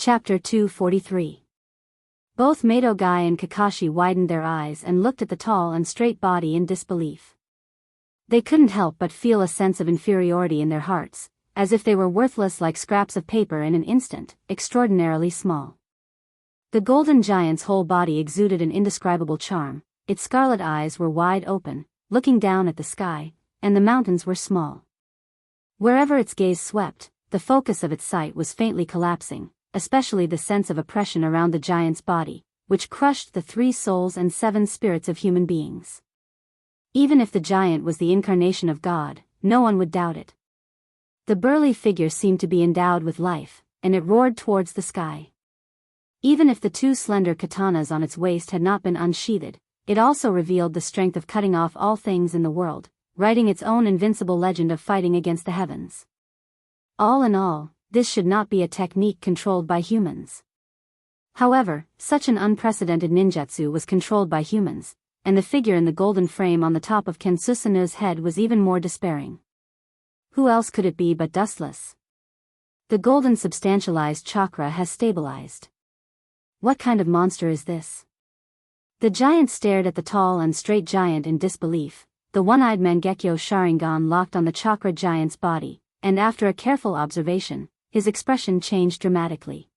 Chapter 243. Both Madogai and Kakashi widened their eyes and looked at the tall and straight body in disbelief. They couldn't help but feel a sense of inferiority in their hearts, as if they were worthless like scraps of paper in an instant, extraordinarily small. The golden giant's whole body exuded an indescribable charm. Its scarlet eyes were wide open, looking down at the sky, and the mountains were small. Wherever its gaze swept, the focus of its sight was faintly collapsing, especially the sense of oppression around the giant's body, which crushed the 3 souls and 7 spirits of human beings. Even if the giant was the incarnation of God, no one would doubt it. The burly figure seemed to be endowed with life, and it roared towards the sky. Even if the 2 slender katanas on its waist had not been unsheathed, it also revealed the strength of cutting off all things in the world, writing its own invincible legend of fighting against the heavens. All in all, this should not be a technique controlled by humans. However, such an unprecedented ninjutsu was controlled by humans, and the figure in the golden frame on the top of Ken Susanu's head was even more despairing. Who else could it be but Dustless? The golden substantialized chakra has stabilized. What kind of monster is this? The giant stared at the tall and straight giant in disbelief. The one-eyed Mangekyo Sharingan locked on the chakra giant's body, and after a careful observation, his expression changed dramatically.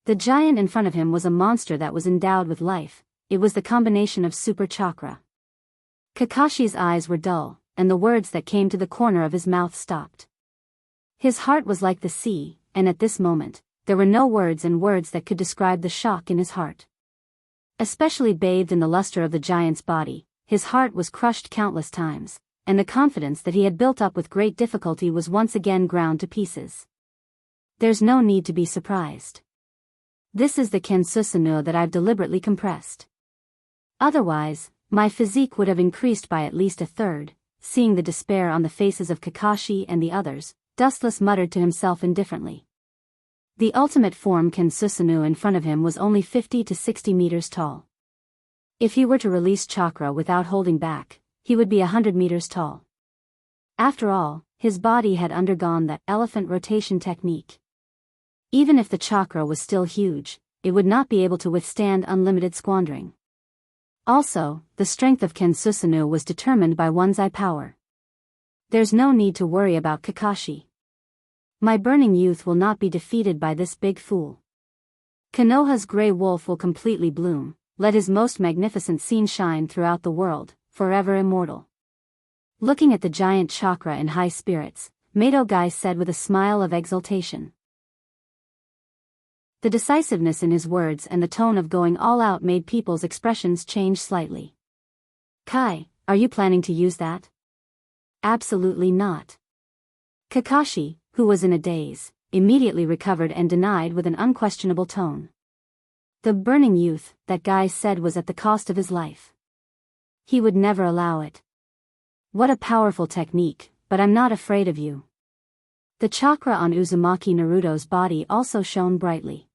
The giant in front of him was a monster that was endowed with life. It was the combination of super chakra. Kakashi's eyes were dull, and the words that came to the corner of his mouth stopped. His heart was like the sea, and at this moment, there were no words that could describe the shock in his heart. Especially bathed in the luster of the giant's body, his heart was crushed countless times, and the confidence that he had built up with great difficulty was once again ground to pieces. There's no need to be surprised. This is the Ken Susanu that I've deliberately compressed. Otherwise, my physique would have increased by at least a third. Seeing the despair on the faces of Kakashi and the others, Dustless muttered to himself indifferently. The ultimate form Ken Susanu in front of him was only 50 to 60 meters tall. If he were to release chakra without holding back, he would be 100 meters tall. After all, his body had undergone that elephant rotation technique. Even if the chakra was still huge, it would not be able to withstand unlimited squandering. Also, the strength of Ken Susanu was determined by one's eye power. There's no need to worry about Kakashi. My burning youth will not be defeated by this big fool. Konoha's gray wolf will completely bloom, let his most magnificent scene shine throughout the world, forever immortal. Looking at the giant chakra in high spirits, Madogai said with a smile of exultation. The decisiveness in his words and the tone of going all out made people's expressions change slightly. Kai, are you planning to use that? Absolutely not. Kakashi, who was in a daze, immediately recovered and denied with an unquestionable tone. The burning youth, that guy said, was at the cost of his life. He would never allow it. What a powerful technique, but I'm not afraid of you. The chakra on Uzumaki Naruto's body also shone brightly.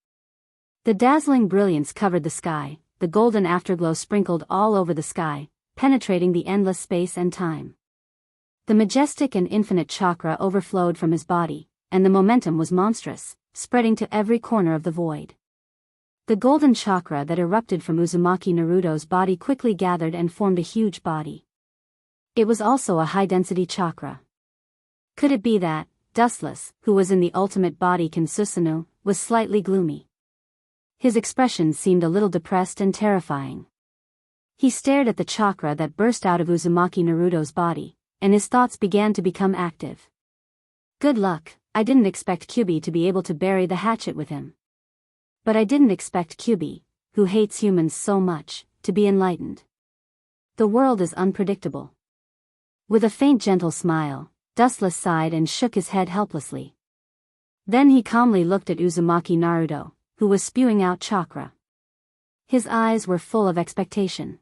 The dazzling brilliance covered the sky, the golden afterglow sprinkled all over the sky, penetrating the endless space and time. The majestic and infinite chakra overflowed from his body, and the momentum was monstrous, spreading to every corner of the void. The golden chakra that erupted from Uzumaki Naruto's body quickly gathered and formed a huge body. It was also a high-density chakra. Could it be that Dustless, who was in the ultimate body Ken Susanu, was slightly gloomy? His expression seemed a little depressed and terrifying. He stared at the chakra that burst out of Uzumaki Naruto's body, and his thoughts began to become active. Good luck. I didn't expect Kyubi to be able to bury the hatchet with him. But I didn't expect Kyubi, who hates humans so much, to be enlightened. The world is unpredictable. With a faint gentle smile, Dustless sighed and shook his head helplessly. Then he calmly looked at Uzumaki Naruto, who was spewing out chakra. His eyes were full of expectation.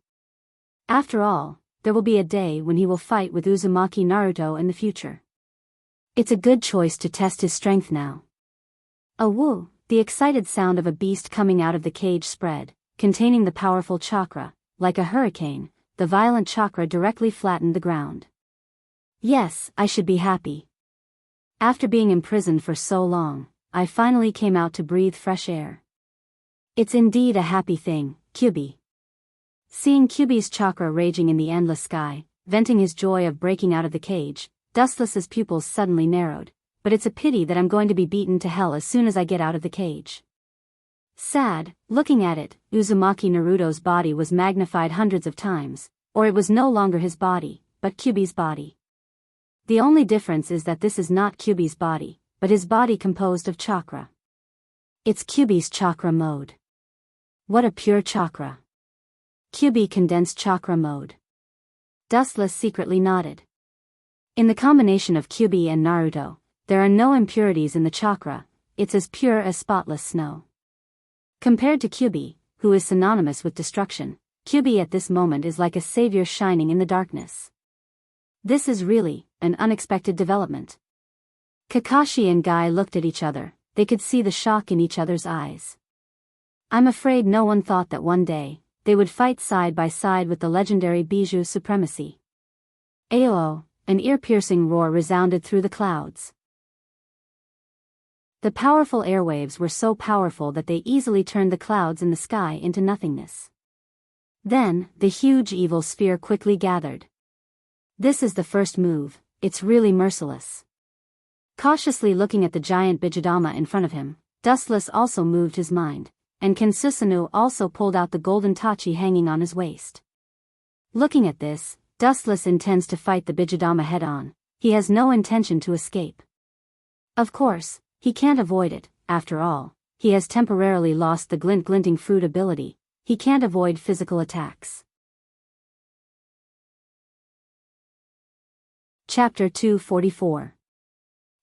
After all, there will be a day when he will fight with Uzumaki Naruto in the future. It's a good choice to test his strength now. A woo, the excited sound of a beast coming out of the cage spread, containing the powerful chakra. Like a hurricane, the violent chakra directly flattened the ground. Yes, I should be happy. After being imprisoned for so long, I finally came out to breathe fresh air. It's indeed a happy thing, Kyubi. Seeing Kyubi's chakra raging in the endless sky, venting his joy of breaking out of the cage, Dustless's pupils suddenly narrowed. But it's a pity that I'm going to be beaten to hell as soon as I get out of the cage. Sad, looking at it, Uzumaki Naruto's body was magnified hundreds of times, or it was no longer his body, but Kyubi's body. The only difference is that this is not Kyubi's body, but his body composed of chakra. It's Kyubi's chakra mode. What a pure chakra. Kyubi condensed chakra mode. Dustless secretly nodded. In the combination of Kyubi and Naruto, there are no impurities in the chakra, it's as pure as spotless snow. Compared to Kyubi, who is synonymous with destruction, Kyubi at this moment is like a savior shining in the darkness. This is really an unexpected development. Kakashi and Guy looked at each other, they could see the shock in each other's eyes. I'm afraid no one thought that one day, they would fight side by side with the legendary Bijou supremacy. Ayo! An ear-piercing roar resounded through the clouds. The powerful airwaves were so powerful that they easily turned the clouds in the sky into nothingness. Then, the huge evil sphere quickly gathered. This is the first move, it's really merciless. Cautiously looking at the giant Bijudama in front of him, Dustless also moved his mind, and Kensusanoo also pulled out the golden tachi hanging on his waist. Looking at this, Dustless intends to fight the Bijudama head-on, he has no intention to escape. Of course, he can't avoid it, after all, he has temporarily lost the glinting fruit ability, he can't avoid physical attacks. Chapter 244.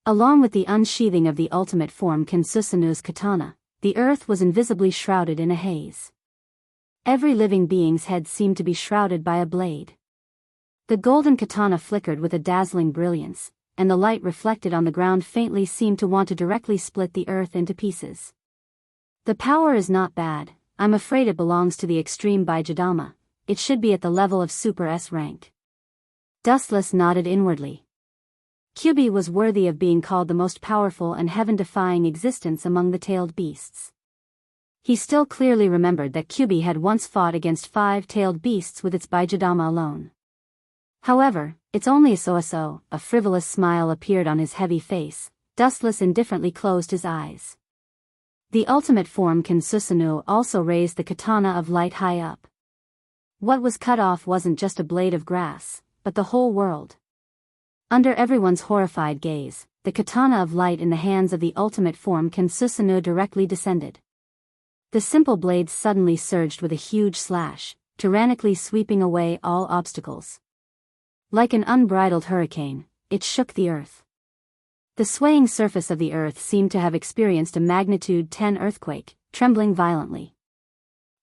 Along with the unsheathing of the ultimate form Kensusanoo's katana, the earth was invisibly shrouded in a haze. Every living being's head seemed to be shrouded by a blade. The golden katana flickered with a dazzling brilliance, and the light reflected on the ground faintly seemed to want to directly split the earth into pieces. The power is not bad, I'm afraid it belongs to the extreme Bijudama, it should be at the level of Super S rank. Dustless nodded inwardly. Kyubi was worthy of being called the most powerful and heaven-defying existence among the tailed beasts. He still clearly remembered that Kyubi had once fought against 5 tailed beasts with its Bijudama alone. However, it's only so, a frivolous smile appeared on his heavy face, Dustless indifferently closed his eyes. The ultimate form Kensusanoo also raised the katana of light high up. What was cut off wasn't just a blade of grass, but the whole world. Under everyone's horrified gaze, the katana of light in the hands of the ultimate form Kensusanoo directly descended. The simple blade suddenly surged with a huge slash, tyrannically sweeping away all obstacles. Like an unbridled hurricane, it shook the earth. The swaying surface of the earth seemed to have experienced a magnitude 10 earthquake, trembling violently.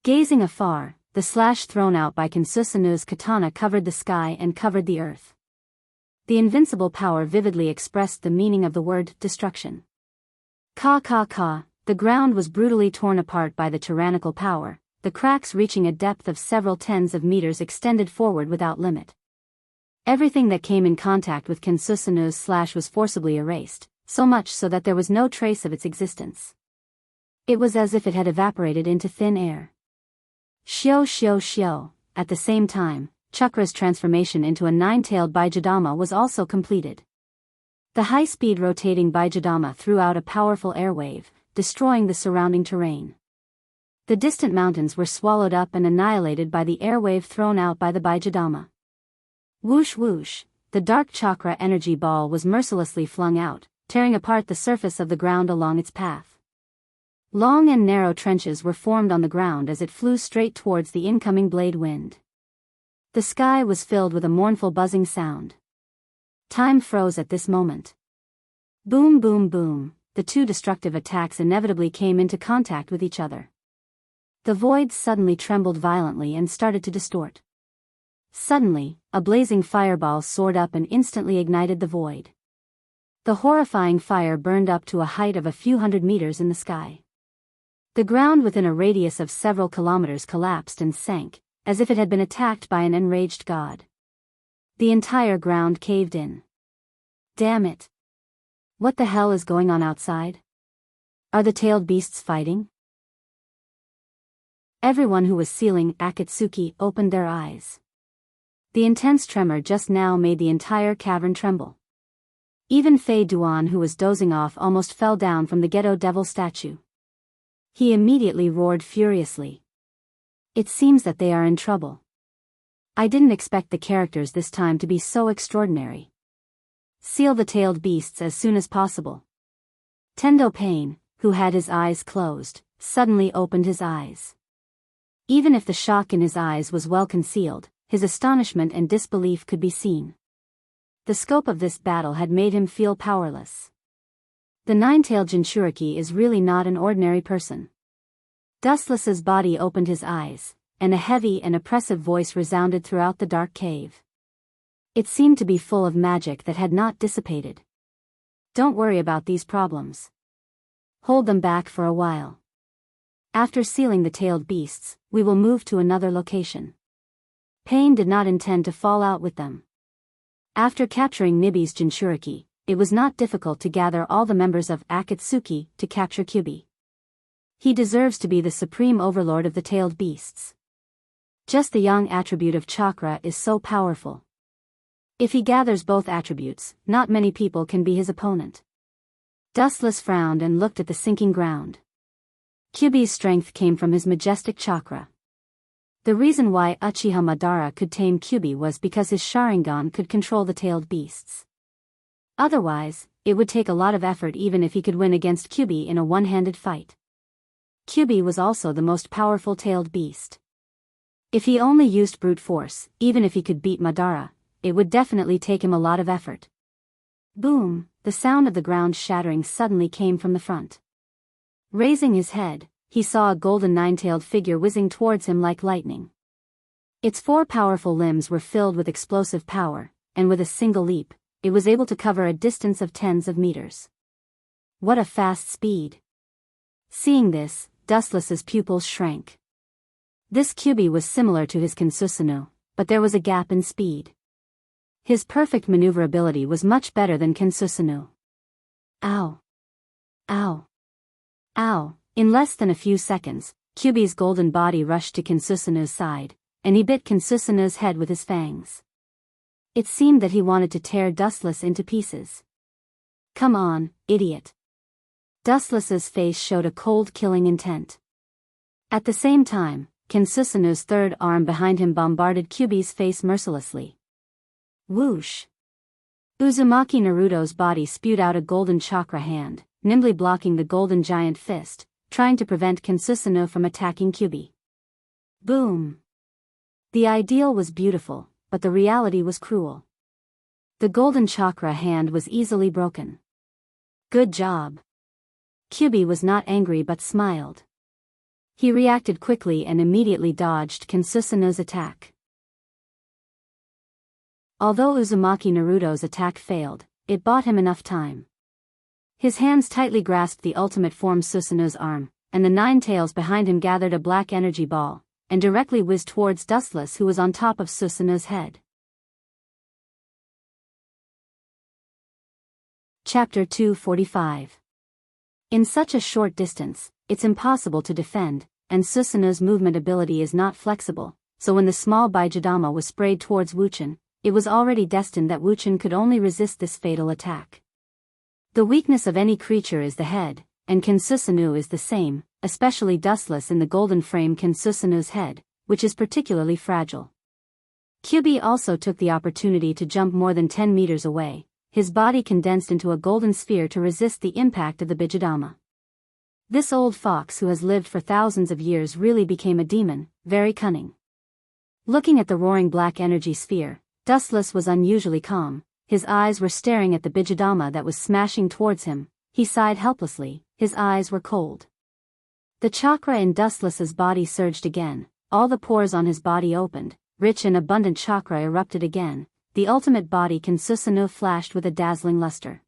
Gazing afar, the slash thrown out by Kensusanoo's katana covered the sky and covered the earth. The invincible power vividly expressed the meaning of the word destruction. Ka, the ground was brutally torn apart by the tyrannical power, the cracks reaching a depth of several tens of meters extended forward without limit. Everything that came in contact with Kensusanoo's slash was forcibly erased, so much so that there was no trace of its existence. It was as if it had evaporated into thin air. Shio. At the same time, Chakra's transformation into a 9-tailed Bijudama was also completed. The high-speed rotating Bijudama threw out a powerful airwave, destroying the surrounding terrain. The distant mountains were swallowed up and annihilated by the airwave thrown out by the Bijudama. Whoosh, the dark chakra energy ball was mercilessly flung out, tearing apart the surface of the ground along its path. Long and narrow trenches were formed on the ground as it flew straight towards the incoming blade wind. The sky was filled with a mournful buzzing sound. Time froze at this moment. Boom, the 2 destructive attacks inevitably came into contact with each other. The void suddenly trembled violently and started to distort. Suddenly, a blazing fireball soared up and instantly ignited the void. The horrifying fire burned up to a height of a few hundred meters in the sky. The ground within a radius of several kilometers collapsed and sank, as if it had been attacked by an enraged god. The entire ground caved in. Damn it! What the hell is going on outside? Are the tailed beasts fighting? Everyone who was sealing Akatsuki opened their eyes. The intense tremor just now made the entire cavern tremble. Even Fei Duan, who was dozing off, almost fell down from the ghetto devil statue. He immediately roared furiously. It seems that they are in trouble. I didn't expect the characters this time to be so extraordinary. Seal the tailed beasts as soon as possible. Tendo Pain, who had his eyes closed, suddenly opened his eyes. Even if the shock in his eyes was well concealed, his astonishment and disbelief could be seen. The scope of this battle had made him feel powerless. The nine-tailed Jinchuriki is really not an ordinary person. Dustless's body opened his eyes, and a heavy and oppressive voice resounded throughout the dark cave. It seemed to be full of magic that had not dissipated. Don't worry about these problems. Hold them back for a while. After sealing the tailed beasts, we will move to another location. Pain did not intend to fall out with them. After capturing Nibi's Jinchuriki, it was not difficult to gather all the members of Akatsuki to capture Kyubi. He deserves to be the supreme overlord of the tailed beasts. Just the yang attribute of chakra is so powerful. If he gathers both attributes, not many people can be his opponent. Dustless frowned and looked at the sinking ground. Kyubi's strength came from his majestic chakra. The reason why Uchiha Madara could tame Kyubi was because his Sharingan could control the tailed beasts. Otherwise, it would take a lot of effort even if he could win against Kyubi in a one-handed fight. Kyubi was also the most powerful tailed beast. If he only used brute force, even if he could beat Madara, it would definitely take him a lot of effort. Boom, the sound of the ground shattering suddenly came from the front. Raising his head, he saw a golden nine-tailed figure whizzing towards him like lightning. Its four powerful limbs were filled with explosive power, and with a single leap, it was able to cover a distance of tens of meters. What a fast speed! Seeing this, Dustless's pupils shrank. This Kyubi was similar to his Kensusuno, but there was a gap in speed. His perfect maneuverability was much better than Kensusuno. Ow! Ow! Ow! In less than a few seconds, Kyubi's golden body rushed to Kensusuno's side, and he bit Kensusuno's head with his fangs. It seemed that he wanted to tear Dustless into pieces. Come on, idiot! Dustless's face showed a cold killing intent. At the same time, Kensusuno's third arm behind him bombarded Kyubi's face mercilessly. Whoosh! Uzumaki Naruto's body spewed out a golden chakra hand, nimbly blocking the golden giant fist, trying to prevent Kensusuno from attacking Kyubi. Boom! The ideal was beautiful, but the reality was cruel. The golden chakra hand was easily broken. Good job! Kyubi was not angry but smiled. He reacted quickly and immediately dodged Kensusuno's attack. Although Uzumaki Naruto's attack failed, it bought him enough time. His hands tightly grasped the ultimate form Susanoo's arm, and the nine tails behind him gathered a black energy ball, and directly whizzed towards Dustless, who was on top of Susanoo's head. Chapter 245. In such a short distance, it's impossible to defend, and Susanoo's movement ability is not flexible, so when the small Baijidama was sprayed towards Wuchen, it was already destined that Wuchen could only resist this fatal attack. The weakness of any creature is the head, and Kensusunoo is the same, especially Dustless in the golden frame Kensusunoo's head, which is particularly fragile. Kyubi also took the opportunity to jump more than 10 meters away, his body condensed into a golden sphere to resist the impact of the Bijidama. This old fox who has lived for thousands of years really became a demon, very cunning. Looking at the roaring black energy sphere, Dustless was unusually calm. His eyes were staring at the Bijidama that was smashing towards him. He sighed helplessly, his eyes were cold. The chakra in Dustless's body surged again, all the pores on his body opened, rich and abundant chakra erupted again, the ultimate body Kensusunoo flashed with a dazzling luster.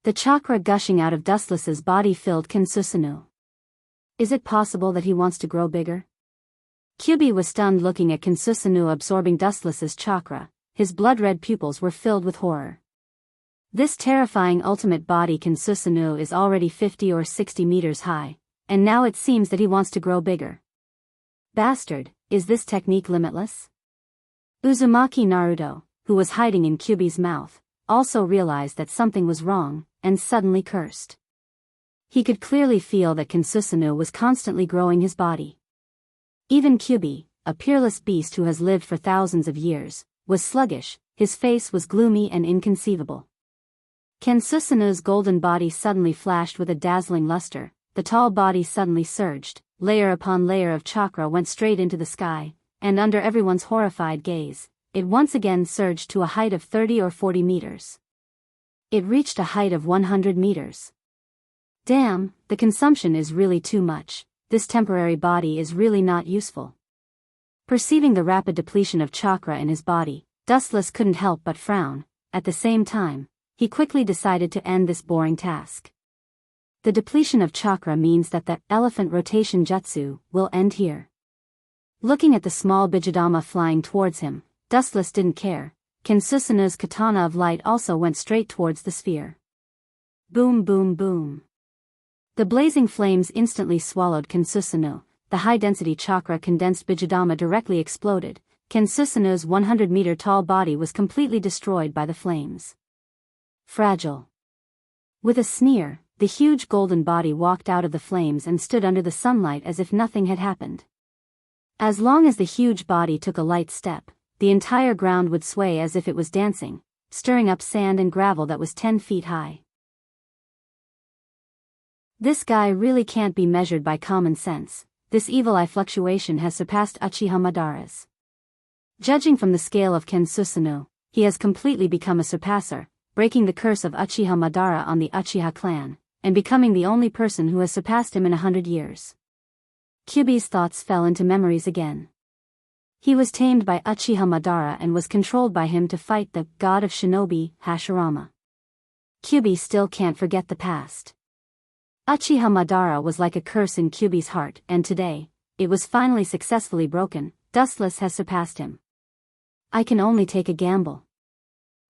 The chakra gushing out of Dustless's body filled Kensusunoo. Is it possible that he wants to grow bigger? Kyubi was stunned looking at Kensusunoo absorbing Dustless's chakra. His blood-red pupils were filled with horror. This terrifying ultimate body Kensusanoo is already 50 or 60 meters high, and now it seems that he wants to grow bigger. Bastard, is this technique limitless? Uzumaki Naruto, who was hiding in Kyubi's mouth, also realized that something was wrong, and suddenly cursed. He could clearly feel that Kensusanoo was constantly growing his body. Even Kyubi, a peerless beast who has lived for thousands of years, was sluggish, his face was gloomy and inconceivable. Kensusanoo's golden body suddenly flashed with a dazzling luster, the tall body suddenly surged, layer upon layer of chakra went straight into the sky, and under everyone's horrified gaze, it once again surged to a height of 30 or 40 meters. It reached a height of 100 meters. Damn, the consumption is really too much, this temporary body is really not useful. Perceiving the rapid depletion of chakra in his body, Dustless couldn't help but frown. At the same time, he quickly decided to end this boring task. The depletion of chakra means that the elephant rotation jutsu will end here. Looking at the small Bijadama flying towards him, Dustless didn't care. Kensusanoo's katana of light also went straight towards the sphere. Boom boom boom. The blazing flames instantly swallowed Kensusanoo. The high-density chakra condensed Bijadama directly exploded. Kensusanoo's 100-meter tall body was completely destroyed by the flames. Fragile. With a sneer, the huge golden body walked out of the flames and stood under the sunlight as if nothing had happened. As long as the huge body took a light step, the entire ground would sway as if it was dancing, stirring up sand and gravel that was 10 feet high. This guy really can't be measured by common sense. This evil eye fluctuation has surpassed Uchiha Madara's. Judging from the scale of Kensusanoo, he has completely become a surpasser, breaking the curse of Uchiha Madara on the Uchiha clan, and becoming the only person who has surpassed him in 100 years. Kyubi's thoughts fell into memories again. He was tamed by Uchiha Madara and was controlled by him to fight the god of shinobi, Hashirama. Kyubi still can't forget the past. Uchiha Madara was like a curse in Kyubi's heart, and today, it was finally successfully broken. Dustless has surpassed him. I can only take a gamble.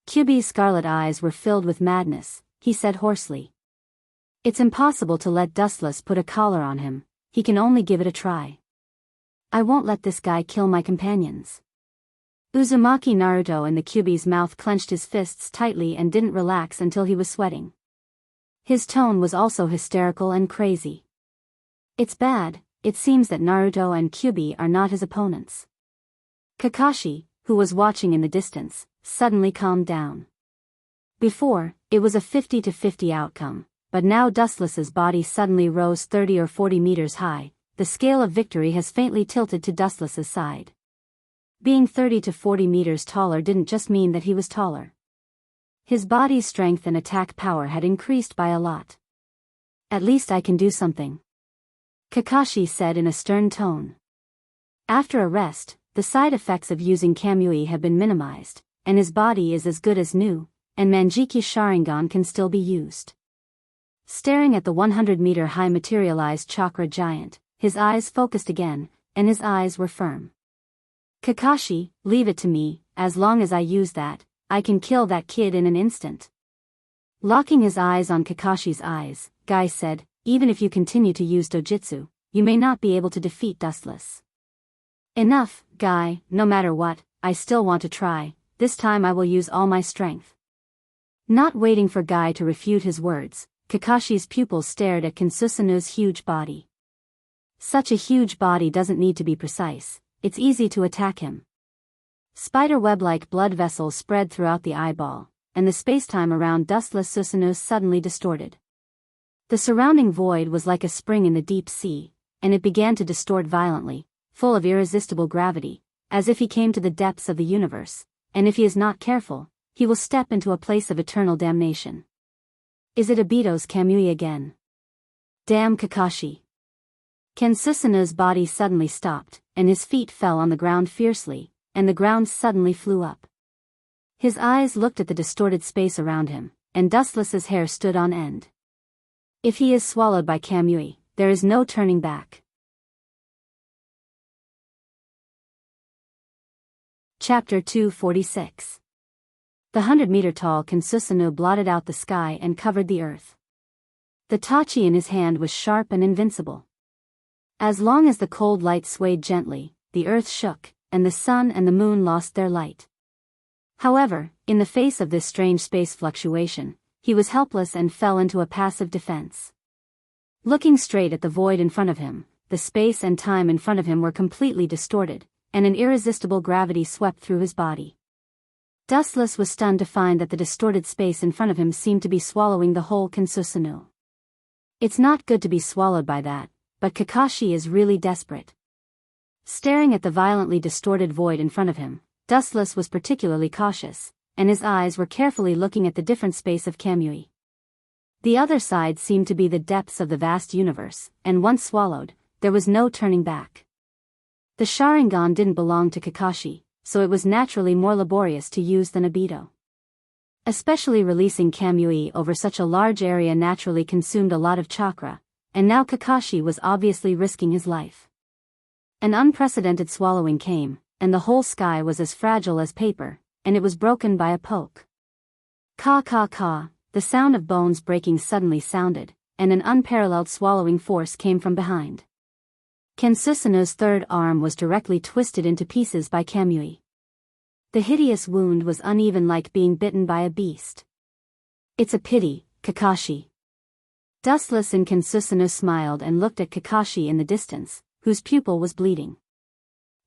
Kyubi's scarlet eyes were filled with madness, he said hoarsely. It's impossible to let Dustless put a collar on him, he can only give it a try. I won't let this guy kill my companions. Uzumaki Naruto in the Kyubi's mouth clenched his fists tightly and didn't relax until he was sweating. His tone was also hysterical and crazy. It's bad, it seems that Naruto and Kyubi are not his opponents. Kakashi, who was watching in the distance, suddenly calmed down. Before, it was a 50-50 outcome, but now Dustless's body suddenly rose 30 or 40 meters high. The scale of victory has faintly tilted to Dustless's side. Being 30 to 40 meters taller didn't just mean that he was taller. His body's strength and attack power had increased by a lot. At least I can do something, Kakashi said in a stern tone. After a rest, the side effects of using Kamui have been minimized, and his body is as good as new, and Manjiki Sharingan can still be used. Staring at the 100-meter high materialized chakra giant, his eyes focused again, and his eyes were firm. Kakashi, leave it to me, as long as I use that, I can kill that kid in an instant. Locking his eyes on Kakashi's eyes, Guy said, even if you continue to use dojutsu, you may not be able to defeat Dustless. Enough, Guy, no matter what, I still want to try, this time I will use all my strength. Not waiting for Guy to refute his words, Kakashi's pupils stared at Kensusanoo's huge body. Such a huge body doesn't need to be precise, it's easy to attack him. Spiderweb-like blood vessels spread throughout the eyeball, and the spacetime around Dustless Susanoo suddenly distorted. The surrounding void was like a spring in the deep sea, and it began to distort violently, full of irresistible gravity, as if he came to the depths of the universe, and if he is not careful, he will step into a place of eternal damnation. Is it Obito's Kamui again? Damn Kakashi. Kensusanoo's body suddenly stopped, and his feet fell on the ground fiercely, and the ground suddenly flew up. His eyes looked at the distorted space around him, and Dustless's hair stood on end. If he is swallowed by Kamui, there is no turning back. Chapter 246. The 100-meter-tall Kensusanoo blotted out the sky and covered the earth. The tachi in his hand was sharp and invincible. As long as the cold light swayed gently, the earth shook, and the sun and the moon lost their light. However, in the face of this strange space fluctuation, he was helpless and fell into a passive defense. Looking straight at the void in front of him, the space and time in front of him were completely distorted, and an irresistible gravity swept through his body. Dustless was stunned to find that the distorted space in front of him seemed to be swallowing the whole Kensusanoo. It's not good to be swallowed by that, but Kakashi is really desperate. Staring at the violently distorted void in front of him, Dustless was particularly cautious, and his eyes were carefully looking at the different space of Kamui. The other side seemed to be the depths of the vast universe, and once swallowed, there was no turning back. The Sharingan didn't belong to Kakashi, so it was naturally more laborious to use than Obito. Especially releasing Kamui over such a large area naturally consumed a lot of chakra, and now Kakashi was obviously risking his life. An unprecedented swallowing came, and the whole sky was as fragile as paper, and it was broken by a poke. Ka ka ka, the sound of bones breaking suddenly sounded, and an unparalleled swallowing force came from behind. Kensusanoo's third arm was directly twisted into pieces by Kamui. The hideous wound was uneven like being bitten by a beast. It's a pity, Kakashi. Dustless and Kensusanoo smiled and looked at Kakashi in the distance, whose pupil was bleeding.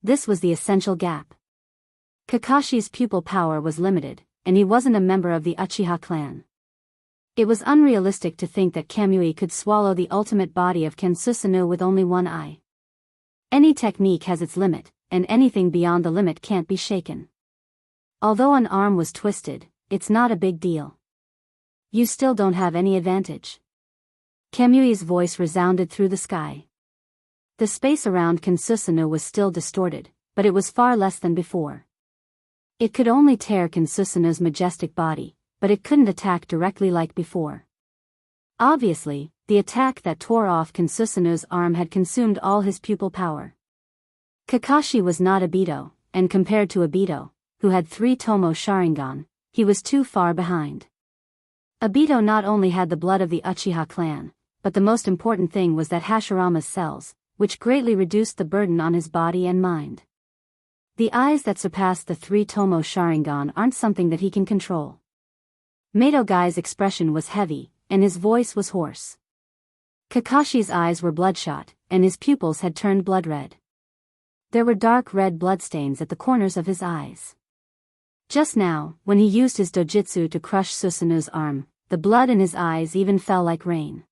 This was the essential gap. Kakashi's pupil power was limited, and he wasn't a member of the Uchiha clan. It was unrealistic to think that Kamui could swallow the ultimate body of Kensusanoo with only one eye. Any technique has its limit, and anything beyond the limit can't be shaken. Although an arm was twisted, it's not a big deal. You still don't have any advantage. Kamui's voice resounded through the sky. The space around Kensusanoo was still distorted, but it was far less than before. It could only tear Kensusanoo's majestic body, but it couldn't attack directly like before. Obviously, the attack that tore off Kensusanoo's arm had consumed all his pupil power. Kakashi was not Obito, and compared to Obito, who had 3 Tomo Sharingan, he was too far behind. Obito not only had the blood of the Uchiha clan, but the most important thing was that Hashirama's cells, which greatly reduced the burden on his body and mind. The eyes that surpassed the 3 Tomo Sharingan aren't something that he can control. Maidogai's expression was heavy, and his voice was hoarse. Kakashi's eyes were bloodshot, and his pupils had turned blood red. There were dark red bloodstains at the corners of his eyes. Just now, when he used his dojutsu to crush Susanoo's arm, the blood in his eyes even fell like rain.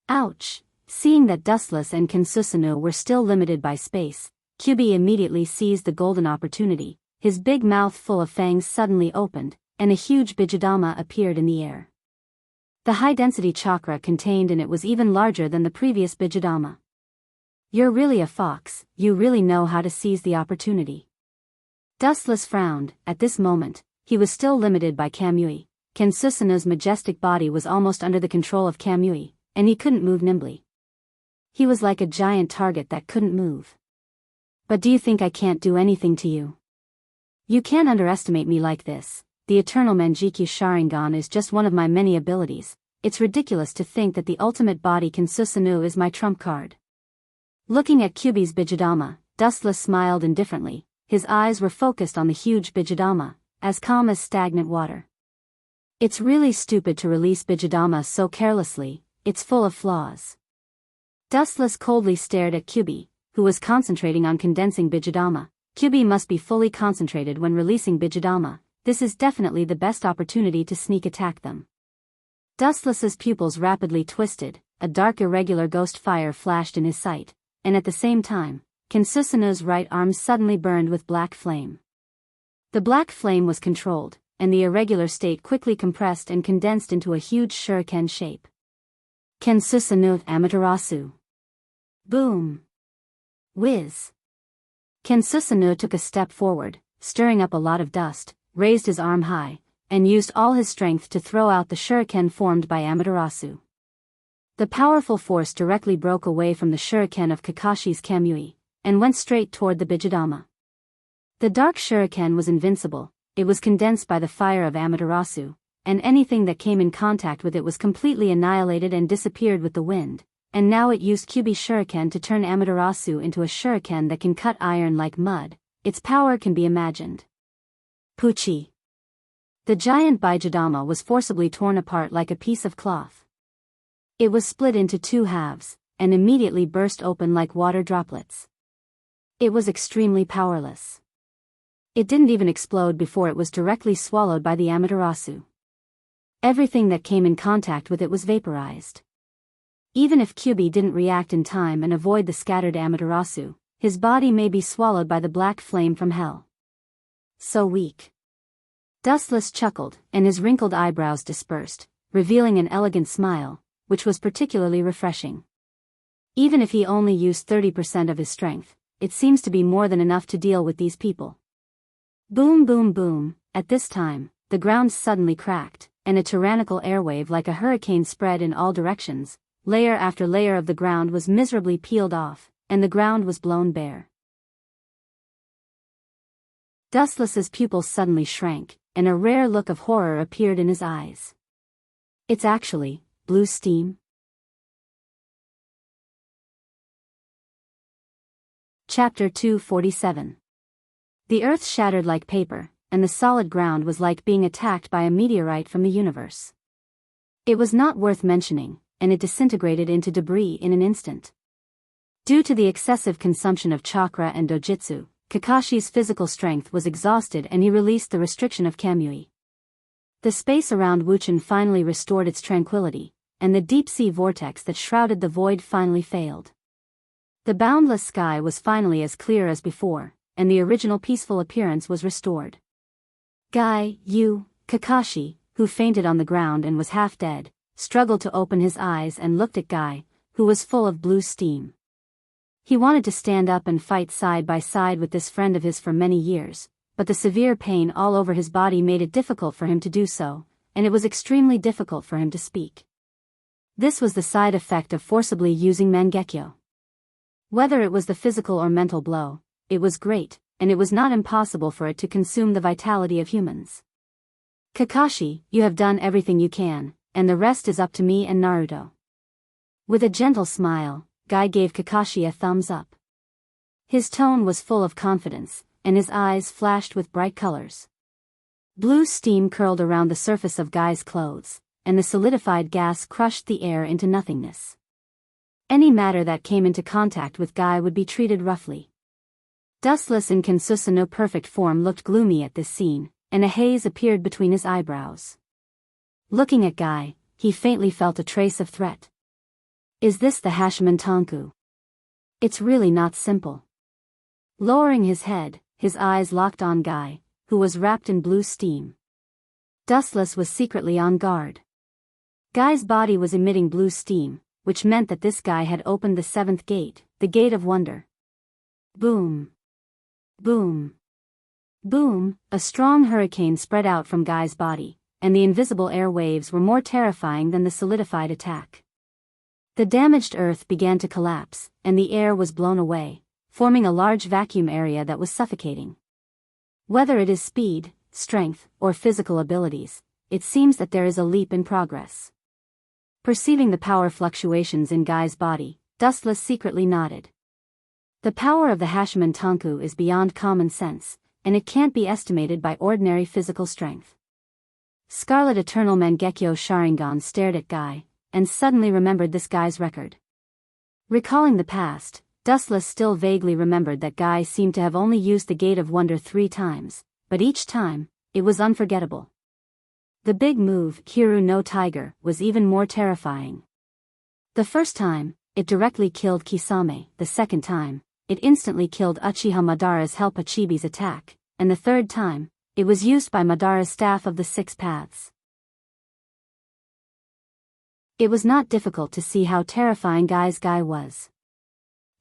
Ouch! Seeing that Dustless and Kensusanoo were still limited by space, Kyubi immediately seized the golden opportunity. His big mouth full of fangs suddenly opened, and a huge Bijudama appeared in the air. The high-density chakra contained in it was even larger than the previous Bijudama. You're really a fox, you really know how to seize the opportunity. Dustless frowned. At this moment, he was still limited by Kamui. Kensusanoo's majestic body was almost under the control of Kamui, and he couldn't move nimbly. He was like a giant target that couldn't move. But do you think I can't do anything to you? You can't underestimate me like this. The Eternal Manjikyu Sharingan is just one of my many abilities. It's ridiculous to think that the ultimate body Kensusanoo is my trump card. Looking at Kyubi's Bijudama, Dustless smiled indifferently. His eyes were focused on the huge Bijudama, as calm as stagnant water. It's really stupid to release Bijudama so carelessly, it's full of flaws. Dustless coldly stared at Kyubi, who was concentrating on condensing Bijudama. Kyubi must be fully concentrated when releasing Bijudama. This is definitely the best opportunity to sneak attack them. Dustless's pupils rapidly twisted, a dark irregular ghost fire flashed in his sight, and at the same time, Kensusanoo's right arm suddenly burned with black flame. The black flame was controlled, and the irregular state quickly compressed and condensed into a huge shuriken shape. Kensusanoo Amaterasu. Boom! Whiz! Kensusanoo took a step forward, stirring up a lot of dust, raised his arm high, and used all his strength to throw out the shuriken formed by Amaterasu. The powerful force directly broke away from the shuriken of Kakashi's Kamui, and went straight toward the Bijudama. The dark shuriken was invincible, it was condensed by the fire of Amaterasu, and anything that came in contact with it was completely annihilated and disappeared with the wind, and now it used Kyuubi shuriken to turn Amaterasu into a shuriken that can cut iron like mud. Its power can be imagined. Puchi. The giant Baijidama was forcibly torn apart like a piece of cloth. It was split into two halves, and immediately burst open like water droplets. It was extremely powerless. It didn't even explode before it was directly swallowed by the Amaterasu. Everything that came in contact with it was vaporized. Even if Kyuubi didn't react in time and avoid the scattered Amaterasu, his body may be swallowed by the black flame from hell. So weak. Dustless chuckled, and his wrinkled eyebrows dispersed, revealing an elegant smile, which was particularly refreshing. Even if he only used 30% of his strength, it seems to be more than enough to deal with these people. Boom boom boom. At this time, the ground suddenly cracked, and a tyrannical airwave like a hurricane spread in all directions. Layer after layer of the ground was miserably peeled off, and the ground was blown bare. Dustless's pupils suddenly shrank, and a rare look of horror appeared in his eyes. It's actually blue steam. Chapter 247. The earth shattered like paper, and the solid ground was like being attacked by a meteorite from the universe. It was not worth mentioning, and it disintegrated into debris in an instant. Due to the excessive consumption of chakra and dojutsu, Kakashi's physical strength was exhausted and he released the restriction of Kamui. The space around Wuchen finally restored its tranquility, and the deep-sea vortex that shrouded the void finally failed. The boundless sky was finally as clear as before, and the original peaceful appearance was restored. Kakashi, who fainted on the ground and was half dead, struggled to open his eyes and looked at Guy, who was full of blue steam. He wanted to stand up and fight side by side with this friend of his for many years, but the severe pain all over his body made it difficult for him to do so, and it was extremely difficult for him to speak. This was the side effect of forcibly using Mangekyo. Whether it was the physical or mental blow, it was great, and it was not impossible for it to consume the vitality of humans. Kakashi, you have done everything you can, and the rest is up to me and Naruto. With a gentle smile, Guy gave Kakashi a thumbs up. His tone was full of confidence, and his eyes flashed with bright colors. Blue steam curled around the surface of Guy's clothes, and the solidified gas crushed the air into nothingness. Any matter that came into contact with Guy would be treated roughly. Dustless in Kensusa's perfect form looked gloomy at this scene, and a haze appeared between his eyebrows. Looking at Guy, he faintly felt a trace of threat. Is this the Hashimoto Tanku? It's really not simple. Lowering his head, his eyes locked on Guy, who was wrapped in blue steam. Dustless was secretly on guard. Guy's body was emitting blue steam, which meant that this guy had opened the seventh gate, the gate of wonder. Boom. Boom. Boom, a strong hurricane spread out from Guy's body, and the invisible air waves were more terrifying than the solidified attack. The damaged earth began to collapse, and the air was blown away, forming a large vacuum area that was suffocating. Whether it is speed, strength, or physical abilities, it seems that there is a leap in progress. Perceiving the power fluctuations in Guy's body, Dustless secretly nodded. The power of the Hashimoto Tanku is beyond common sense, and it can't be estimated by ordinary physical strength. Scarlet Eternal Mangekyo Sharingan stared at Guy, and suddenly remembered this guy's record. Recalling the past, Dustless still vaguely remembered that Guy seemed to have only used the Gate of Wonder 3 times, but each time, it was unforgettable. The big move, Kiru no Tiger, was even more terrifying. The first time, it directly killed Kisame, the second time, it instantly killed Uchiha Madara's help Achibi's attack, and the third time, it was used by Madara's staff of the Six Paths. It was not difficult to see how terrifying Guy's Guy was.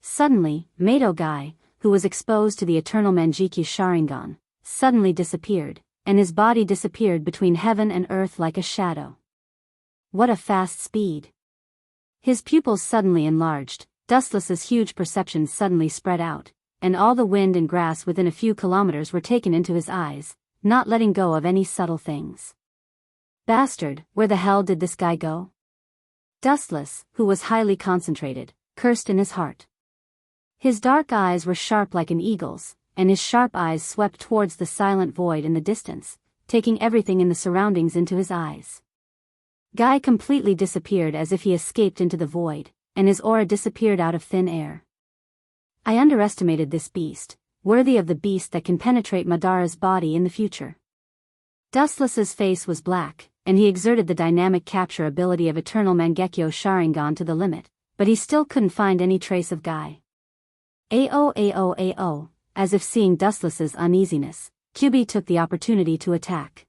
Suddenly, Mato Guy, who was exposed to the Eternal Mangekyo Sharingan, suddenly disappeared, and his body disappeared between heaven and earth like a shadow. What a fast speed! His pupils suddenly enlarged, Dustless's huge perception suddenly spread out, and all the wind and grass within a few kilometers were taken into his eyes, not letting go of any subtle things. Bastard, where the hell did this guy go? Dustless, who was highly concentrated, cursed in his heart. His dark eyes were sharp like an eagle's, and his sharp eyes swept towards the silent void in the distance, taking everything in the surroundings into his eyes. Guy completely disappeared as if he escaped into the void, and his aura disappeared out of thin air. I underestimated this beast, worthy of the beast that can penetrate Madara's body in the future. Dustless's face was black, and he exerted the dynamic capture ability of Eternal Mangekyo Sharingan to the limit, but he still couldn't find any trace of Guy. Ao. As if seeing Dustless's uneasiness, Kyubi took the opportunity to attack.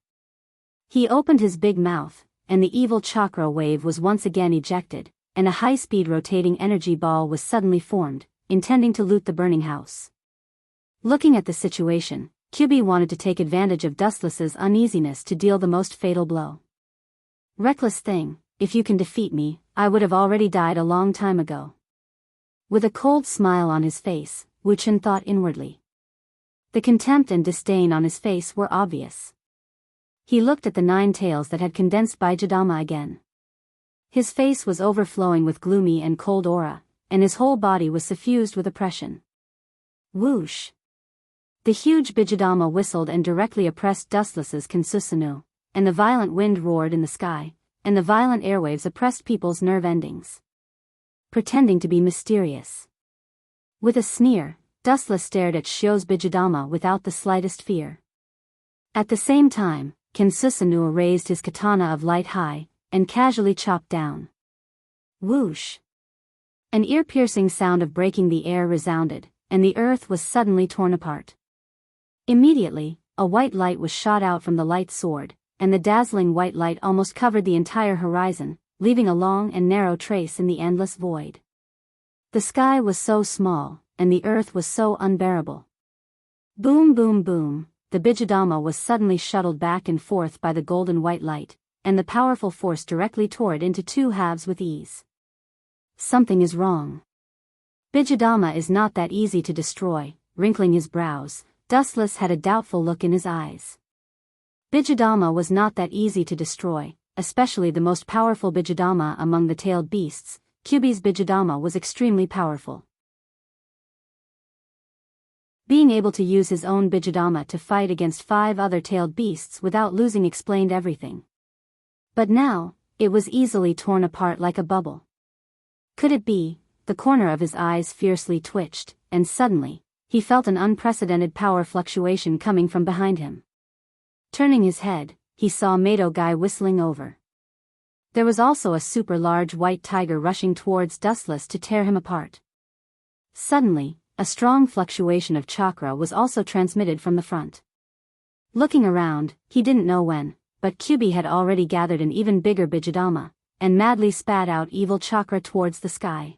He opened his big mouth, and the evil chakra wave was once again ejected, and a high-speed rotating energy ball was suddenly formed, intending to loot the burning house. Looking at the situation, Kyubi wanted to take advantage of Dustless's uneasiness to deal the most fatal blow. Reckless thing, if you can defeat me, I would have already died a long time ago. With a cold smile on his face, Wuchen thought inwardly. The contempt and disdain on his face were obvious. He looked at the 9 tails that had condensed by Jidama again. His face was overflowing with gloomy and cold aura, and his whole body was suffused with oppression. Whoosh! The huge Bijidama whistled and directly oppressed Dustless's Kinsusunu, and the violent wind roared in the sky, and the violent airwaves oppressed people's nerve endings. Pretending to be mysterious. With a sneer, Dustless stared at Shio's Bijidama without the slightest fear. At the same time, Kinsusunu raised his katana of light high, and casually chopped down. Whoosh! An ear-piercing sound of breaking the air resounded, and the earth was suddenly torn apart. Immediately, a white light was shot out from the light sword, and the dazzling white light almost covered the entire horizon, leaving a long and narrow trace in the endless void. The sky was so small, and the earth was so unbearable. Boom boom boom, the Bijidama was suddenly shuttled back and forth by the golden white light, and the powerful force directly tore it into 2 halves with ease. Something is wrong. Bijidama is not that easy to destroy. Wrinkling his brows, Dustless had a doubtful look in his eyes. Bijidama was not that easy to destroy, especially the most powerful Bijidama among the tailed beasts. Kyubi's Bijidama was extremely powerful. Being able to use his own Bijidama to fight against 5 other tailed beasts without losing explained everything. But now, it was easily torn apart like a bubble. Could it be? The corner of his eyes fiercely twitched, and suddenly, he felt an unprecedented power fluctuation coming from behind him. Turning his head, he saw Mato Guy whistling over. There was also a super large white tiger rushing towards Dustless to tear him apart. Suddenly, a strong fluctuation of chakra was also transmitted from the front. Looking around, he didn't know when, but Kyubi had already gathered an even bigger Bijidama, and madly spat out evil chakra towards the sky.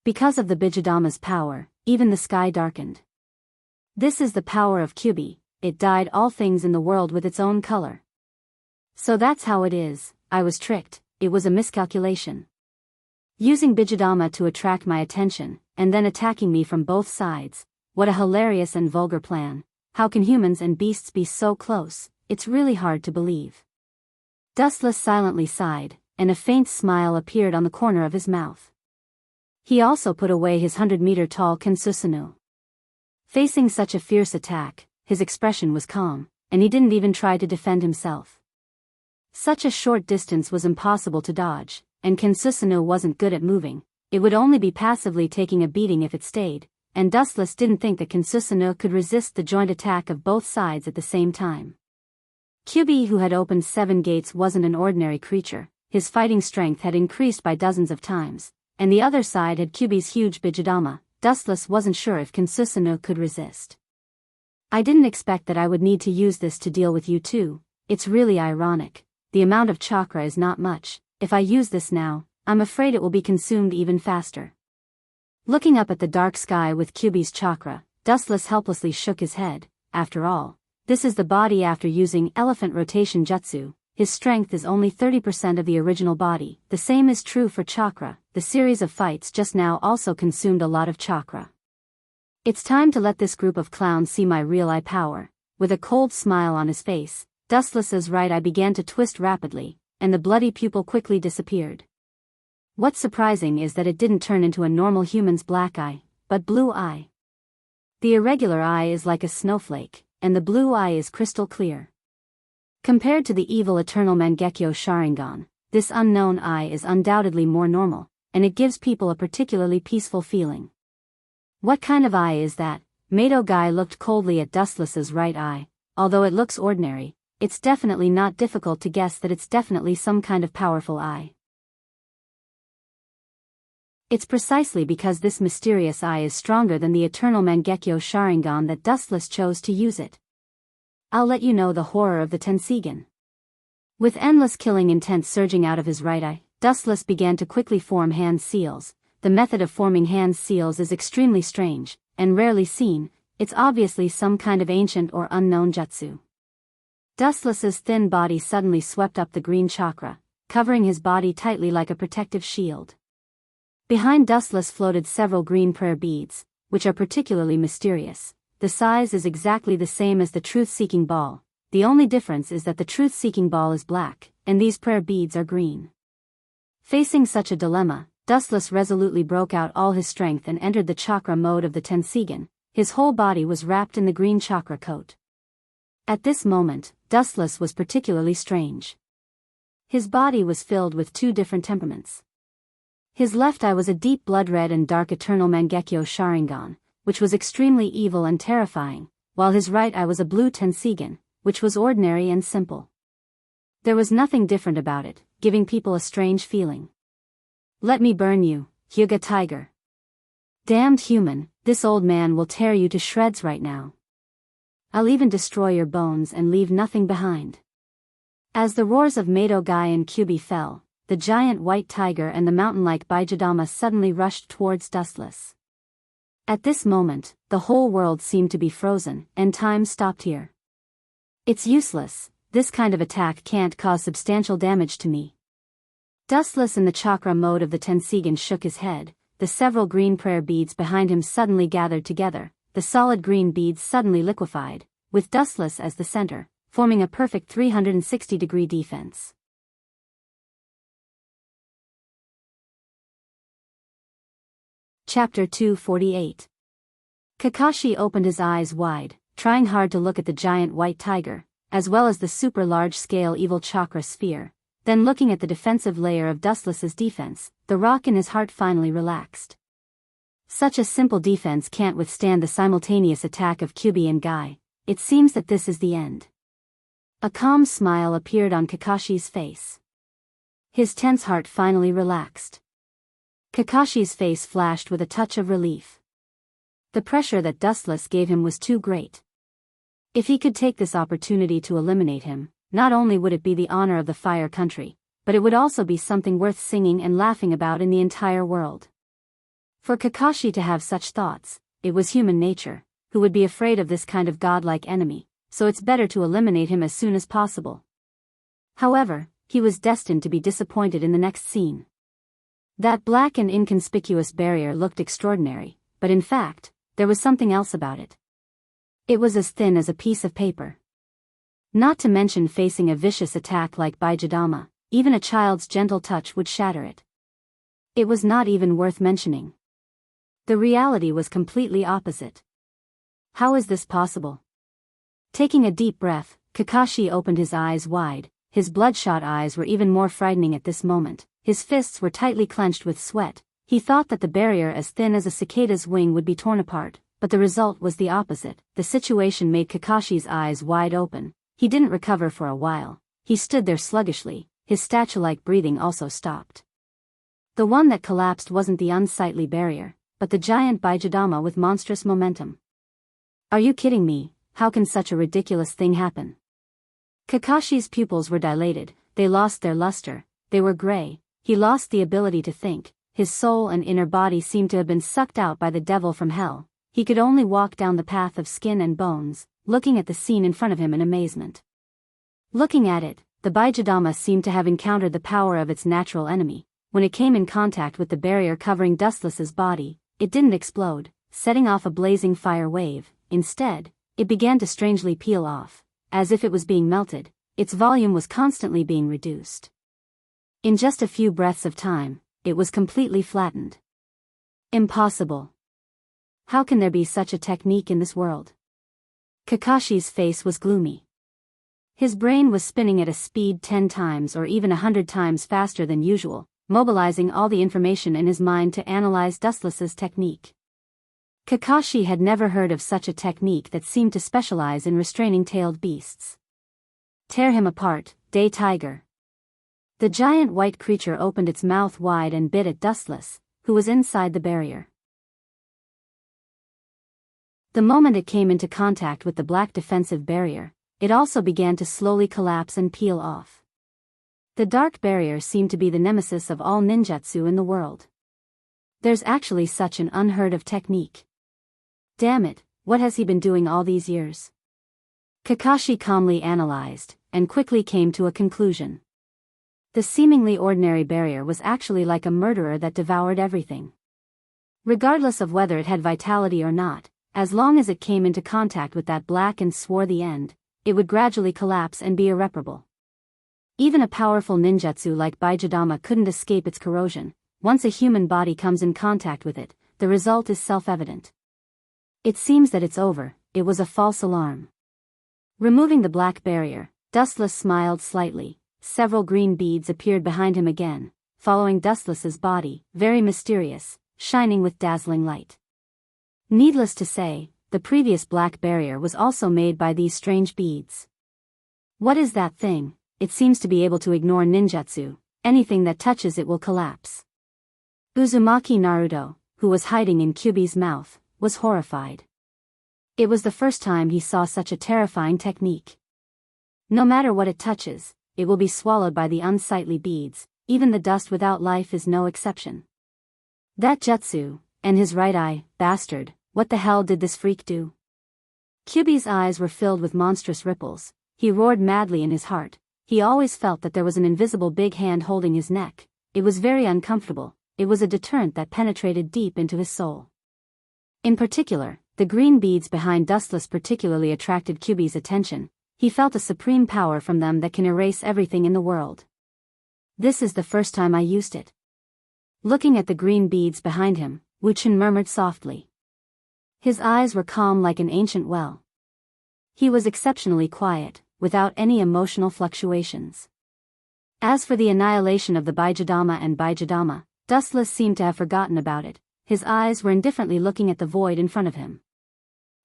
Because of the Bijidama's power, even the sky darkened. This is the power of Kyubi, it dyed all things in the world with its own color. So that's how it is. I was tricked, it was a miscalculation. Using Bijidama to attract my attention, and then attacking me from both sides, what a hilarious and vulgar plan. How can humans and beasts be so close? It's really hard to believe. Dustless silently sighed, and a faint smile appeared on the corner of his mouth. He also put away his 100-meter-tall Kinsusunu. Facing such a fierce attack, his expression was calm, and he didn't even try to defend himself. Such a short distance was impossible to dodge, and Kinsusunu wasn't good at moving. It would only be passively taking a beating if it stayed, and Dustless didn't think that Kinsusunu could resist the joint attack of both sides at the same time. Kyubi, who had opened 7 gates, wasn't an ordinary creature. His fighting strength had increased by dozens of times, and the other side had Kyubi's huge Bijidama. Dustless wasn't sure if Kinsusunu could resist. I didn't expect that I would need to use this to deal with you too. It's really ironic. The amount of chakra is not much. If I use this now, I'm afraid it will be consumed even faster. Looking up at the dark sky with Kyubi's chakra, Dustless helplessly shook his head. After all, this is the body after using elephant rotation jutsu. His strength is only 30% of the original body. The same is true for chakra. The series of fights just now also consumed a lot of chakra. It's time to let this group of clowns see my real eye power. with a cold smile on his face, Dustless's right eye began to twist rapidly, and the bloody pupil quickly disappeared. What's surprising is that it didn't turn into a normal human's black eye, but blue eye. The irregular eye is like a snowflake, and the blue eye is crystal clear. Compared to the evil eternal Mangekyo Sharingan, this unknown eye is undoubtedly more normal, and it gives people a particularly peaceful feeling. What kind of eye is that? Mato Guy looked coldly at Dustless's right eye. Although it looks ordinary, it's definitely not difficult to guess that it's definitely some kind of powerful eye. It's precisely because this mysterious eye is stronger than the eternal Mangekyo Sharingan that Dustless chose to use it. I'll let you know the horror of the Tensigen. With endless killing intent surging out of his right eye, Dustless began to quickly form hand seals. The method of forming hand seals is extremely strange, and rarely seen. It's obviously some kind of ancient or unknown jutsu. Dustless's thin body suddenly swept up the green chakra, covering his body tightly like a protective shield. Behind Dustless floated several green prayer beads, which are particularly mysterious. The size is exactly the same as the truth-seeking ball. The only difference is that the truth-seeking ball is black, and these prayer beads are green. Facing such a dilemma, Dustless resolutely broke out all his strength and entered the chakra mode of the Tensigen. His whole body was wrapped in the green chakra coat. At this moment, Dustless was particularly strange. His body was filled with two different temperaments. His left eye was a deep blood red and dark eternal Mangekyo Sharingan, which was extremely evil and terrifying, while his right eye was a blue Tensigen, which was ordinary and simple. There was nothing different about it, giving people a strange feeling. Let me burn you, Hyuga Tiger. Damned human, this old man will tear you to shreds right now. I'll even destroy your bones and leave nothing behind. As the roars of Mato Guy and Kyubi fell, the giant white tiger and the mountain-like Baijidama suddenly rushed towards Dustless. At this moment, the whole world seemed to be frozen, and time stopped here. It's useless, this kind of attack can't cause substantial damage to me. Dustless in the chakra mode of the Tensigen shook his head. The several green prayer beads behind him suddenly gathered together, the solid green beads suddenly liquefied, with Dustless as the center, forming a perfect 360-degree defense. Chapter 248. Kakashi opened his eyes wide, trying hard to look at the giant white tiger, as well as the super large-scale evil chakra sphere. Then looking at the defensive layer of Dustless's defense, the rock in his heart finally relaxed. Such a simple defense can't withstand the simultaneous attack of Kyubi and Guy. It seems that this is the end. A calm smile appeared on Kakashi's face. His tense heart finally relaxed. Kakashi's face flashed with a touch of relief. The pressure that Dustless gave him was too great. If he could take this opportunity to eliminate him, not only would it be the honor of the Fire Country, but it would also be something worth singing and laughing about in the entire world. For Kakashi to have such thoughts, it was human nature, who would be afraid of this kind of godlike enemy, so it's better to eliminate him as soon as possible. However, he was destined to be disappointed in the next scene. That black and inconspicuous barrier looked extraordinary, but in fact, there was something else about it. It was as thin as a piece of paper. Not to mention facing a vicious attack like Baijidama, even a child's gentle touch would shatter it. It was not even worth mentioning. The reality was completely opposite. How is this possible? Taking a deep breath, Kakashi opened his eyes wide. His bloodshot eyes were even more frightening at this moment. His fists were tightly clenched with sweat. He thought that the barrier as thin as a cicada's wing would be torn apart, but the result was the opposite. The situation made Kakashi's eyes wide open. He didn't recover for a while. He stood there sluggishly. His statue-like breathing also stopped. The one that collapsed wasn't the unsightly barrier, but the giant Baijidama with monstrous momentum. Are you kidding me? How can such a ridiculous thing happen? Kakashi's pupils were dilated. They lost their luster. They were gray. He lost the ability to think. His soul and inner body seemed to have been sucked out by the devil from hell. He could only walk down the path of skin and bones, looking at the scene in front of him in amazement. Looking at it, the Baijidama seemed to have encountered the power of its natural enemy. When it came in contact with the barrier covering Dustless's body, it didn't explode, setting off a blazing fire wave. Instead, it began to strangely peel off, as if it was being melted. Its volume was constantly being reduced. In just a few breaths of time, it was completely flattened. Impossible. How can there be such a technique in this world? Kakashi's face was gloomy. His brain was spinning at a speed 10 times or even 100 times faster than usual, mobilizing all the information in his mind to analyze Dustless's technique. Kakashi had never heard of such a technique that seemed to specialize in restraining tailed beasts. Tear him apart, Day Tiger. The giant white creature opened its mouth wide and bit at Dustless, who was inside the barrier. The moment it came into contact with the black defensive barrier, it also began to slowly collapse and peel off. The dark barrier seemed to be the nemesis of all ninjutsu in the world. There's actually such an unheard of technique. Damn it, what has he been doing all these years? Kakashi calmly analyzed, and quickly came to a conclusion. The seemingly ordinary barrier was actually like a murderer that devoured everything. Regardless of whether it had vitality or not, as long as it came into contact with that black and swarthy end, it would gradually collapse and be irreparable. Even a powerful ninjutsu like Baijidama couldn't escape its corrosion. Once a human body comes in contact with it, the result is self-evident. It seems that it's over. It was a false alarm. Removing the black barrier, Dustless smiled slightly. Several green beads appeared behind him again, following Dustless's body, very mysterious, shining with dazzling light. Needless to say, the previous black barrier was also made by these strange beads. What is that thing? It seems to be able to ignore ninjutsu. Anything that touches it will collapse. Uzumaki Naruto, who was hiding in Kyubi's mouth, was horrified. It was the first time he saw such a terrifying technique. No matter what it touches, it will be swallowed by the unsightly beads. Even the dust without life is no exception. That jutsu, and his right eye, bastard, what the hell did this freak do? Kyubi's eyes were filled with monstrous ripples. He roared madly in his heart. He always felt that there was an invisible big hand holding his neck. It was very uncomfortable. It was a deterrent that penetrated deep into his soul. In particular, the green beads behind Dustless particularly attracted Kyubi's attention. He felt a supreme power from them that can erase everything in the world. This is the first time I used it. Looking at the green beads behind him, Wuchen murmured softly. His eyes were calm like an ancient well. He was exceptionally quiet, without any emotional fluctuations. As for the annihilation of the Baijidama and Baijidama, Dustless seemed to have forgotten about it. His eyes were indifferently looking at the void in front of him.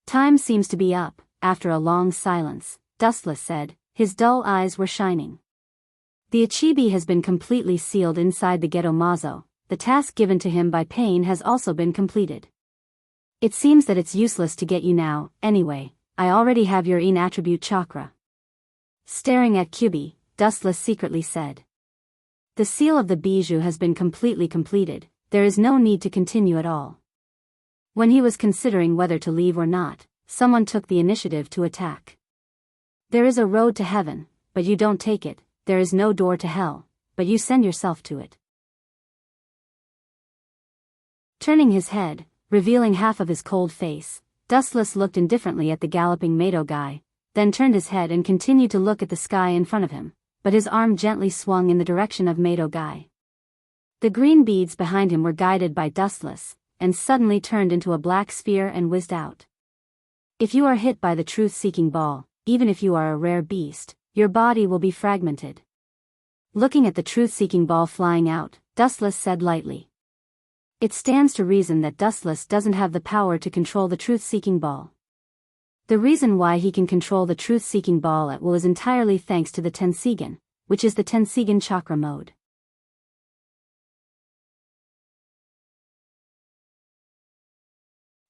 Time seems to be up. After a long silence, Dustless said, his dull eyes were shining. The Ichibi has been completely sealed inside the Geto Mazo. The task given to him by Pain has also been completed. It seems that it's useless to get you now. Anyway, I already have your In attribute chakra. Staring at Kyubi, Dustless secretly said. The seal of the bijou has been completely completed. There is no need to continue at all. When he was considering whether to leave or not, someone took the initiative to attack. There is a road to heaven, but you don't take it. There is no door to hell, but you send yourself to it. Turning his head, revealing half of his cold face, Dustless looked indifferently at the galloping Mato guy, then turned his head and continued to look at the sky in front of him, but his arm gently swung in the direction of Mato guy. The green beads behind him were guided by Dustless, and suddenly turned into a black sphere and whizzed out. If you are hit by the truth-seeking ball, even if you are a rare beast, your body will be fragmented. Looking at the truth-seeking ball flying out, Dustless said lightly. It stands to reason that Dustless doesn't have the power to control the truth-seeking ball. The reason why he can control the truth-seeking ball at will is entirely thanks to the Tensigen, which is the Tensigen chakra mode.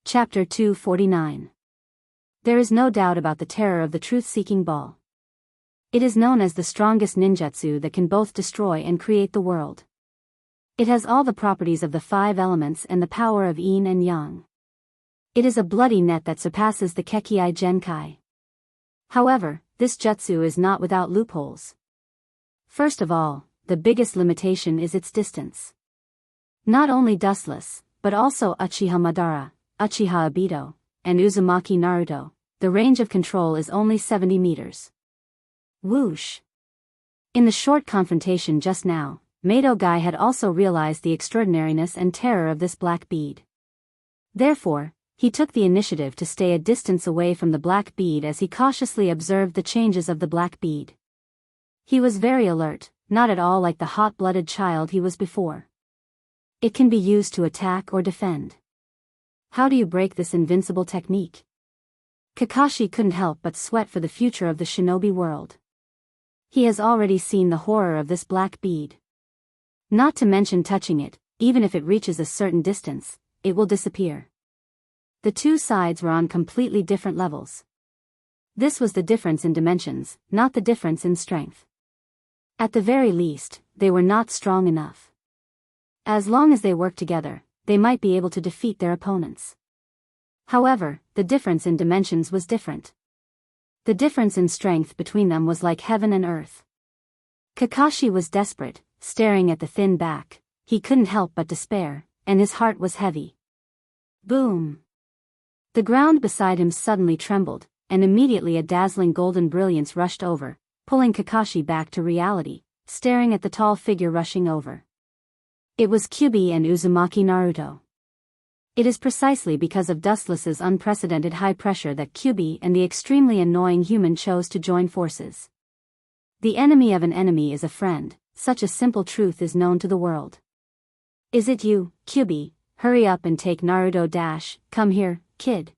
Chapter 249. There is no doubt about the terror of the truth-seeking ball. It is known as the strongest ninjutsu that can both destroy and create the world. It has all the properties of the 5 elements and the power of yin and yang. It is a bloody net that surpasses the Kekkei Genkai. However, this jutsu is not without loopholes. First of all, the biggest limitation is its distance. Not only Dustless, but also Uchiha Madara, Uchiha Obito, and Uzumaki Naruto, the range of control is only 70 meters. Whoosh! In the short confrontation just now, Mado Guy had also realized the extraordinariness and terror of this black bead. Therefore, he took the initiative to stay a distance away from the black bead as he cautiously observed the changes of the black bead. He was very alert, not at all like the hot-blooded child he was before. It can be used to attack or defend. How do you break this invincible technique? Kakashi couldn't help but sweat for the future of the shinobi world. He has already seen the horror of this black bead. Not to mention touching it, even if it reaches a certain distance, it will disappear. The two sides were on completely different levels. This was the difference in dimensions, not the difference in strength. At the very least, they were not strong enough. As long as they worked together, they might be able to defeat their opponents. However, the difference in dimensions was different. The difference in strength between them was like heaven and earth. Kakashi was desperate, staring at the thin back. He couldn't help but despair, and his heart was heavy. Boom! The ground beside him suddenly trembled, and immediately a dazzling golden brilliance rushed over, pulling Kakashi back to reality, staring at the tall figure rushing over. It was Kyuubi and Uzumaki Naruto. It is precisely because of Dustless's unprecedented high pressure that Kyuubi and the extremely annoying human chose to join forces. The enemy of an enemy is a friend, such a simple truth is known to the world. Is it you, Kyuubi? Hurry up and take Naruto. Come here, kid.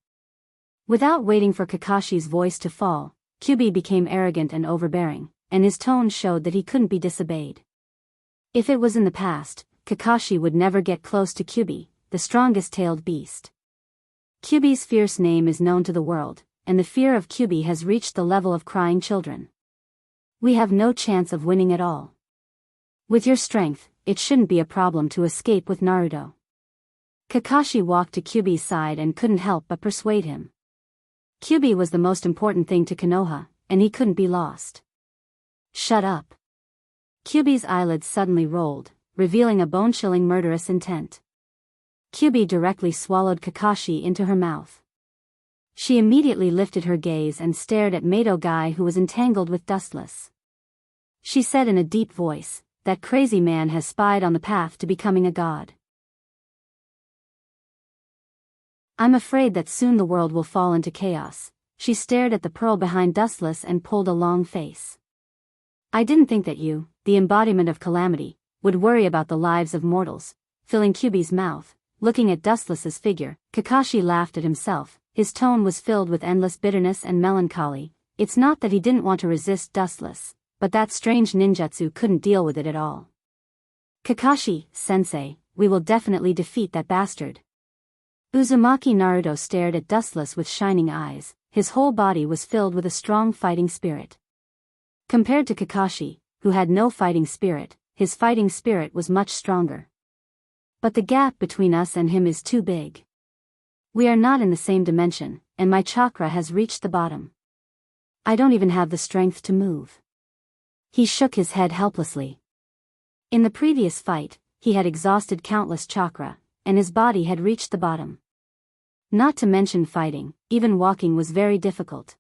Without waiting for Kakashi's voice to fall, Kyuubi became arrogant and overbearing, and his tone showed that he couldn't be disobeyed. If it was in the past, Kakashi would never get close to Kyuubi, the strongest-tailed beast. Kyuubi's fierce name is known to the world, and the fear of Kyuubi has reached the level of crying children. We have no chance of winning at all. With your strength, it shouldn't be a problem to escape with Naruto. Kakashi walked to Kyuubi's side and couldn't help but persuade him. Kyuubi was the most important thing to Konoha, and he couldn't be lost. Shut up. Kyuubi's eyelids suddenly rolled, revealing a bone-chilling murderous intent. Kyuubi directly swallowed Kakashi into her mouth. She immediately lifted her gaze and stared at Mado Guy, who was entangled with Dustless. She said in a deep voice, "That crazy man has spied on the path to becoming a god. I'm afraid that soon the world will fall into chaos." She stared at the pearl behind Dustless and pulled a long face. "I didn't think that you, the embodiment of calamity, would worry about the lives of mortals." Filling Kyuubi's mouth, looking at Dustless's figure, Kakashi laughed at himself. His tone was filled with endless bitterness and melancholy. It's not that he didn't want to resist Dustless, but that strange ninjutsu couldn't deal with it at all. "Kakashi-sensei, we will definitely defeat that bastard." Uzumaki Naruto stared at Dustless with shining eyes. His whole body was filled with a strong fighting spirit. Compared to Kakashi, who had no fighting spirit, his fighting spirit was much stronger. But the gap between us and him is too big. We are not in the same dimension, and my chakra has reached the bottom. I don't even have the strength to move. He shook his head helplessly. In the previous fight, he had exhausted countless chakra, and his body had reached the bottom. Not to mention fighting, even walking was very difficult.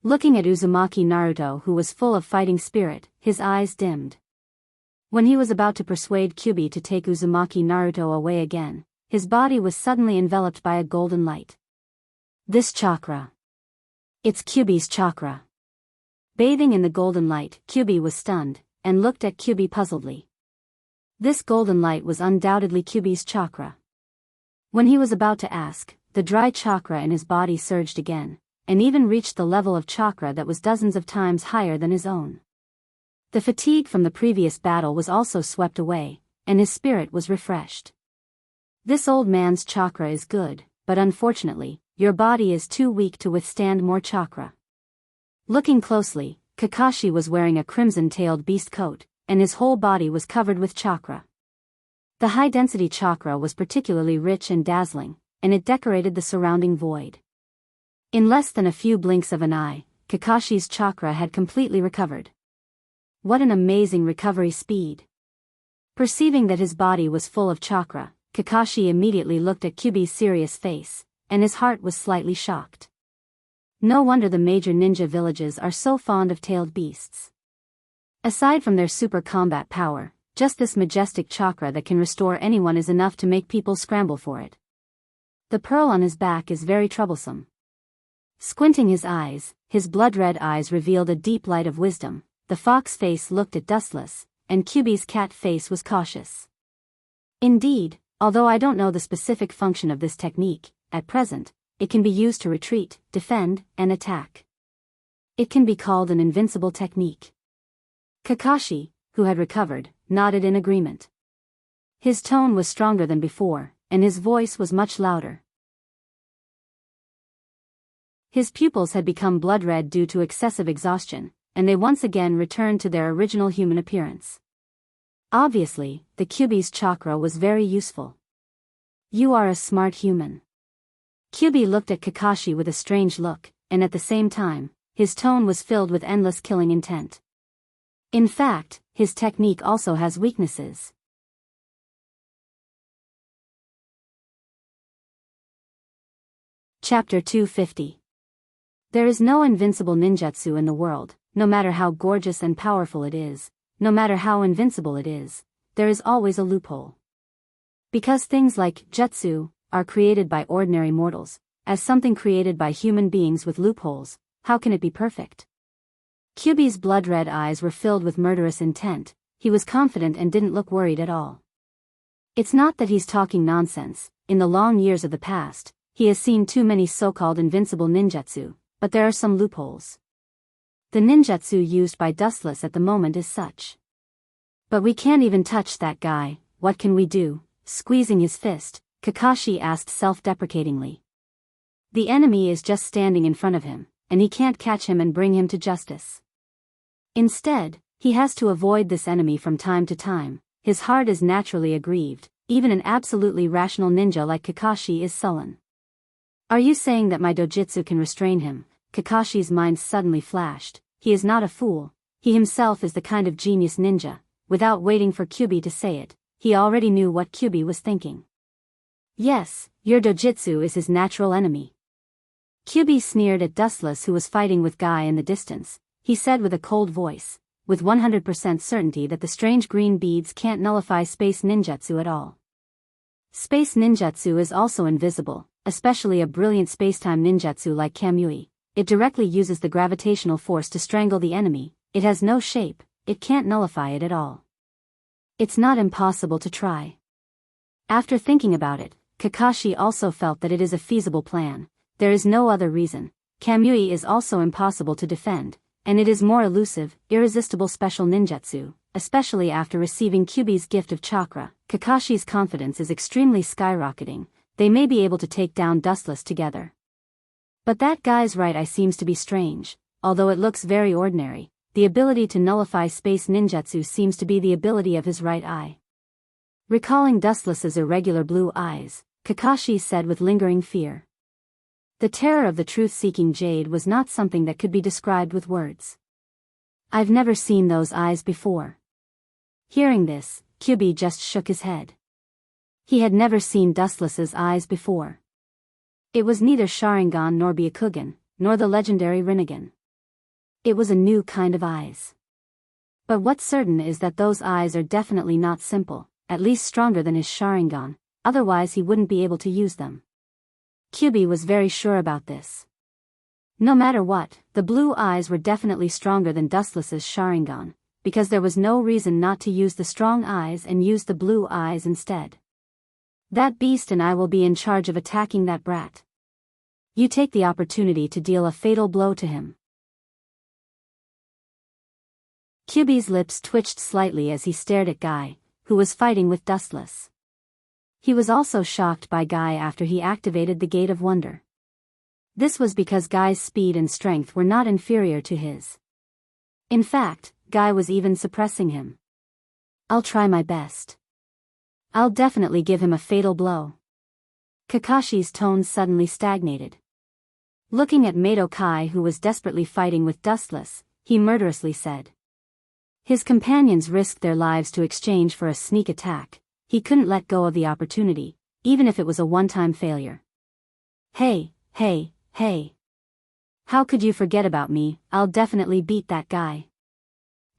Looking at Uzumaki Naruto, who was full of fighting spirit, his eyes dimmed. When he was about to persuade Kyuubi to take Uzumaki Naruto away again, his body was suddenly enveloped by a golden light. This chakra. It's Kyuubi's chakra. Bathing in the golden light, Kyuubi was stunned, and looked at Kyuubi puzzledly. This golden light was undoubtedly Kyuubi's chakra. When he was about to ask, the dry chakra in his body surged again, and even reached the level of chakra that was dozens of times higher than his own. The fatigue from the previous battle was also swept away, and his spirit was refreshed. This old man's chakra is good, but unfortunately, your body is too weak to withstand more chakra. Looking closely, Kakashi was wearing a crimson-tailed beast coat, and his whole body was covered with chakra. The high-density chakra was particularly rich and dazzling, and it decorated the surrounding void. In less than a few blinks of an eye, Kakashi's chakra had completely recovered. What an amazing recovery speed! Perceiving that his body was full of chakra, Kakashi immediately looked at Kyuubi's serious face, and his heart was slightly shocked. No wonder the major ninja villages are so fond of tailed beasts. Aside from their super combat power, just this majestic chakra that can restore anyone is enough to make people scramble for it. The pearl on his back is very troublesome. Squinting his eyes, his blood-red eyes revealed a deep light of wisdom. The fox face looked at Dustless, and Kyubi's cat face was cautious. Indeed, although I don't know the specific function of this technique, at present, it can be used to retreat, defend, and attack. It can be called an invincible technique. Kakashi, who had recovered, nodded in agreement. His tone was stronger than before, and his voice was much louder. His pupils had become blood-red due to excessive exhaustion, and they once again returned to their original human appearance. Obviously, the Kyubi's chakra was very useful. You are a smart human. Kyubi looked at Kakashi with a strange look, and at the same time, his tone was filled with endless killing intent. In fact, his technique also has weaknesses. Chapter 250. There is no invincible ninjutsu in the world, no matter how gorgeous and powerful it is, no matter how invincible it is, there is always a loophole. Because things like jutsu are created by ordinary mortals, as something created by human beings with loopholes, how can it be perfect? Kyubi's blood-red eyes were filled with murderous intent. He was confident and didn't look worried at all. It's not that he's talking nonsense. In the long years of the past, he has seen too many so-called invincible ninjutsu, but there are some loopholes. The ninjutsu used by Dustless at the moment is such. But we can't even touch that guy, what can we do? Squeezing his fist, Kakashi asked self-deprecatingly. The enemy is just standing in front of him, and he can't catch him and bring him to justice. Instead, he has to avoid this enemy from time to time. His heart is naturally aggrieved. Even an absolutely rational ninja like Kakashi is sullen. Are you saying that my dojutsu can restrain him? Kakashi's mind suddenly flashed. He is not a fool. He himself is the kind of genius ninja. Without waiting for Kyubi to say it, he already knew what Kyubi was thinking. Yes, your dojutsu is his natural enemy. Kyubi sneered at Dustless, who was fighting with Guy in the distance. He said with a cold voice, with 100% certainty, that the strange green beads can't nullify space ninjutsu at all. Space ninjutsu is also invisible, especially a brilliant spacetime ninjutsu like Kamui. It directly uses the gravitational force to strangle the enemy. It has no shape, it can't nullify it at all. It's not impossible to try. After thinking about it, Kakashi also felt that it is a feasible plan. There is no other reason. Kamui is also impossible to defend, and it is more elusive, irresistible special ninjutsu, especially after receiving Kyubi's gift of chakra. Kakashi's confidence is extremely skyrocketing. They may be able to take down Dustless together. But that guy's right eye seems to be strange. Although it looks very ordinary, the ability to nullify space ninjutsu seems to be the ability of his right eye. Recalling Dustless's irregular blue eyes, Kakashi said with lingering fear. The terror of the truth-seeking jade was not something that could be described with words. I've never seen those eyes before. Hearing this, Kyubi just shook his head. He had never seen Dustless's eyes before. It was neither Sharingan nor Byakugan, nor the legendary Rinnegan. It was a new kind of eyes. But what's certain is that those eyes are definitely not simple, at least stronger than his Sharingan, otherwise he wouldn't be able to use them. Kyubi was very sure about this. No matter what, the blue eyes were definitely stronger than Dustless's Sharingan, because there was no reason not to use the strong eyes and use the blue eyes instead. That beast and I will be in charge of attacking that brat. You take the opportunity to deal a fatal blow to him. Kyubi's lips twitched slightly as he stared at Guy, who was fighting with Dustless. He was also shocked by Guy after he activated the Gate of Wonder. This was because Guy's speed and strength were not inferior to his. In fact, Guy was even suppressing him. I'll try my best. I'll definitely give him a fatal blow. Kakashi's tone suddenly stagnated. Looking at Madokai, who was desperately fighting with Dustless, he murderously said. His companions risked their lives to exchange for a sneak attack. He couldn't let go of the opportunity, even if it was a one-time failure. Hey, hey, hey. How could you forget about me? I'll definitely beat that guy.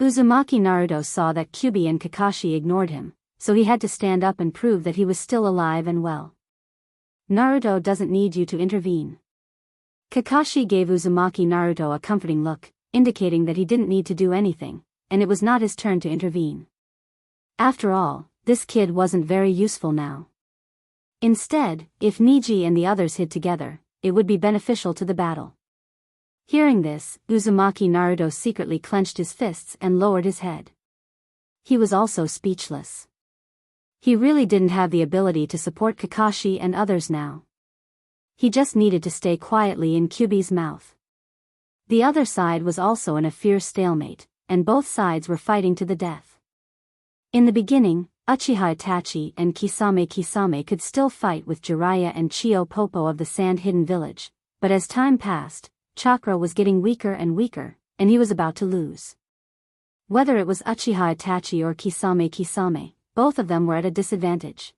Uzumaki Naruto saw that Kyuubi and Kakashi ignored him, so he had to stand up and prove that he was still alive and well. Naruto doesn't need you to intervene. Kakashi gave Uzumaki Naruto a comforting look, indicating that he didn't need to do anything, and it was not his turn to intervene. After all, this kid wasn't very useful now. Instead, if Niji and the others hid together, it would be beneficial to the battle. Hearing this, Uzumaki Naruto secretly clenched his fists and lowered his head. He was also speechless. He really didn't have the ability to support Kakashi and others now. He just needed to stay quietly in Kyuubi's mouth. The other side was also in a fierce stalemate, and both sides were fighting to the death. In the beginning, Uchiha Itachi and Kisame could still fight with Jiraiya and Chiyo Popo of the Sand-Hidden Village, but as time passed, chakra was getting weaker and weaker, and he was about to lose. Whether it was Uchiha Itachi or Kisame, both of them were at a disadvantage.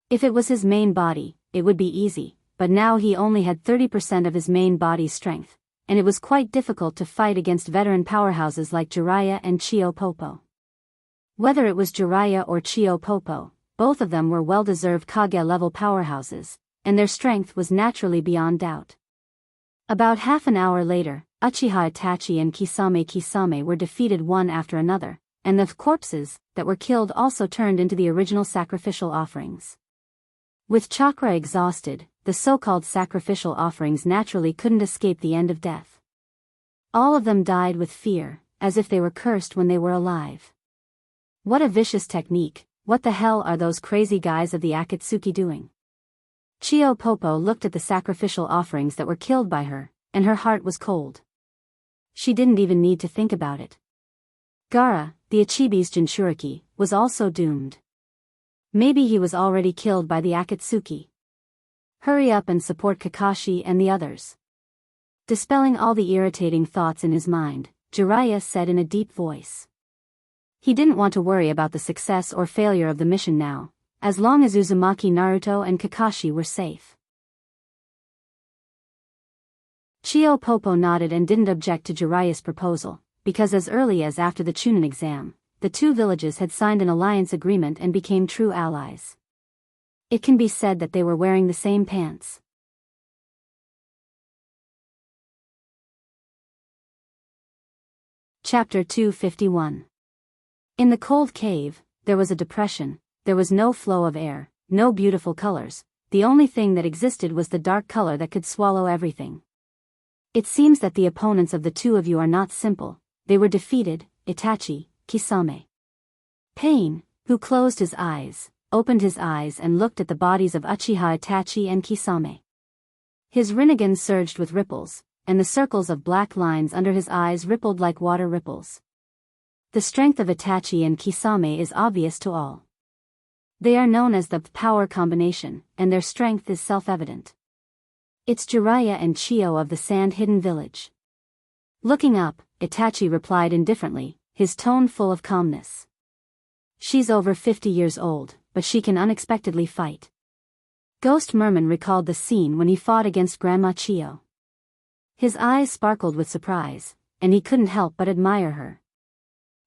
If it was his main body, it would be easy, but now he only had 30% of his main body's strength, and it was quite difficult to fight against veteran powerhouses like Jiraiya and Chiyo Popo. Whether it was Jiraiya or Chiyo Popo, both of them were well-deserved Kage-level powerhouses, and their strength was naturally beyond doubt. About half an hour later, Uchiha Itachi and Kisame were defeated one after another, and the corpses that were killed also turned into the original sacrificial offerings. With chakra exhausted, the so-called sacrificial offerings naturally couldn't escape the end of death. All of them died with fear, as if they were cursed when they were alive. What a vicious technique! What the hell are those crazy guys of the Akatsuki doing? Chiyo Popo looked at the sacrificial offerings that were killed by her, and her heart was cold. She didn't even need to think about it. Gaara, the Ichibi's Jinchuriki, was also doomed. Maybe he was already killed by the Akatsuki. Hurry up and support Kakashi and the others. Dispelling all the irritating thoughts in his mind, Jiraiya said in a deep voice. He didn't want to worry about the success or failure of the mission now, as long as Uzumaki Naruto and Kakashi were safe. Chiyo Popo nodded and didn't object to Jiraiya's proposal, because as early as after the Chunin exam, the two villages had signed an alliance agreement and became true allies. It can be said that they were wearing the same pants. Chapter 251. In the cold cave, there was a depression. There was no flow of air, no beautiful colors. The only thing that existed was the dark color that could swallow everything. It seems that the opponents of the two of you are not simple. They were defeated, Itachi, Kisame. Pain, who closed his eyes, opened his eyes and looked at the bodies of Uchiha Itachi and Kisame. His Rinnegan surged with ripples, and the circles of black lines under his eyes rippled like water ripples. The strength of Itachi and Kisame is obvious to all. They are known as the power combination, and their strength is self-evident. It's Jiraiya and Chiyo of the Sand-Hidden Village. Looking up, Itachi replied indifferently, his tone full of calmness. She's over 50 years old, but she can unexpectedly fight. Ghost Merman recalled the scene when he fought against Grandma Chiyo. His eyes sparkled with surprise, and he couldn't help but admire her.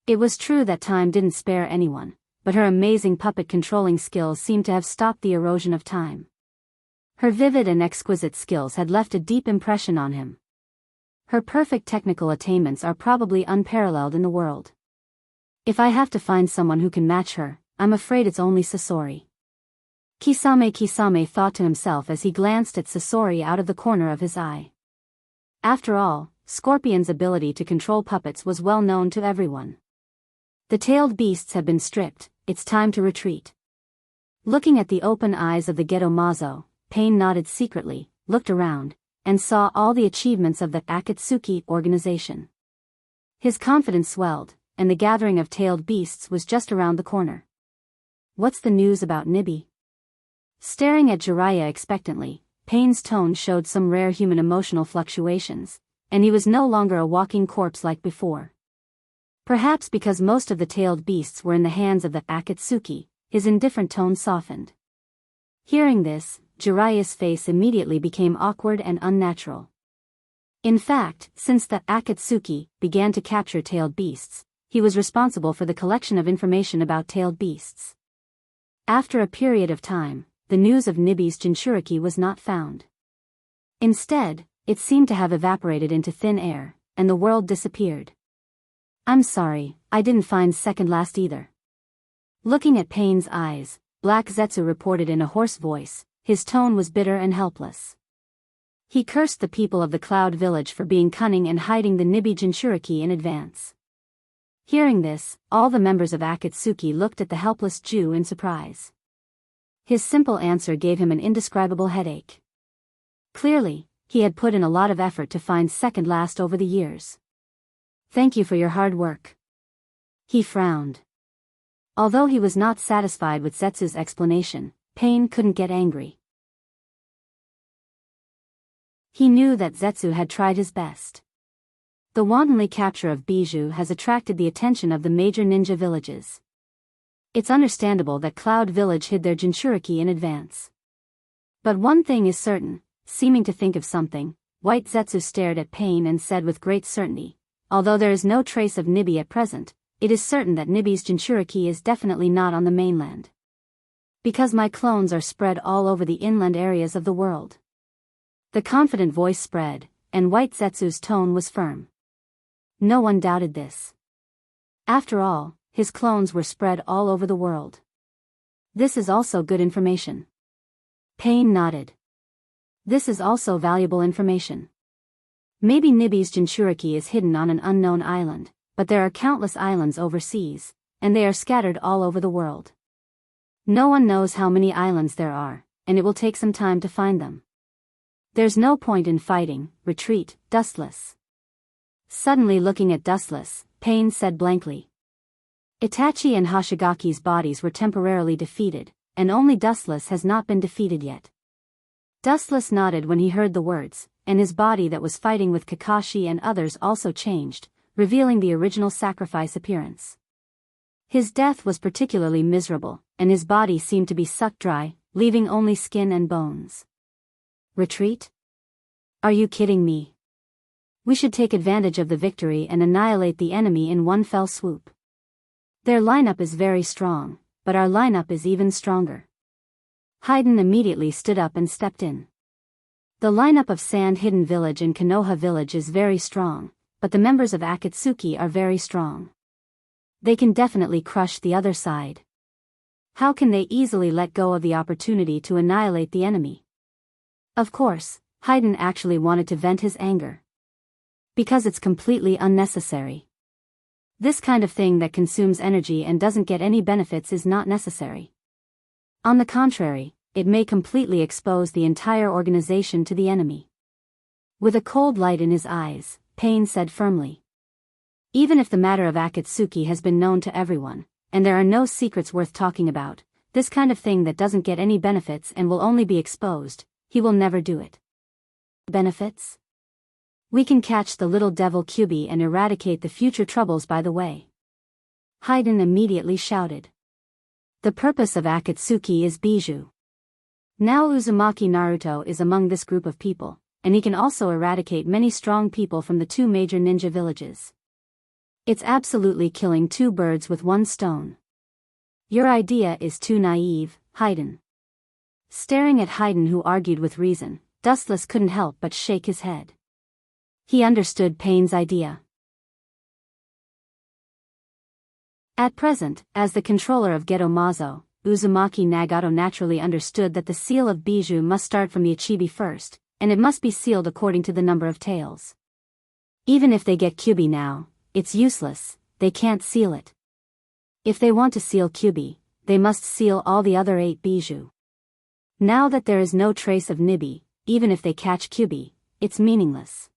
It was true that time didn't spare anyone, but her amazing puppet controlling skills seemed to have stopped the erosion of time. Her vivid and exquisite skills had left a deep impression on him. Her perfect technical attainments are probably unparalleled in the world. If I have to find someone who can match her, I'm afraid it's only Sasori. Kisame thought to himself as he glanced at Sasori out of the corner of his eye. After all, Scorpion's ability to control puppets was well known to everyone. The tailed beasts have been stripped, it's time to retreat. Looking at the open eyes of the Geto Mazo, Pain nodded secretly, looked around, and saw all the achievements of the Akatsuki organization. His confidence swelled, and the gathering of tailed beasts was just around the corner. What's the news about Nibi? Staring at Jiraiya expectantly, Pain's tone showed some rare human emotional fluctuations, and he was no longer a walking corpse like before. Perhaps because most of the tailed beasts were in the hands of the Akatsuki, his indifferent tone softened. Hearing this, Jiraiya's face immediately became awkward and unnatural. In fact, since the Akatsuki began to capture tailed beasts, he was responsible for the collection of information about tailed beasts. After a period of time, the news of Nibi's Jinchuriki was not found. Instead, it seemed to have evaporated into thin air, and the world disappeared. I'm sorry, I didn't find second last either. Looking at Payne's eyes, Black Zetsu reported in a hoarse voice. His tone was bitter and helpless. He cursed the people of the Cloud Village for being cunning and hiding the Nibi Jinchuriki in advance. Hearing this, all the members of Akatsuki looked at the helpless Jew in surprise. His simple answer gave him an indescribable headache. Clearly, he had put in a lot of effort to find second last over the years. Thank you for your hard work. He frowned. Although he was not satisfied with Zetsu's explanation, Payne couldn't get angry. He knew that Zetsu had tried his best. The wantonly capture of Bijou has attracted the attention of the major ninja villages. It's understandable that Cloud Village hid their Jinchuriki in advance. But one thing is certain, seeming to think of something, White Zetsu stared at Payne and said with great certainty, although there is no trace of Nibi at present, it is certain that Nibi's Jinchuriki is definitely not on the mainland. Because my clones are spread all over the inland areas of the world. The confident voice spread, and White Zetsu's tone was firm. No one doubted this. After all, his clones were spread all over the world. This is also good information. Payne nodded. This is also valuable information. Maybe Nibi's Jinchuriki is hidden on an unknown island, but there are countless islands overseas, and they are scattered all over the world. No one knows how many islands there are, and it will take some time to find them. There's no point in fighting. Retreat, Dustless. Suddenly looking at Dustless, Payne said blankly. Itachi and Hoshigaki's bodies were temporarily defeated, and only Dustless has not been defeated yet. Dustless nodded when he heard the words, and his body that was fighting with Kakashi and others also changed, revealing the original sacrifice appearance. His death was particularly miserable, and his body seemed to be sucked dry, leaving only skin and bones. Retreat? Are you kidding me? We should take advantage of the victory and annihilate the enemy in one fell swoop. Their lineup is very strong, but our lineup is even stronger. Haydn immediately stood up and stepped in. The lineup of Sand Hidden Village and Konoha Village is very strong, but the members of Akatsuki are very strong. They can definitely crush the other side. How can they easily let go of the opportunity to annihilate the enemy? Of course, Haydn actually wanted to vent his anger. Because it's completely unnecessary. This kind of thing that consumes energy and doesn't get any benefits is not necessary. On the contrary, it may completely expose the entire organization to the enemy. With a cold light in his eyes, Payne said firmly. Even if the matter of Akatsuki has been known to everyone, and there are no secrets worth talking about, this kind of thing that doesn't get any benefits and will only be exposed, he will never do it. Benefits? We can catch the little devil Kyubi and eradicate the future troubles by the way. Haydn immediately shouted. The purpose of Akatsuki is Bijou. Now Uzumaki Naruto is among this group of people, and he can also eradicate many strong people from the two major ninja villages. It's absolutely killing two birds with one stone. Your idea is too naive, Haydn. Staring at Haydn, who argued with reason, Dustless couldn't help but shake his head. He understood Payne's idea. At present, as the controller of Geto Mazo, Uzumaki Nagato naturally understood that the seal of Bijou must start from the Ichibi first, and it must be sealed according to the number of tails. Even if they get Kyubi now, it's useless, they can't seal it. If they want to seal Kyubi, they must seal all the other 8 Bijou. Now that there is no trace of Nibi, even if they catch Kyubi, it's meaningless.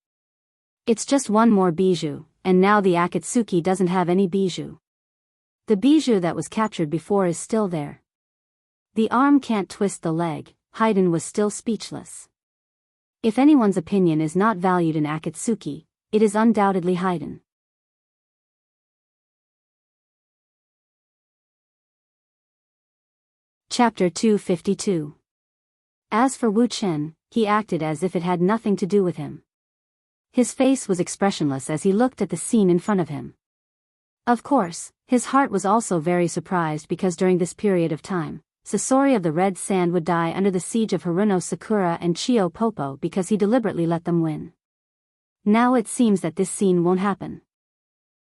It's just one more Bijou, and now the Akatsuki doesn't have any Bijou. The Bijou that was captured before is still there. The arm can't twist the leg. Haydn was still speechless. If anyone's opinion is not valued in Akatsuki, it is undoubtedly Haydn. Chapter 252. As for Wu Chen, he acted as if it had nothing to do with him. His face was expressionless as he looked at the scene in front of him. Of course, his heart was also very surprised because during this period of time, Sasori of the Red Sand would die under the siege of Haruno Sakura and Chio Popo because he deliberately let them win. Now it seems that this scene won't happen.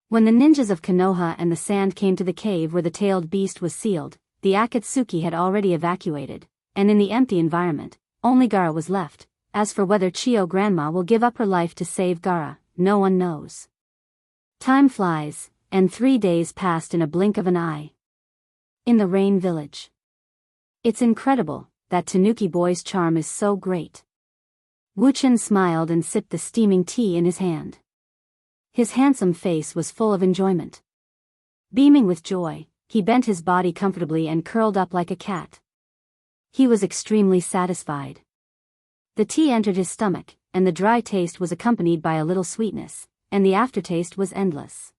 When the ninjas of Konoha and the sand came to the cave where the tailed beast was sealed, the Akatsuki had already evacuated, and in the empty environment, only Gaara was left. As for whether Chio Grandma will give up her life to save Gaara, no one knows. Time flies, and 3 days passed in a blink of an eye. In the Rain Village. It's incredible, that Tanuki boy's charm is so great. Wuchen smiled and sipped the steaming tea in his hand. His handsome face was full of enjoyment. Beaming with joy, he bent his body comfortably and curled up like a cat. He was extremely satisfied. The tea entered his stomach, and the dry taste was accompanied by a little sweetness, and the aftertaste was endless.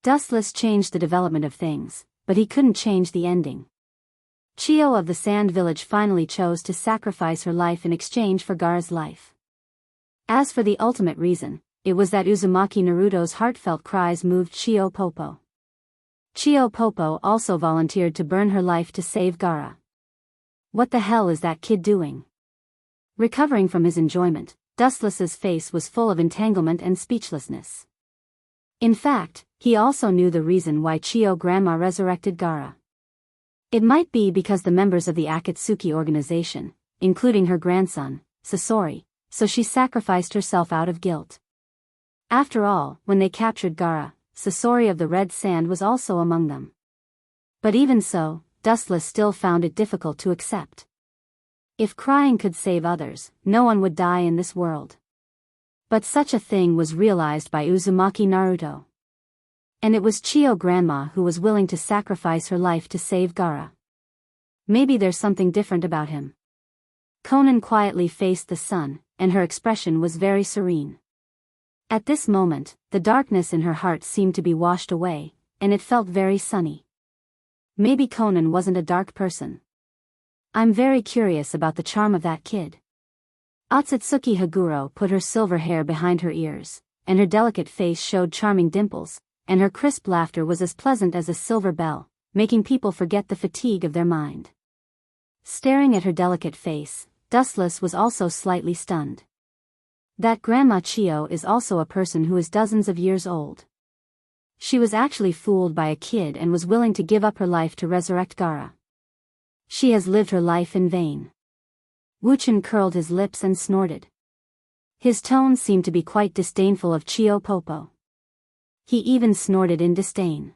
Dustless changed the development of things, but he couldn't change the ending. Chio of the Sand Village finally chose to sacrifice her life in exchange for Gaara's life. As for the ultimate reason, it was that Uzumaki Naruto's heartfelt cries moved Chio Popo. Chio Popo also volunteered to burn her life to save Gaara. What the hell is that kid doing? Recovering from his enjoyment, Dustless's face was full of entanglement and speechlessness. In fact, he also knew the reason why Chio Grandma resurrected Gaara. It might be because the members of the Akatsuki organization, including her grandson, Sasori, so she sacrificed herself out of guilt. After all, when they captured Gaara, Sasori of the Red Sand was also among them. But even so, Dustless still found it difficult to accept. If crying could save others, no one would die in this world. But such a thing was realized by Uzumaki Naruto. And it was Chio Grandma who was willing to sacrifice her life to save Gaara. Maybe there's something different about him. Konan quietly faced the sun, and her expression was very serene. At this moment, the darkness in her heart seemed to be washed away, and it felt very sunny. Maybe Konan wasn't a dark person. I'm very curious about the charm of that kid. Otsutsuki Haguro put her silver hair behind her ears, and her delicate face showed charming dimples, and her crisp laughter was as pleasant as a silver bell, making people forget the fatigue of their mind. Staring at her delicate face, Dustless was also slightly stunned. That Grandma Chio is also a person who is dozens of years old. She was actually fooled by a kid and was willing to give up her life to resurrect Gaara. She has lived her life in vain. Wuchen curled his lips and snorted. His tone seemed to be quite disdainful of Chio Popo. He even snorted in disdain.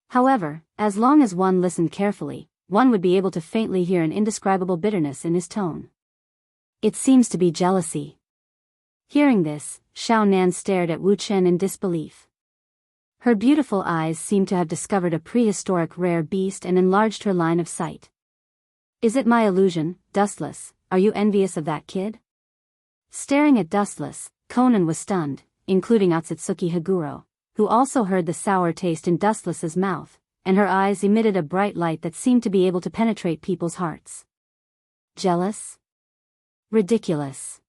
However, as long as one listened carefully, one would be able to faintly hear an indescribable bitterness in his tone. It seems to be jealousy. Hearing this, Xiao Nan stared at Wu Chen in disbelief. Her beautiful eyes seemed to have discovered a prehistoric rare beast and enlarged her line of sight. Is it my illusion, Dustless? Are you envious of that kid? Staring at Dustless, Konan was stunned, including Otsutsuki Haguro, who also heard the sour taste in Dustless's mouth, and her eyes emitted a bright light that seemed to be able to penetrate people's hearts. Jealous? Ridiculous.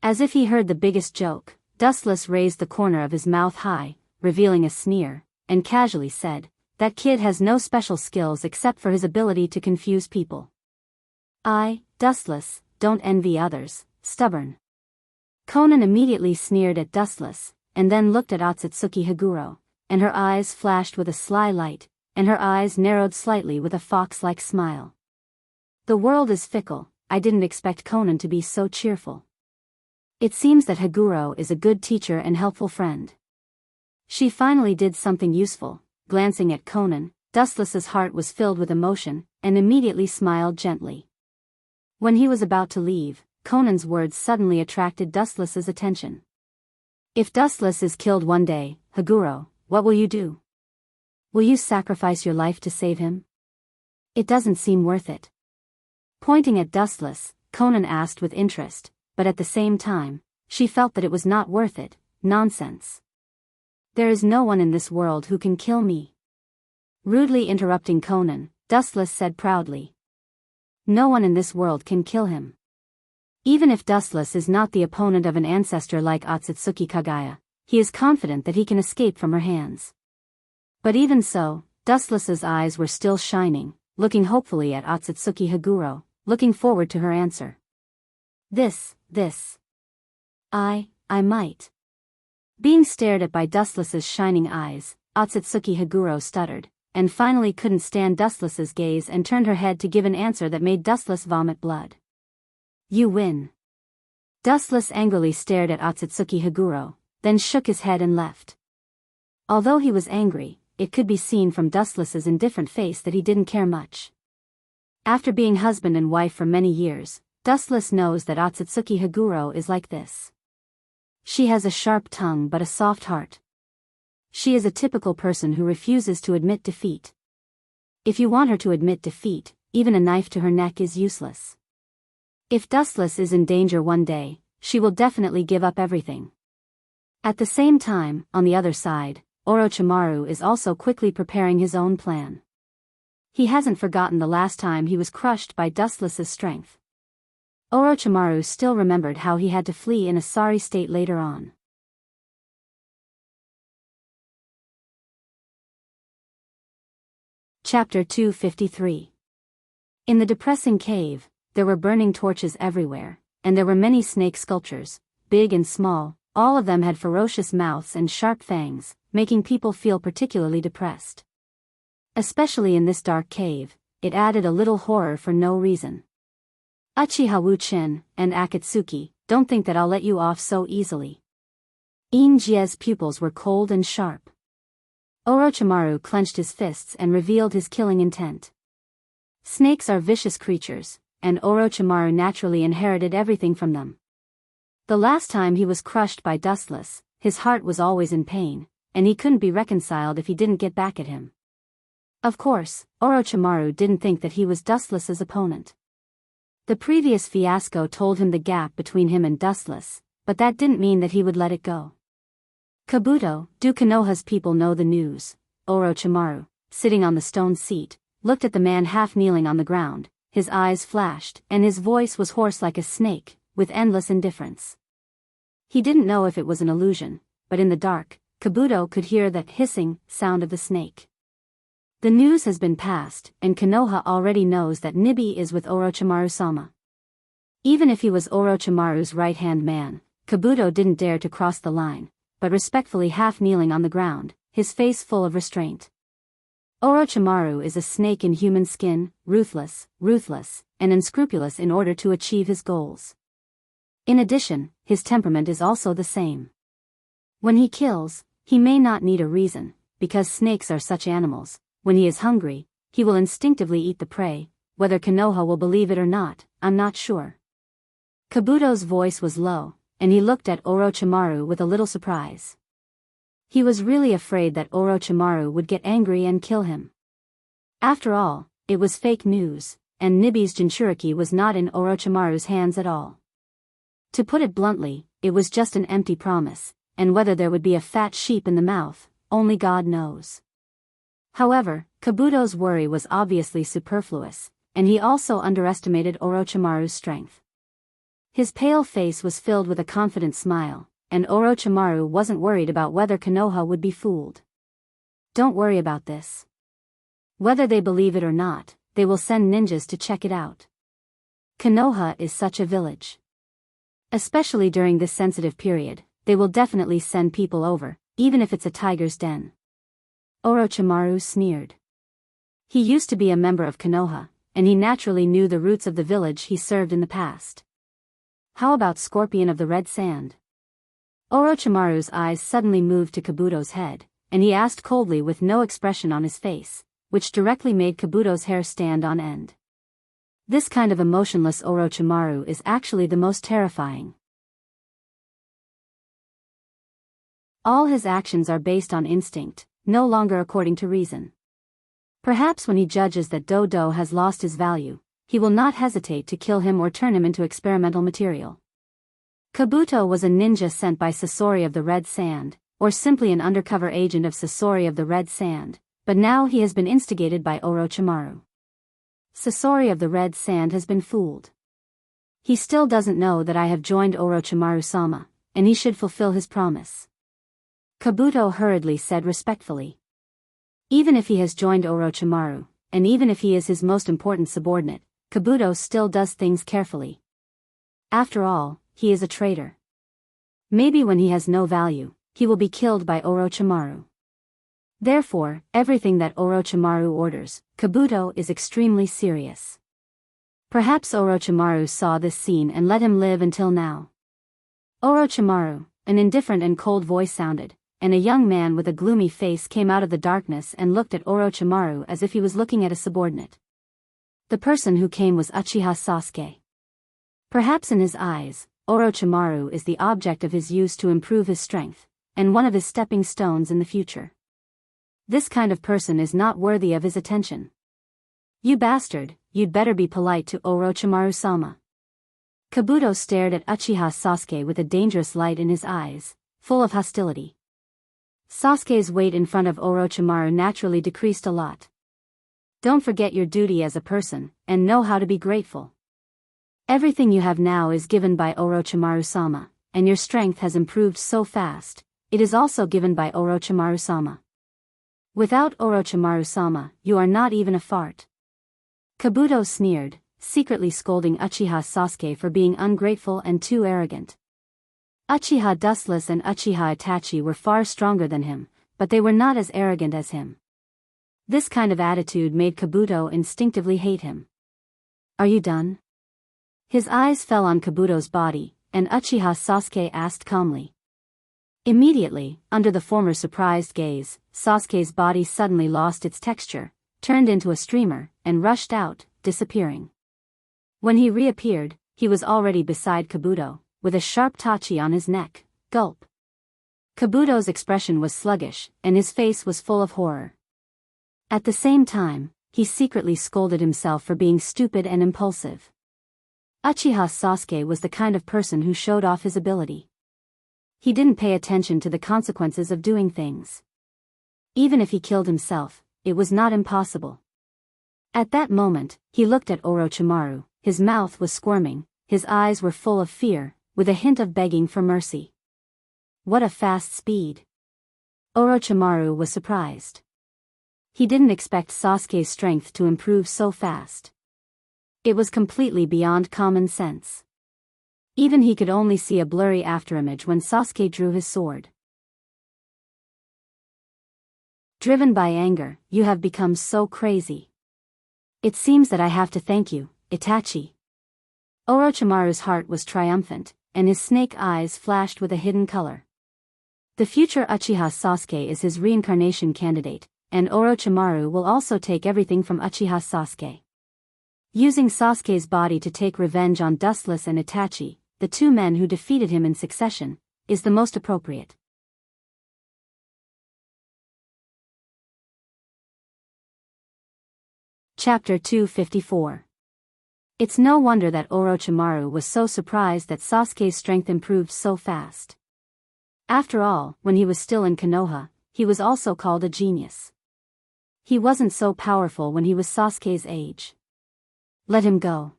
As if he heard the biggest joke, Dustless raised the corner of his mouth high, revealing a sneer, and casually said, "That kid has no special skills except for his ability to confuse people." I, Dustless, don't envy others, stubborn. Konan immediately sneered at Dustless, and then looked at Otsutsuki Haguro, and her eyes flashed with a sly light, and her eyes narrowed slightly with a fox-like smile. The world is fickle. I didn't expect Konan to be so cheerful. It seems that Haguro is a good teacher and helpful friend. She finally did something useful. Glancing at Konan, Dustless's heart was filled with emotion, and immediately smiled gently. When he was about to leave, Conan's words suddenly attracted Dustless's attention. If Dustless is killed one day, Haguro, what will you do? Will you sacrifice your life to save him? It doesn't seem worth it. Pointing at Dustless, Konan asked with interest, but at the same time, she felt that it was not worth it. Nonsense. There is no one in this world who can kill me. Rudely interrupting Konan, Dustless said proudly. No one in this world can kill him. Even if Dustless is not the opponent of an ancestor like Otsutsuki Kagaya, he is confident that he can escape from her hands. But even so, Dustless's eyes were still shining, looking hopefully at Otsutsuki Haguro, looking forward to her answer. I might. Being stared at by Dustless's shining eyes, Otsutsuki Haguro stuttered, and finally couldn't stand Dustless's gaze and turned her head to give an answer that made Dustless vomit blood. You win. Dustless angrily stared at Otsutsuki Haguro, then shook his head and left. Although he was angry, it could be seen from Dustless's indifferent face that he didn't care much. After being husband and wife for many years, Dustless knows that Otsutsuki Haguro is like this. She has a sharp tongue but a soft heart. She is a typical person who refuses to admit defeat. If you want her to admit defeat, even a knife to her neck is useless. If Dustless is in danger one day, she will definitely give up everything. At the same time, on the other side, Orochimaru is also quickly preparing his own plan. He hasn't forgotten the last time he was crushed by Dustless's strength. Orochimaru still remembered how he had to flee in a sorry state later on. Chapter 253. In the depressing cave, there were burning torches everywhere, and there were many snake sculptures, big and small. All of them had ferocious mouths and sharp fangs, making people feel particularly depressed. Especially in this dark cave, it added a little horror for no reason. Uchiha Wu-chin and Akatsuki, don't think that I'll let you off so easily. In-jie's pupils were cold and sharp. Orochimaru clenched his fists and revealed his killing intent. Snakes are vicious creatures, and Orochimaru naturally inherited everything from them. The last time he was crushed by Dustless, his heart was always in pain, and he couldn't be reconciled if he didn't get back at him. Of course, Orochimaru didn't think that he was Dustless's opponent. The previous fiasco told him the gap between him and Dustless, but that didn't mean that he would let it go. Kabuto, do Konoha's people know the news? Orochimaru, sitting on the stone seat, looked at the man half kneeling on the ground. His eyes flashed, and his voice was hoarse like a snake, with endless indifference. He didn't know if it was an illusion, but in the dark, Kabuto could hear that hissing sound of the snake. The news has been passed, and Konoha already knows that Nibi is with Orochimaru-sama. Even if he was Orochimaru's right-hand man, Kabuto didn't dare to cross the line, but respectfully half kneeling on the ground, his face full of restraint. Orochimaru is a snake in human skin, ruthless, and unscrupulous in order to achieve his goals. In addition, his temperament is also the same. When he kills, he may not need a reason, because snakes are such animals. When he is hungry, he will instinctively eat the prey. Whether Konoha will believe it or not, I'm not sure. Kabuto's voice was low, and he looked at Orochimaru with a little surprise. He was really afraid that Orochimaru would get angry and kill him. After all, it was fake news, and Nibi's Jinchuriki was not in Orochimaru's hands at all. To put it bluntly, it was just an empty promise, and whether there would be a fat sheep in the mouth, only God knows. However, Kabuto's worry was obviously superfluous, and he also underestimated Orochimaru's strength. His pale face was filled with a confident smile, and Orochimaru wasn't worried about whether Konoha would be fooled. Don't worry about this. Whether they believe it or not, they will send ninjas to check it out. Konoha is such a village. Especially during this sensitive period, they will definitely send people over, even if it's a tiger's den. Orochimaru sneered. He used to be a member of Konoha, and he naturally knew the roots of the village he served in the past. How about Scorpion of the Red Sand? Orochimaru's eyes suddenly moved to Kabuto's head, and he asked coldly with no expression on his face, which directly made Kabuto's hair stand on end. This kind of emotionless Orochimaru is actually the most terrifying. All his actions are based on instinct, no longer according to reason. Perhaps when he judges that Dodo has lost his value, he will not hesitate to kill him or turn him into experimental material. Kabuto was a ninja sent by Sasori of the Red Sand, or simply an undercover agent of Sasori of the Red Sand, but now he has been instigated by Orochimaru. Sasori of the Red Sand has been fooled. He still doesn't know that I have joined Orochimaru-sama, and he should fulfill his promise. Kabuto hurriedly said respectfully. Even if he has joined Orochimaru, and even if he is his most important subordinate, Kabuto still does things carefully. After all, he is a traitor. Maybe when he has no value, he will be killed by Orochimaru. Therefore, everything that Orochimaru orders, Kabuto is extremely serious. Perhaps Orochimaru saw this scene and let him live until now. Orochimaru, an indifferent and cold voice sounded, and a young man with a gloomy face came out of the darkness and looked at Orochimaru as if he was looking at a subordinate. The person who came was Uchiha Sasuke. Perhaps in his eyes, Orochimaru is the object of his use to improve his strength, and one of his stepping stones in the future. This kind of person is not worthy of his attention. You bastard, you'd better be polite to Orochimaru-sama. Kabuto stared at Uchiha Sasuke with a dangerous light in his eyes, full of hostility. Sasuke's weight in front of Orochimaru naturally decreased a lot. Don't forget your duty as a person, and know how to be grateful. Everything you have now is given by Orochimaru-sama, and your strength has improved so fast, it is also given by Orochimaru-sama. Without Orochimaru-sama, you are not even a fart. Kabuto sneered, secretly scolding Uchiha Sasuke for being ungrateful and too arrogant. Uchiha Dustless and Uchiha Itachi were far stronger than him, but they were not as arrogant as him. This kind of attitude made Kabuto instinctively hate him. Are you done? His eyes fell on Kabuto's body, and Uchiha Sasuke asked calmly. Immediately, under the former surprised gaze, Sasuke's body suddenly lost its texture, turned into a streamer, and rushed out, disappearing. When he reappeared, he was already beside Kabuto, with a sharp tachi on his neck. Gulp. Kabuto's expression was sluggish, and his face was full of horror. At the same time, he secretly scolded himself for being stupid and impulsive. Uchiha Sasuke was the kind of person who showed off his ability. He didn't pay attention to the consequences of doing things. Even if he killed himself, it was not impossible. At that moment, he looked at Orochimaru, his mouth was squirming, his eyes were full of fear, with a hint of begging for mercy. What a fast speed! Orochimaru was surprised. He didn't expect Sasuke's strength to improve so fast. It was completely beyond common sense. Even he could only see a blurry afterimage when Sasuke drew his sword. Driven by anger, you have become so crazy. It seems that I have to thank you, Itachi. Orochimaru's heart was triumphant, and his snake eyes flashed with a hidden color. The future Uchiha Sasuke is his reincarnation candidate, and Orochimaru will also take everything from Uchiha Sasuke. Using Sasuke's body to take revenge on Dustless and Itachi, the two men who defeated him in succession, is the most appropriate. Chapter 254. It's no wonder that Orochimaru was so surprised that Sasuke's strength improved so fast. After all, when he was still in Konoha, he was also called a genius. He wasn't so powerful when he was Sasuke's age. Let him go.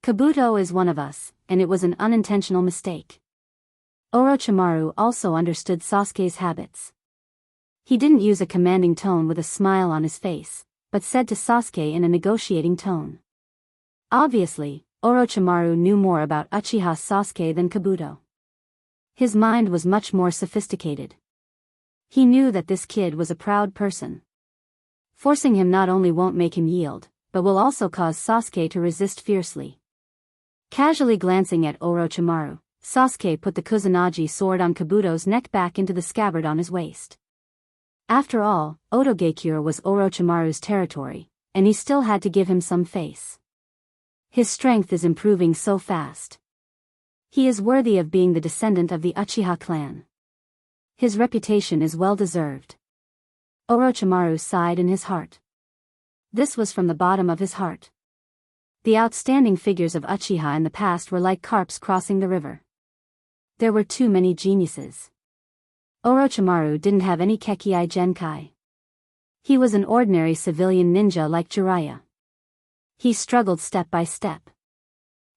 Kabuto is one of us, and it was an unintentional mistake. Orochimaru also understood Sasuke's habits. He didn't use a commanding tone with a smile on his face, but said to Sasuke in a negotiating tone. Obviously, Orochimaru knew more about Uchiha Sasuke than Kabuto. His mind was much more sophisticated. He knew that this kid was a proud person. Forcing him not only won't make him yield, but will also cause Sasuke to resist fiercely. Casually glancing at Orochimaru, Sasuke put the Kusanagi sword on Kabuto's neck back into the scabbard on his waist. After all, Otogakure was Orochimaru's territory, and he still had to give him some face. His strength is improving so fast. He is worthy of being the descendant of the Uchiha clan. His reputation is well deserved. Orochimaru sighed in his heart. This was from the bottom of his heart. The outstanding figures of Uchiha in the past were like carps crossing the river. There were too many geniuses. Orochimaru didn't have any Kekkai Genkai. He was an ordinary civilian ninja like Jiraiya. He struggled step by step.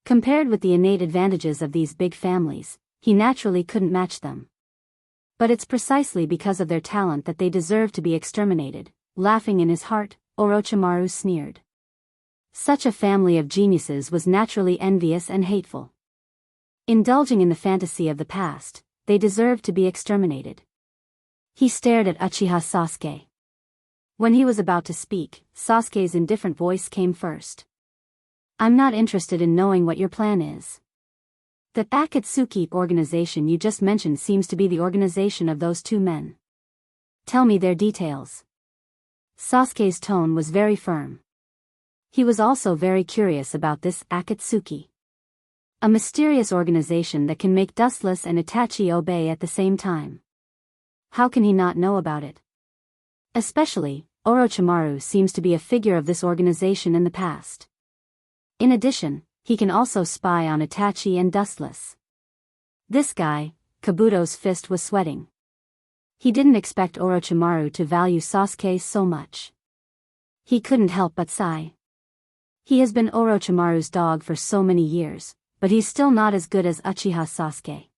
Compared with the innate advantages of these big families, he naturally couldn't match them. But it's precisely because of their talent that they deserve to be exterminated. Laughing in his heart, Orochimaru sneered. Such a family of geniuses was naturally envious and hateful. Indulging in the fantasy of the past, they deserved to be exterminated. He stared at Uchiha Sasuke. When he was about to speak, Sasuke's indifferent voice came first. I'm not interested in knowing what your plan is. The Akatsuki organization you just mentioned seems to be the organization of those two men. Tell me their details. Sasuke's tone was very firm. He was also very curious about this Akatsuki. A mysterious organization that can make Dustless and Itachi obey at the same time. How can he not know about it? Especially, Orochimaru seems to be a figure of this organization in the past. In addition, he can also spy on Itachi and Dustless. This guy, Kabuto's fist was sweating. He didn't expect Orochimaru to value Sasuke so much. He couldn't help but sigh. He has been Orochimaru's dog for so many years, but he's still not as good as Uchiha Sasuke.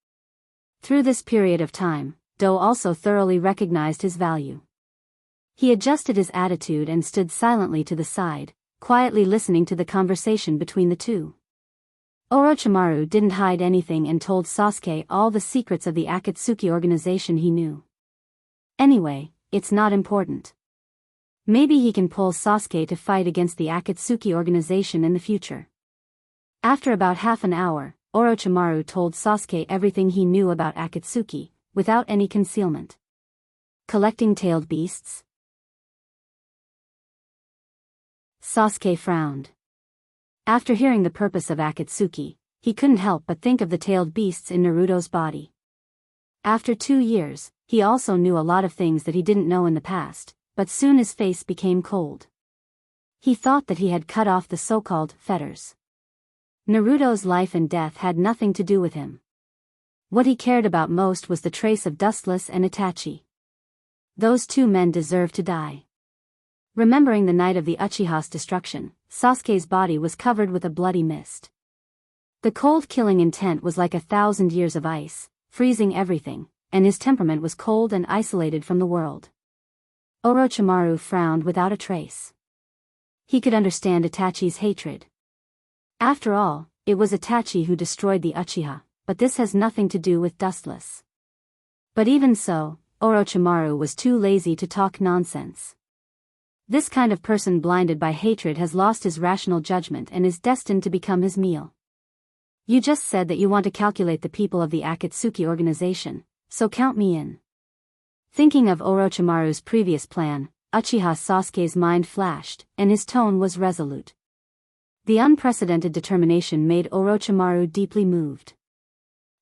Through this period of time, Do also thoroughly recognized his value. He adjusted his attitude and stood silently to the side, quietly listening to the conversation between the two. Orochimaru didn't hide anything and told Sasuke all the secrets of the Akatsuki organization he knew. Anyway, it's not important. Maybe he can pull Sasuke to fight against the Akatsuki organization in the future. After about half an hour, Orochimaru told Sasuke everything he knew about Akatsuki, without any concealment. Collecting tailed beasts? Sasuke frowned. After hearing the purpose of Akatsuki, he couldn't help but think of the tailed beasts in Naruto's body. After 2 years, he also knew a lot of things that he didn't know in the past, but soon his face became cold. He thought that he had cut off the so-called fetters. Naruto's life and death had nothing to do with him. What he cared about most was the trace of Dustless and Itachi. Those two men deserved to die. Remembering the night of the Uchiha's destruction, Sasuke's body was covered with a bloody mist. The cold killing intent was like 1,000 years of ice, freezing everything, and his temperament was cold and isolated from the world. Orochimaru frowned without a trace. He could understand Itachi's hatred. After all, it was Itachi who destroyed the Uchiha, but this has nothing to do with Dustless. But even so, Orochimaru was too lazy to talk nonsense. This kind of person blinded by hatred has lost his rational judgment and is destined to become his meal. You just said that you want to calculate the people of the Akatsuki organization, so count me in. Thinking of Orochimaru's previous plan, Uchiha Sasuke's mind flashed, and his tone was resolute. The unprecedented determination made Orochimaru deeply moved.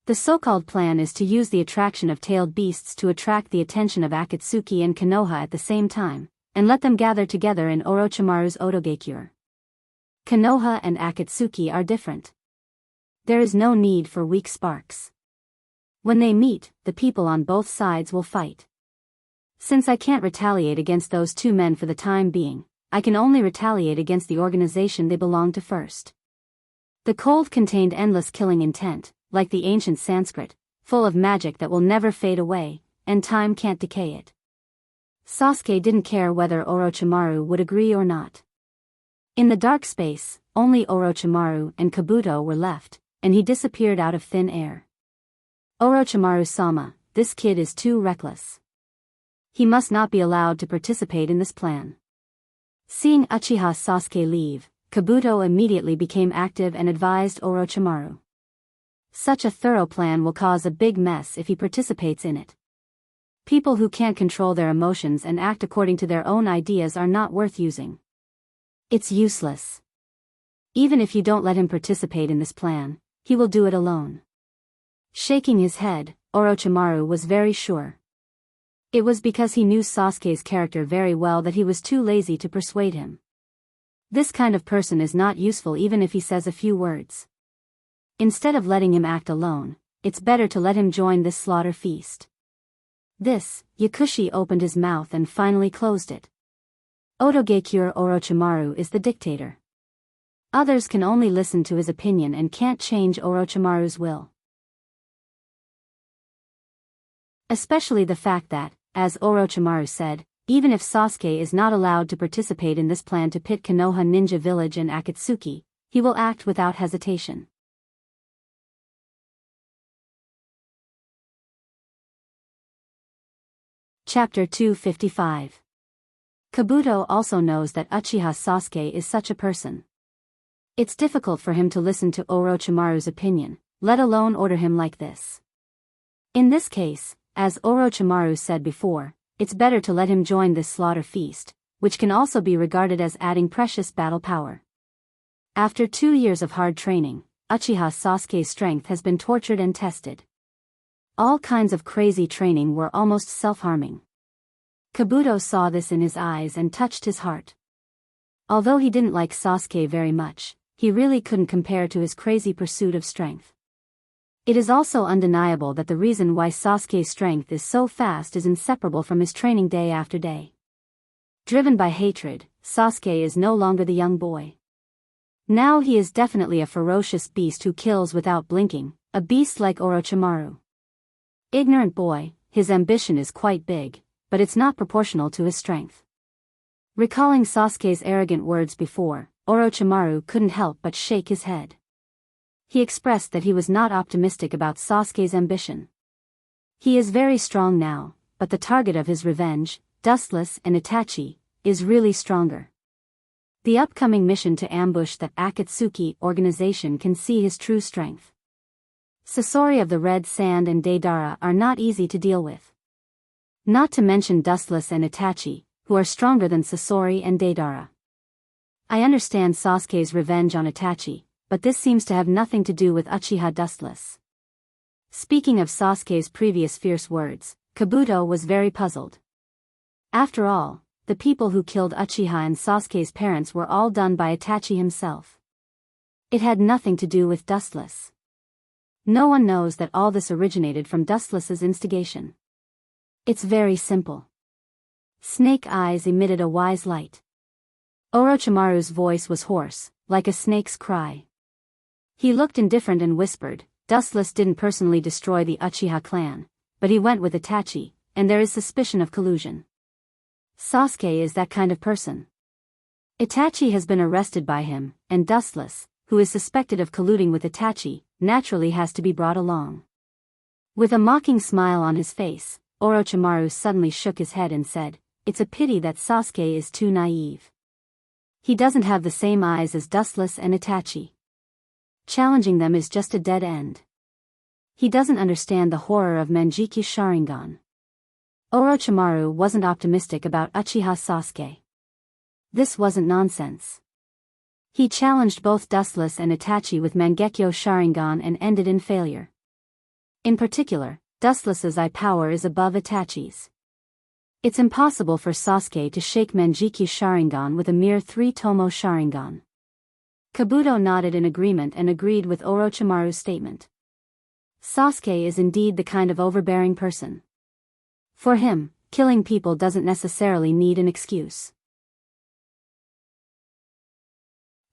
The so-called plan is to use the attraction of tailed beasts to attract the attention of Akatsuki and Konoha at the same time, and let them gather together in Orochimaru's Audiobook. Konoha and Akatsuki are different. There is no need for weak sparks. When they meet, the people on both sides will fight. Since I can't retaliate against those two men for the time being, I can only retaliate against the organization they belong to first. The cold contained endless killing intent, like the ancient Sanskrit, full of magic that will never fade away, and time can't decay it. Sasuke didn't care whether Orochimaru would agree or not. In the dark space, only Orochimaru and Kabuto were left, and he disappeared out of thin air. Orochimaru-sama, this kid is too reckless. He must not be allowed to participate in this plan. Seeing Uchiha Sasuke leave, Kabuto immediately became active and advised Orochimaru. Such a thorough plan will cause a big mess if he participates in it. People who can't control their emotions and act according to their own ideas are not worth using. It's useless. Even if you don't let him participate in this plan, he will do it alone. Shaking his head, Orochimaru was very sure. It was because he knew Sasuke's character very well that he was too lazy to persuade him. This kind of person is not useful even if he says a few words. Instead of letting him act alone, it's better to let him join this slaughter feast. This, Yakushi opened his mouth and finally closed it. Otogekyure Orochimaru is the dictator. Others can only listen to his opinion and can't change Orochimaru's will. Especially the fact that, as Orochimaru said, even if Sasuke is not allowed to participate in this plan to pit Konoha Ninja Village and Akatsuki, he will act without hesitation. Chapter 255. Kabuto also knows that Uchiha Sasuke is such a person. It's difficult for him to listen to Orochimaru's opinion, let alone order him like this. In this case, as Orochimaru said before, it's better to let him join this slaughter feast, which can also be regarded as adding precious battle power. After 2 years of hard training, Uchiha Sasuke's strength has been tortured and tested. All kinds of crazy training were almost self-harming. Kabuto saw this in his eyes and touched his heart. Although he didn't like Sasuke very much, he really couldn't compare to his crazy pursuit of strength. It is also undeniable that the reason why Sasuke's strength is so fast is inseparable from his training day after day. Driven by hatred, Sasuke is no longer the young boy. Now he is definitely a ferocious beast who kills without blinking, a beast like Orochimaru. Ignorant boy, his ambition is quite big, but it's not proportional to his strength. Recalling Sasuke's arrogant words before, Orochimaru couldn't help but shake his head. He expressed that he was not optimistic about Sasuke's ambition. He is very strong now, but the target of his revenge, Dustless and Itachi, is really stronger. The upcoming mission to ambush the Akatsuki organization can see his true strength. Sasori of the Red Sand and Deidara are not easy to deal with. Not to mention Dustless and Itachi, who are stronger than Sasori and Deidara. I understand Sasuke's revenge on Itachi, but this seems to have nothing to do with Uchiha Dustless. Speaking of Sasuke's previous fierce words, Kabuto was very puzzled. After all, the people who killed Uchiha and Sasuke's parents were all done by Itachi himself. It had nothing to do with Dustless. No one knows that all this originated from Dustless's instigation. It's very simple. Snake Eyes emitted a wise light. Orochimaru's voice was hoarse, like a snake's cry. He looked indifferent and whispered, Dustless didn't personally destroy the Uchiha clan, but he went with Itachi, and there is suspicion of collusion. Sasuke is that kind of person. Itachi has been arrested by him, and Dustless, who is suspected of colluding with Itachi, naturally has to be brought along. With a mocking smile on his face, Orochimaru suddenly shook his head and said, It's a pity that Sasuke is too naive. He doesn't have the same eyes as Dustless and Itachi. Challenging them is just a dead end. He doesn't understand the horror of Mangekyou Sharingan. Orochimaru wasn't optimistic about Uchiha Sasuke. This wasn't nonsense. He challenged both Dustless and Itachi with Mangekyou Sharingan and ended in failure. In particular, Dustless's eye power is above Itachi's. It's impossible for Sasuke to shake Mangekyou Sharingan with a mere 3-tomo Sharingan. Kabuto nodded in agreement and agreed with Orochimaru's statement. Sasuke is indeed the kind of overbearing person. For him, killing people doesn't necessarily need an excuse.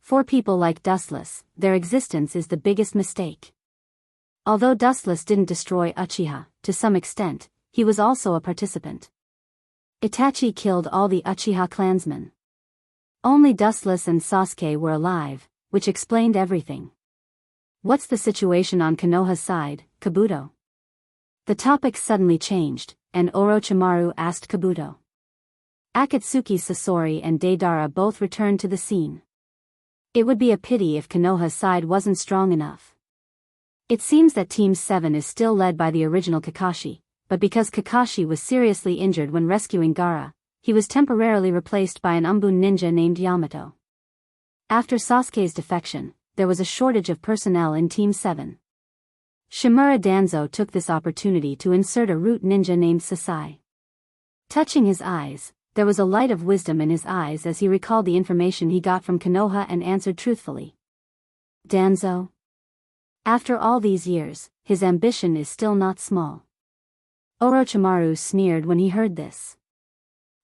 For people like Dustless, their existence is the biggest mistake. Although Dustless didn't destroy Uchiha, to some extent, he was also a participant. Itachi killed all the Uchiha clansmen. Only Dustless and Sasuke were alive, which explained everything. What's the situation on Konoha's side, Kabuto? The topic suddenly changed, and Orochimaru asked Kabuto. Akatsuki Sasori and Deidara both returned to the scene. It would be a pity if Konoha's side wasn't strong enough. It seems that Team 7 is still led by the original Kakashi, but because Kakashi was seriously injured when rescuing Gaara, he was temporarily replaced by an Umbun ninja named Yamato. After Sasuke's defection, there was a shortage of personnel in Team 7. Shimura Danzo took this opportunity to insert a root ninja named Sasai. Touching his eyes, there was a light of wisdom in his eyes as he recalled the information he got from Konoha and answered truthfully. Danzo? After all these years, his ambition is still not small. Orochimaru sneered when he heard this.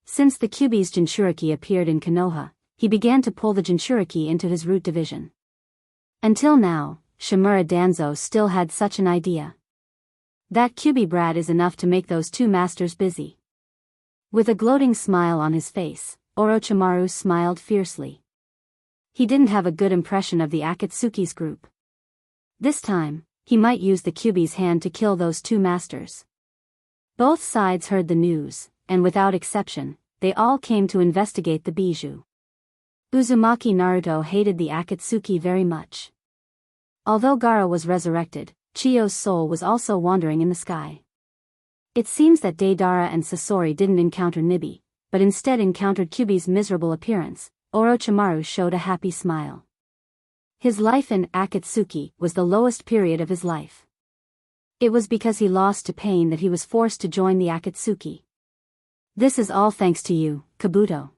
Since the Kyuubi's Jinchuriki appeared in Konoha, he began to pull the Jinchuriki into his root division. Until now, Shimura Danzo still had such an idea. That Kyubi brat is enough to make those two masters busy. With a gloating smile on his face, Orochimaru smiled fiercely. He didn't have a good impression of the Akatsuki's group. This time, he might use the Kyubi's hand to kill those two masters. Both sides heard the news, and without exception, they all came to investigate the bijou. Uzumaki Naruto hated the Akatsuki very much. Although Gaara was resurrected, Chiyo's soul was also wandering in the sky. It seems that Deidara and Sasori didn't encounter Nibi, but instead encountered Kyubi's miserable appearance. Orochimaru showed a happy smile. His life in Akatsuki was the lowest period of his life. It was because he lost to pain that he was forced to join the Akatsuki. This is all thanks to you, Kabuto.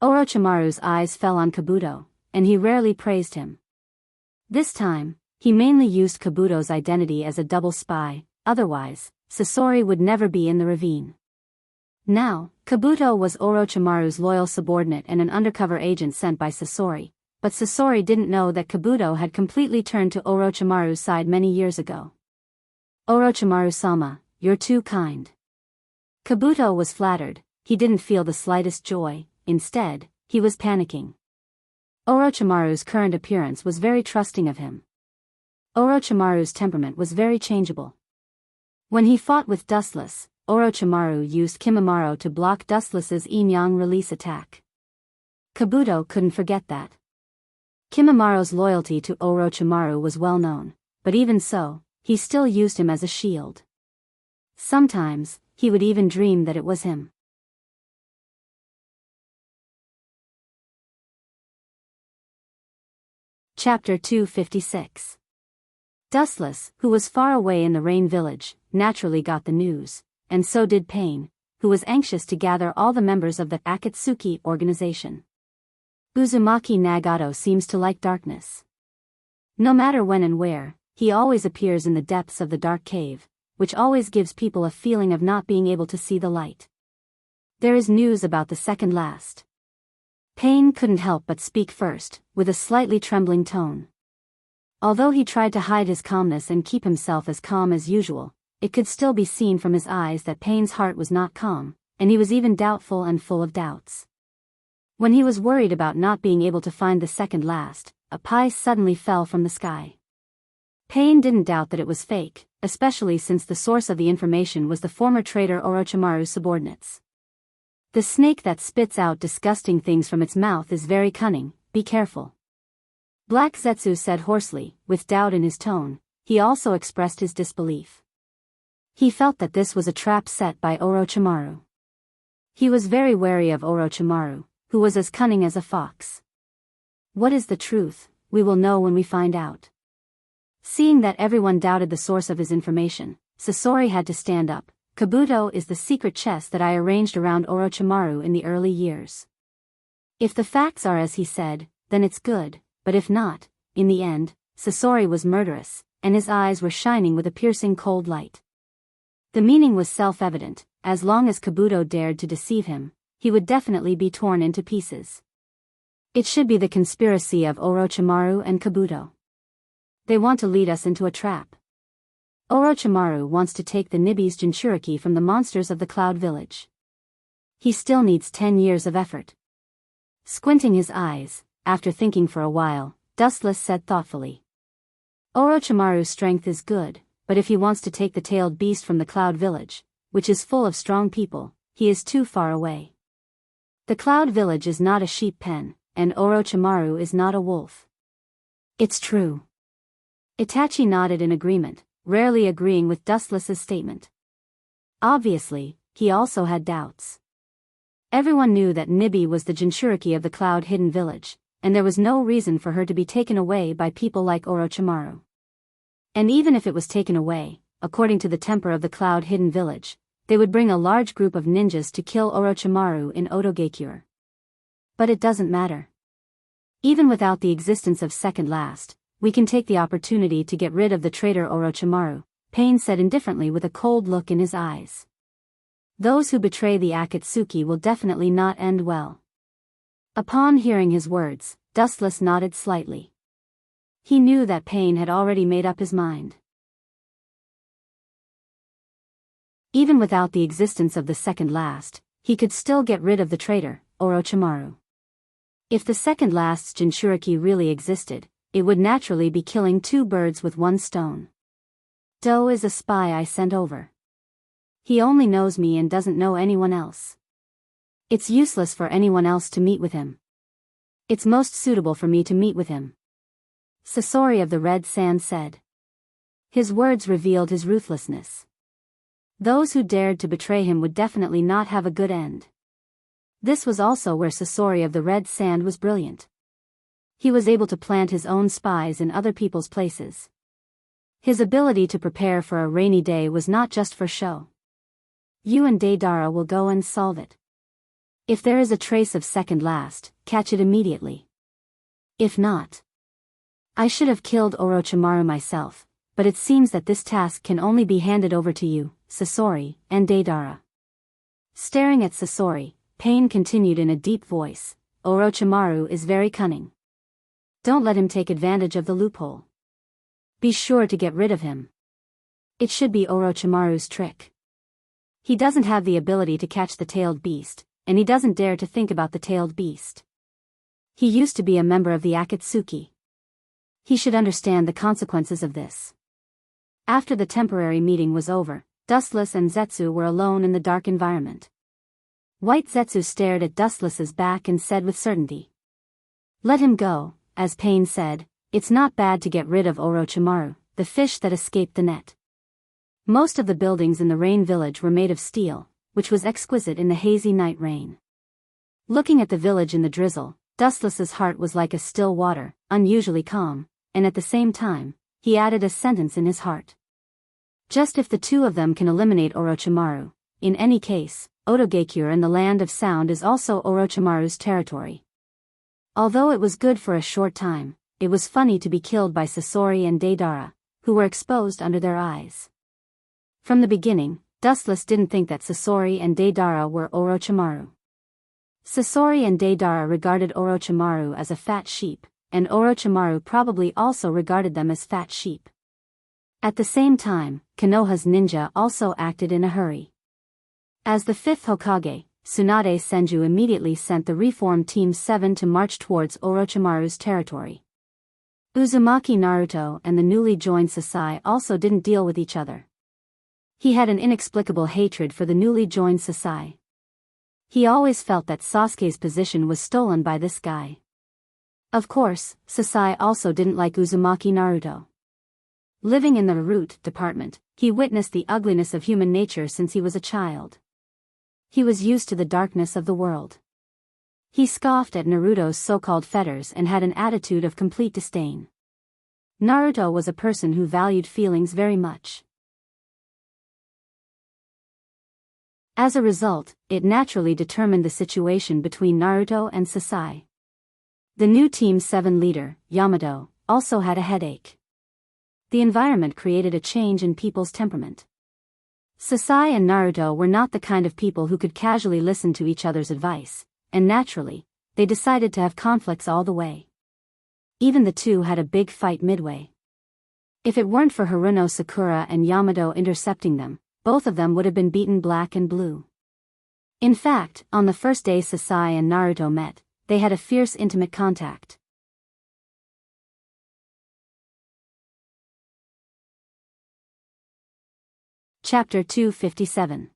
Orochimaru's eyes fell on Kabuto, and he rarely praised him. This time, he mainly used Kabuto's identity as a double spy, otherwise, Sasori would never be in the ravine. Now, Kabuto was Orochimaru's loyal subordinate and an undercover agent sent by Sasori, but Sasori didn't know that Kabuto had completely turned to Orochimaru's side many years ago. Orochimaru-sama, you're too kind. Kabuto was flattered. He didn't feel the slightest joy. Instead, he was panicking. Orochimaru's current appearance was very trusting of him. Orochimaru's temperament was very changeable. When he fought with Dustless, Orochimaru used Kimimaro to block Dustless's yin-yang release attack. Kabuto couldn't forget that. Kimimaro's loyalty to Orochimaru was well known, but even so, he still used him as a shield. Sometimes, he would even dream that it was him. Chapter 256. Dustless, who was far away in the Rain Village, naturally got the news, and so did Pain, who was anxious to gather all the members of the Akatsuki organization. Uzumaki Nagato seems to like darkness. No matter when and where, he always appears in the depths of the dark cave, which always gives people a feeling of not being able to see the light. There is news about the second last. Pain couldn't help but speak first, with a slightly trembling tone. Although he tried to hide his calmness and keep himself as calm as usual, it could still be seen from his eyes that Pain's heart was not calm, and he was even doubtful and full of doubts. When he was worried about not being able to find the second last, a pie suddenly fell from the sky. Pain didn't doubt that it was fake, especially since the source of the information was the former traitor Orochimaru's subordinates. The snake that spits out disgusting things from its mouth is very cunning, be careful. Black Zetsu said hoarsely, with doubt in his tone. He also expressed his disbelief. He felt that this was a trap set by Orochimaru. He was very wary of Orochimaru, who was as cunning as a fox. What is the truth? We will know when we find out. Seeing that everyone doubted the source of his information, Sasori had to stand up. Kabuto is the secret chest that I arranged around Orochimaru in the early years. If the facts are as he said, then it's good, but if not, in the end, Sasori was murderous, and his eyes were shining with a piercing cold light. The meaning was self-evident. As long as Kabuto dared to deceive him, he would definitely be torn into pieces. It should be the conspiracy of Orochimaru and Kabuto. They want to lead us into a trap. Orochimaru wants to take the Nibi's Jinchuriki from the monsters of the Cloud Village. He still needs 10 years of effort. Squinting his eyes, after thinking for a while, Dustless said thoughtfully. Orochimaru's strength is good, but if he wants to take the tailed beast from the Cloud Village, which is full of strong people, he is too far away. The Cloud Village is not a sheep pen, and Orochimaru is not a wolf. It's true. Itachi nodded in agreement, rarely agreeing with Dustless's statement. Obviously, he also had doubts. Everyone knew that Nibi was the Jinchuriki of the Cloud Hidden Village, and there was no reason for her to be taken away by people like Orochimaru. And even if it was taken away, according to the temper of the Cloud Hidden Village, they would bring a large group of ninjas to kill Orochimaru in Otogakure. But it doesn't matter. Even without the existence of Second Last, we can take the opportunity to get rid of the traitor Orochimaru, Pain said indifferently with a cold look in his eyes. Those who betray the Akatsuki will definitely not end well. Upon hearing his words, Dustless nodded slightly. He knew that Pain had already made up his mind. Even without the existence of the second last, he could still get rid of the traitor, Orochimaru. If the second last's Jinchuriki really existed, it would naturally be killing two birds with one stone. Do is a spy I sent over. He only knows me and doesn't know anyone else. It's useless for anyone else to meet with him. It's most suitable for me to meet with him, Sasori of the Red Sand said. His words revealed his ruthlessness. Those who dared to betray him would definitely not have a good end. This was also where Sasori of the Red Sand was brilliant. He was able to plant his own spies in other people's places. His ability to prepare for a rainy day was not just for show. You and Deidara will go and solve it. If there is a trace of second last, catch it immediately. If not, I should have killed Orochimaru myself, but it seems that this task can only be handed over to you, Sasori, and Deidara. Staring at Sasori, Pain continued in a deep voice, Orochimaru is very cunning. Don't let him take advantage of the loophole. Be sure to get rid of him. It should be Orochimaru's trick. He doesn't have the ability to catch the tailed beast, and he doesn't dare to think about the tailed beast. He used to be a member of the Akatsuki. He should understand the consequences of this. After the temporary meeting was over, Dustless and Zetsu were alone in the dark environment. White Zetsu stared at Dustless's back and said with certainty, "Let him go." As Pain said, it's not bad to get rid of Orochimaru, the fish that escaped the net. Most of the buildings in the Rain Village were made of steel, which was exquisite in the hazy night rain. Looking at the village in the drizzle, Dustless's heart was like a still water, unusually calm, and at the same time, he added a sentence in his heart. Just if the two of them can eliminate Orochimaru, in any case, Otogakure in the Land of Sound is also Orochimaru's territory. Although it was good for a short time, it was funny to be killed by Sasori and Deidara, who were exposed under their eyes. From the beginning, Dustless didn't think that Sasori and Deidara were Orochimaru. Sasori and Deidara regarded Orochimaru as a fat sheep, and Orochimaru probably also regarded them as fat sheep. At the same time, Konoha's ninja also acted in a hurry. As the fifth Hokage, Tsunade Senju immediately sent the reformed Team 7 to march towards Orochimaru's territory. Uzumaki Naruto and the newly joined Sasai also didn't deal with each other. He had an inexplicable hatred for the newly joined Sasai. He always felt that Sasuke's position was stolen by this guy. Of course, Sasai also didn't like Uzumaki Naruto. Living in the root department, he witnessed the ugliness of human nature since he was a child. He was used to the darkness of the world. He scoffed at Naruto's so-called fetters and had an attitude of complete disdain. Naruto was a person who valued feelings very much. As a result, it naturally determined the situation between Naruto and Sasai. The new Team 7 leader, Yamato, also had a headache. The environment created a change in people's temperament. Sasai and Naruto were not the kind of people who could casually listen to each other's advice, and naturally, they decided to have conflicts all the way. Even the two had a big fight midway. If it weren't for Haruno Sakura and Yamato intercepting them, both of them would have been beaten black and blue. In fact, on the first day Sasai and Naruto met, they had a fierce intimate contact. Chapter 257.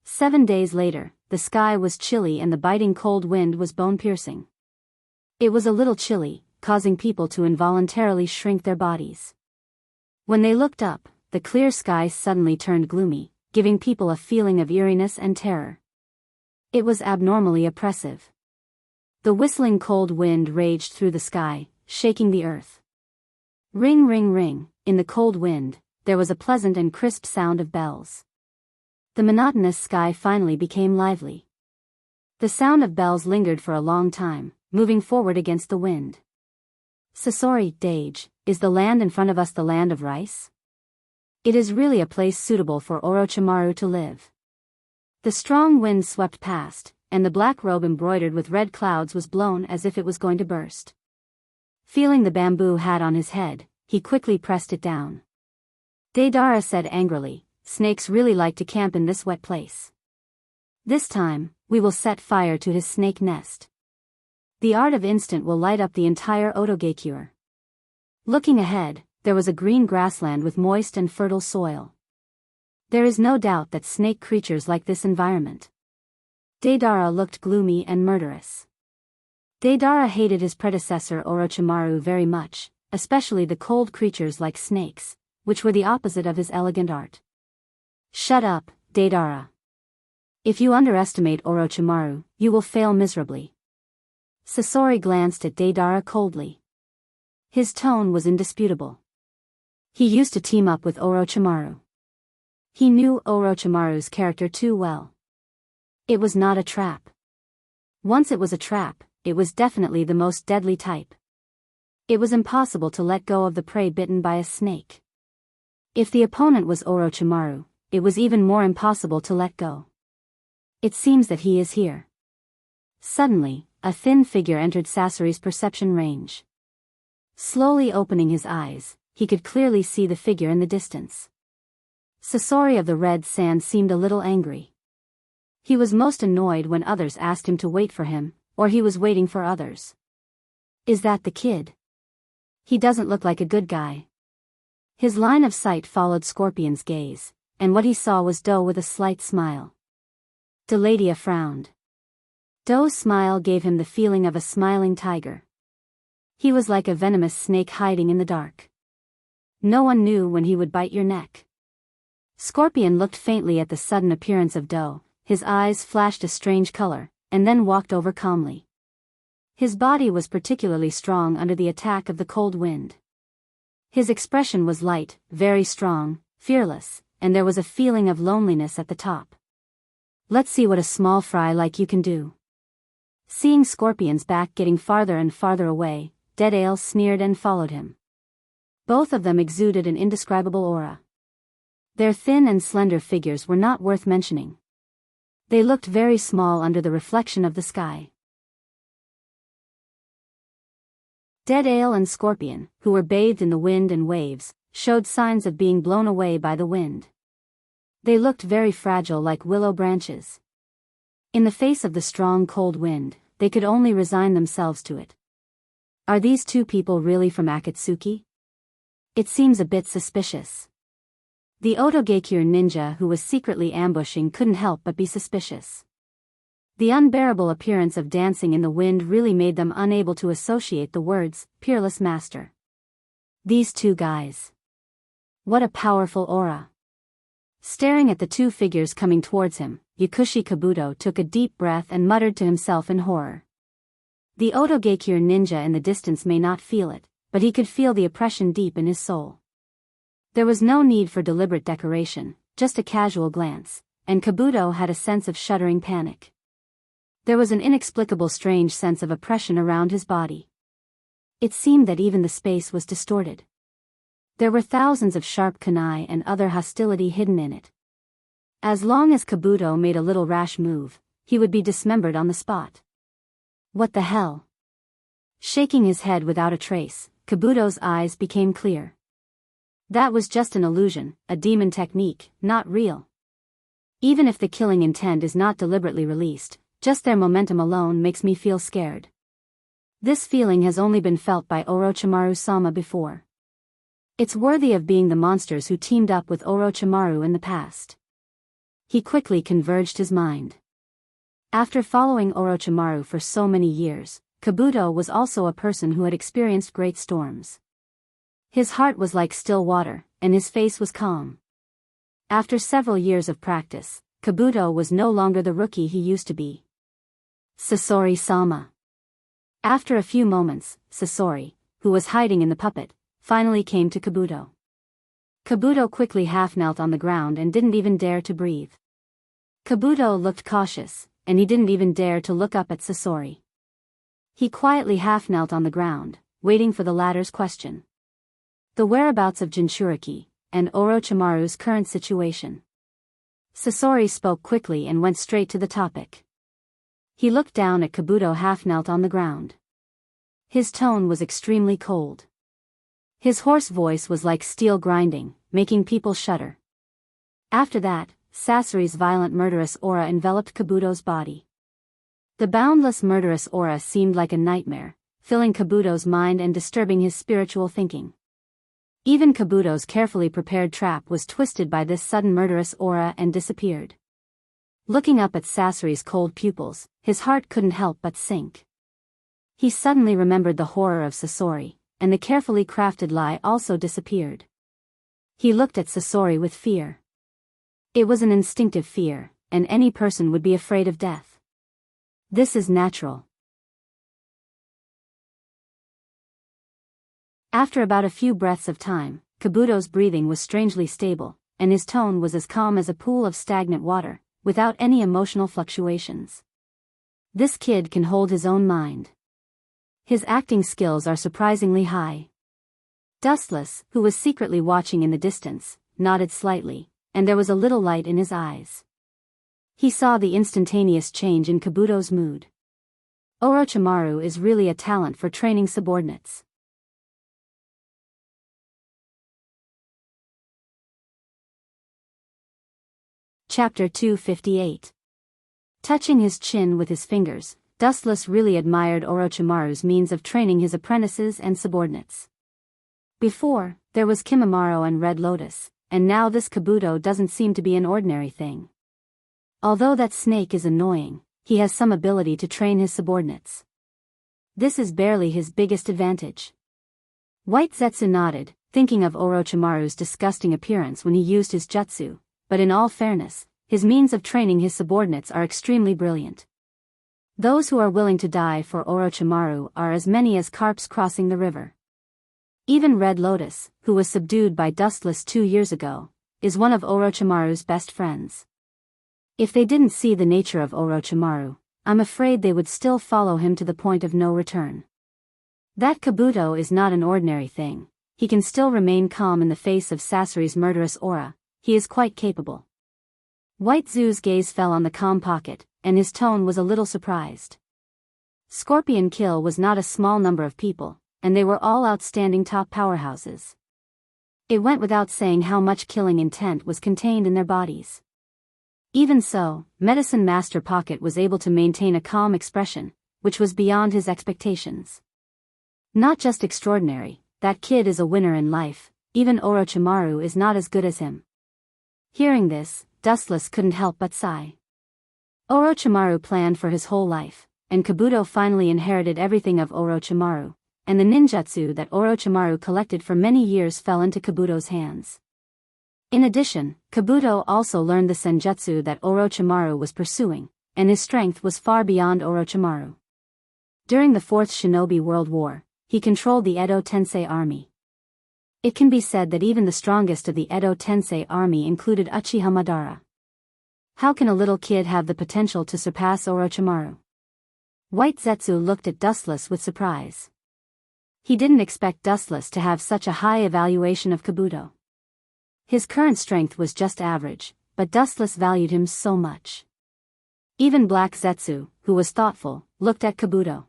7 days later, the sky was chilly and the biting cold wind was bone-piercing. It was a little chilly, causing people to involuntarily shrink their bodies. When they looked up, the clear sky suddenly turned gloomy, giving people a feeling of eeriness and terror. It was abnormally oppressive. The whistling cold wind raged through the sky, shaking the earth. Ring ring ring, in the cold wind, there was a pleasant and crisp sound of bells. The monotonous sky finally became lively. The sound of bells lingered for a long time, moving forward against the wind. Sasori, Dage, is the land in front of us the land of rice? It is really a place suitable for Orochimaru to live. The strong wind swept past, and the black robe embroidered with red clouds was blown as if it was going to burst. Feeling the bamboo hat on his head, he quickly pressed it down. Deidara said angrily, "Snakes really like to camp in this wet place. This time, we will set fire to his snake nest. The art of instant will light up the entire Odogaekure." Looking ahead, there was a green grassland with moist and fertile soil. There is no doubt that snake creatures like this environment. Deidara looked gloomy and murderous. Deidara hated his predecessor Orochimaru very much, especially the cold creatures like snakes, which were the opposite of his elegant art. "Shut up, Deidara. If you underestimate Orochimaru, you will fail miserably." Sasori glanced at Deidara coldly. His tone was indisputable. He used to team up with Orochimaru. He knew Orochimaru's character too well. It was not a trap. Once it was a trap, it was definitely the most deadly type. It was impossible to let go of the prey bitten by a snake. If the opponent was Orochimaru, it was even more impossible to let go. It seems that he is here. Suddenly, a thin figure entered Sasori's perception range. Slowly opening his eyes, he could clearly see the figure in the distance. Sasori of the Red Sand seemed a little angry. He was most annoyed when others asked him to wait for him, or he was waiting for others. Is that the kid? He doesn't look like a good guy. His line of sight followed Scorpion's gaze, and what he saw was Do with a slight smile. Deladia frowned. Do's smile gave him the feeling of a smiling tiger. He was like a venomous snake hiding in the dark. No one knew when he would bite your neck. Scorpion looked faintly at the sudden appearance of Do, his eyes flashed a strange color, and then walked over calmly. His body was particularly strong under the attack of the cold wind. His expression was light, very strong, fearless, and there was a feeling of loneliness at the top. "Let's see what a small fry like you can do." Seeing Scorpion's back getting farther and farther away, Deadale sneered and followed him. Both of them exuded an indescribable aura. Their thin and slender figures were not worth mentioning. They looked very small under the reflection of the sky. Deadale and Scorpion, who were bathed in the wind and waves, showed signs of being blown away by the wind. They looked very fragile like willow branches. In the face of the strong cold wind, they could only resign themselves to it. Are these two people really from Akatsuki? It seems a bit suspicious. The Odogaekure ninja who was secretly ambushing couldn't help but be suspicious. The unbearable appearance of dancing in the wind really made them unable to associate the words, "Peerless Master." These two guys. What a powerful aura. Staring at the two figures coming towards him, Yakushi Kabuto took a deep breath and muttered to himself in horror. The Odogaekure ninja in the distance may not feel it, but he could feel the oppression deep in his soul. There was no need for deliberate decoration, just a casual glance, and Kabuto had a sense of shuddering panic. There was an inexplicable strange sense of oppression around his body. It seemed that even the space was distorted. There were thousands of sharp kunai and other hostility hidden in it. As long as Kabuto made a little rash move, he would be dismembered on the spot. What the hell? Shaking his head without a trace, Kabuto's eyes became clear. That was just an illusion, a demon technique, not real. Even if the killing intent is not deliberately released, just their momentum alone makes me feel scared. This feeling has only been felt by Orochimaru-sama before. It's worthy of being the monsters who teamed up with Orochimaru in the past. He quickly converged his mind. After following Orochimaru for so many years, Kabuto was also a person who had experienced great storms. His heart was like still water, and his face was calm. After several years of practice, Kabuto was no longer the rookie he used to be. Sasori-sama. After a few moments, Sasori, who was hiding in the puppet, finally came to Kabuto. Kabuto quickly half-knelt on the ground and didn't even dare to breathe. Kabuto looked cautious, and he didn't even dare to look up at Sasori. He quietly half-knelt on the ground, waiting for the latter's question. The whereabouts of Jinchuriki, and Orochimaru's current situation. Sasori spoke quickly and went straight to the topic. He looked down at Kabuto half-knelt on the ground. His tone was extremely cold. His hoarse voice was like steel grinding, making people shudder. After that, Sasori's violent murderous aura enveloped Kabuto's body. The boundless murderous aura seemed like a nightmare, filling Kabuto's mind and disturbing his spiritual thinking. Even Kabuto's carefully prepared trap was twisted by this sudden murderous aura and disappeared. Looking up at Sasori's cold pupils, his heart couldn't help but sink. He suddenly remembered the horror of Sasori, and the carefully crafted lie also disappeared. He looked at Sasori with fear. It was an instinctive fear, and any person would be afraid of death. This is natural. After about a few breaths of time, Kabuto's breathing was strangely stable, and his tone was as calm as a pool of stagnant water, without any emotional fluctuations. This kid can hold his own mind. His acting skills are surprisingly high. Dustless, who was secretly watching in the distance, nodded slightly, and there was a little light in his eyes. He saw the instantaneous change in Kabuto's mood. Orochimaru is really a talent for training subordinates. Chapter 258. Touching his chin with his fingers, Dustless really admired Orochimaru's means of training his apprentices and subordinates. Before, there was Kimimaro and Red Lotus, and now this Kabuto doesn't seem to be an ordinary thing. Although that snake is annoying, he has some ability to train his subordinates. This is barely his biggest advantage. White Zetsu nodded, thinking of Orochimaru's disgusting appearance when he used his jutsu, but in all fairness, his means of training his subordinates are extremely brilliant. Those who are willing to die for Orochimaru are as many as carps crossing the river. Even Red Lotus, who was subdued by Dustless 2 years ago, is one of Orochimaru's best friends. If they didn't see the nature of Orochimaru, I'm afraid they would still follow him to the point of no return. That Kabuto is not an ordinary thing. He can still remain calm in the face of Sasori's murderous aura. He is quite capable. White Zoo's gaze fell on the calm pocket, and his tone was a little surprised. Scorpion Kill was not a small number of people, and they were all outstanding top powerhouses. It went without saying how much killing intent was contained in their bodies. Even so, Medicine Master Pocket was able to maintain a calm expression, which was beyond his expectations. Not just extraordinary, that kid is a winner in life, even Orochimaru is not as good as him. Hearing this, Dustless couldn't help but sigh. Orochimaru planned for his whole life, and Kabuto finally inherited everything of Orochimaru, and the ninjutsu that Orochimaru collected for many years fell into Kabuto's hands. In addition, Kabuto also learned the senjutsu that Orochimaru was pursuing, and his strength was far beyond Orochimaru. During the Fourth Shinobi World War, he controlled the Edo Tensei army. It can be said that even the strongest of the Edo Tensei army included Uchiha Madara. How can a little kid have the potential to surpass Orochimaru? White Zetsu looked at Dustless with surprise. He didn't expect Dustless to have such a high evaluation of Kabuto. His current strength was just average, but Dustless valued him so much. Even Black Zetsu, who was thoughtful, looked at Kabuto.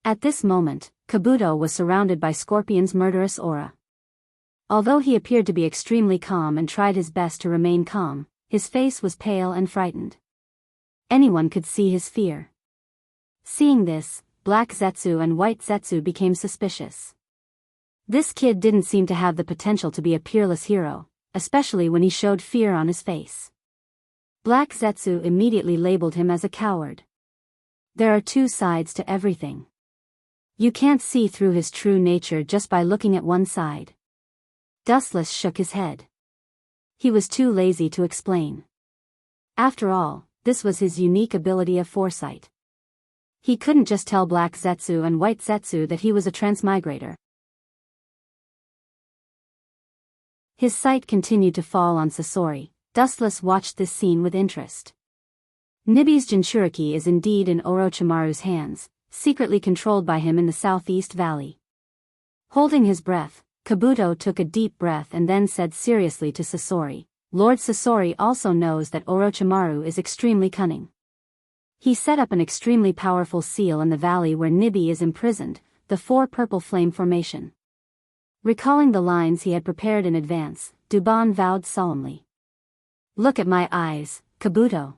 At this moment, Kabuto was surrounded by Scorpion's murderous aura. Although he appeared to be extremely calm and tried his best to remain calm, his face was pale and frightened. Anyone could see his fear. Seeing this, Black Zetsu and White Zetsu became suspicious. This kid didn't seem to have the potential to be a peerless hero, especially when he showed fear on his face. Black Zetsu immediately labeled him as a coward. There are two sides to everything. You can't see through his true nature just by looking at one side. Dustless shook his head. He was too lazy to explain. After all, this was his unique ability of foresight. He couldn't just tell Black Zetsu and White Zetsu that he was a transmigrator. His sight continued to fall on Sasori. Dustless watched this scene with interest. Nibi's Jinchuriki is indeed in Orochimaru's hands, secretly controlled by him in the southeast valley. Holding his breath, Kabuto took a deep breath and then said seriously to Sasori, Lord Sasori also knows that Orochimaru is extremely cunning. He set up an extremely powerful seal in the valley where Nibi is imprisoned, the four purple flame formation. Recalling the lines he had prepared in advance, Dubon vowed solemnly. "Look at my eyes, Kabuto."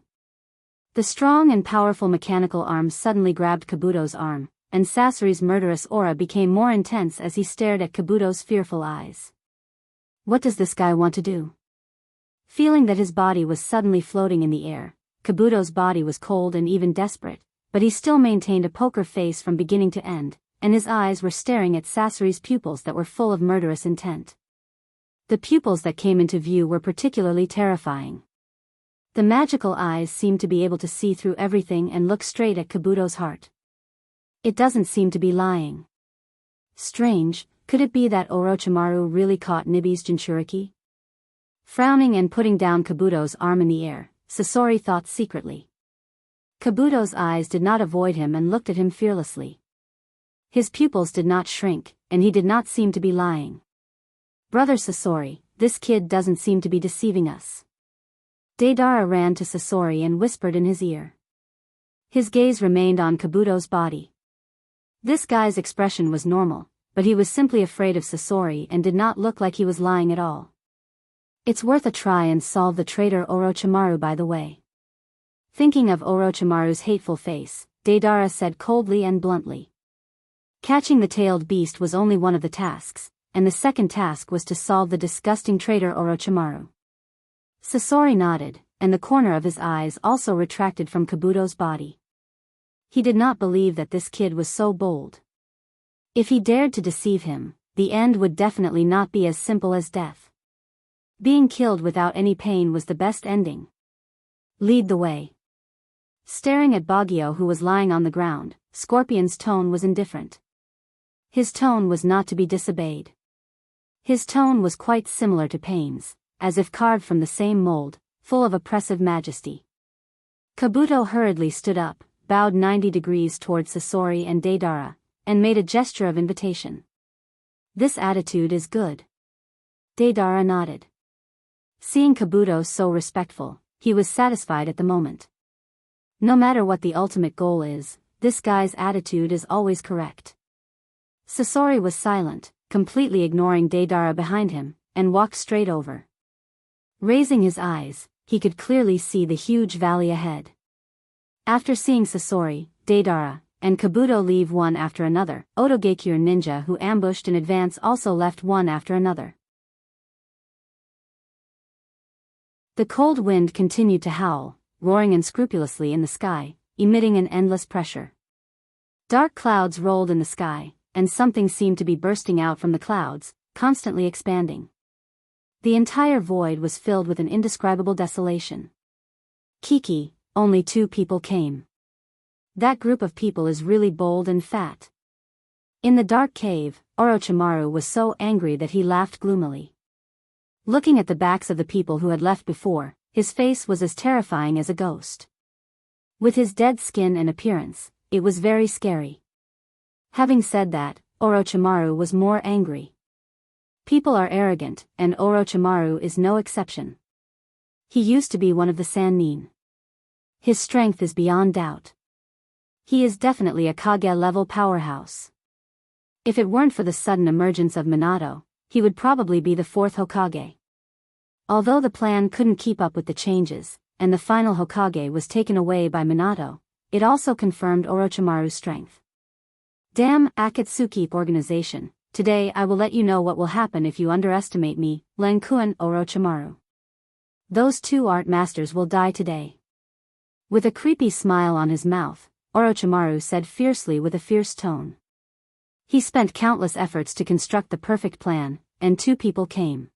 The strong and powerful mechanical arm suddenly grabbed Kabuto's arm, and Sasori's murderous aura became more intense as he stared at Kabuto's fearful eyes. What does this guy want to do? Feeling that his body was suddenly floating in the air, Kabuto's body was cold and even desperate, but he still maintained a poker face from beginning to end, and his eyes were staring at Sasori's pupils that were full of murderous intent. The pupils that came into view were particularly terrifying. The magical eyes seemed to be able to see through everything and look straight at Kabuto's heart. It doesn't seem to be lying. Strange, could it be that Orochimaru really caught Nibi's Jinchuriki? Frowning and putting down Kabuto's arm in the air, Sasori thought secretly. Kabuto's eyes did not avoid him and looked at him fearlessly. His pupils did not shrink, and he did not seem to be lying. "Brother Sasori, this kid doesn't seem to be deceiving us." Deidara ran to Sasori and whispered in his ear. His gaze remained on Kabuto's body. This guy's expression was normal, but he was simply afraid of Sasori and did not look like he was lying at all. "It's worth a try and solve the traitor Orochimaru by the way." Thinking of Orochimaru's hateful face, Deidara said coldly and bluntly. Catching the tailed beast was only one of the tasks, and the second task was to solve the disgusting traitor Orochimaru. Sasori nodded, and the corner of his eyes also retracted from Kabuto's body. He did not believe that this kid was so bold. If he dared to deceive him, the end would definitely not be as simple as death. Being killed without any pain was the best ending. "Lead the way." Staring at Baguio, who was lying on the ground, Scorpion's tone was indifferent. His tone was not to be disobeyed. His tone was quite similar to Pain's, as if carved from the same mold, full of oppressive majesty. Kabuto hurriedly stood up, bowed 90 degrees towards Sasori and Deidara, and made a gesture of invitation. "This attitude is good." Deidara nodded. Seeing Kabuto so respectful, he was satisfied at the moment. No matter what the ultimate goal is, this guy's attitude is always correct. Sasori was silent, completely ignoring Deidara behind him, and walked straight over. Raising his eyes, he could clearly see the huge valley ahead. After seeing Sasori, Deidara, and Kabuto leave one after another, Otogekure ninja who ambushed in advance also left one after another. The cold wind continued to howl, roaring unscrupulously in the sky, emitting an endless pressure. Dark clouds rolled in the sky, and something seemed to be bursting out from the clouds, constantly expanding. The entire void was filled with an indescribable desolation. "Kiki, only 2 people came. That group of people is really bold and fat." In the dark cave, Orochimaru was so angry that he laughed gloomily. Looking at the backs of the people who had left before, his face was as terrifying as a ghost. With his dead skin and appearance, it was very scary. Having said that, Orochimaru was more angry. People are arrogant, and Orochimaru is no exception. He used to be one of the Sannin. His strength is beyond doubt. He is definitely a Kage-level powerhouse. If it weren't for the sudden emergence of Minato, he would probably be the 4th Hokage. Although the plan couldn't keep up with the changes, and the final Hokage was taken away by Minato, it also confirmed Orochimaru's strength. "Damn Akatsuki organization, today I will let you know what will happen if you underestimate me, Renkuin Orochimaru. Those 2 art masters will die today." With a creepy smile on his mouth, Orochimaru said fiercely with a fierce tone. He spent countless efforts to construct the perfect plan, and 2 people came.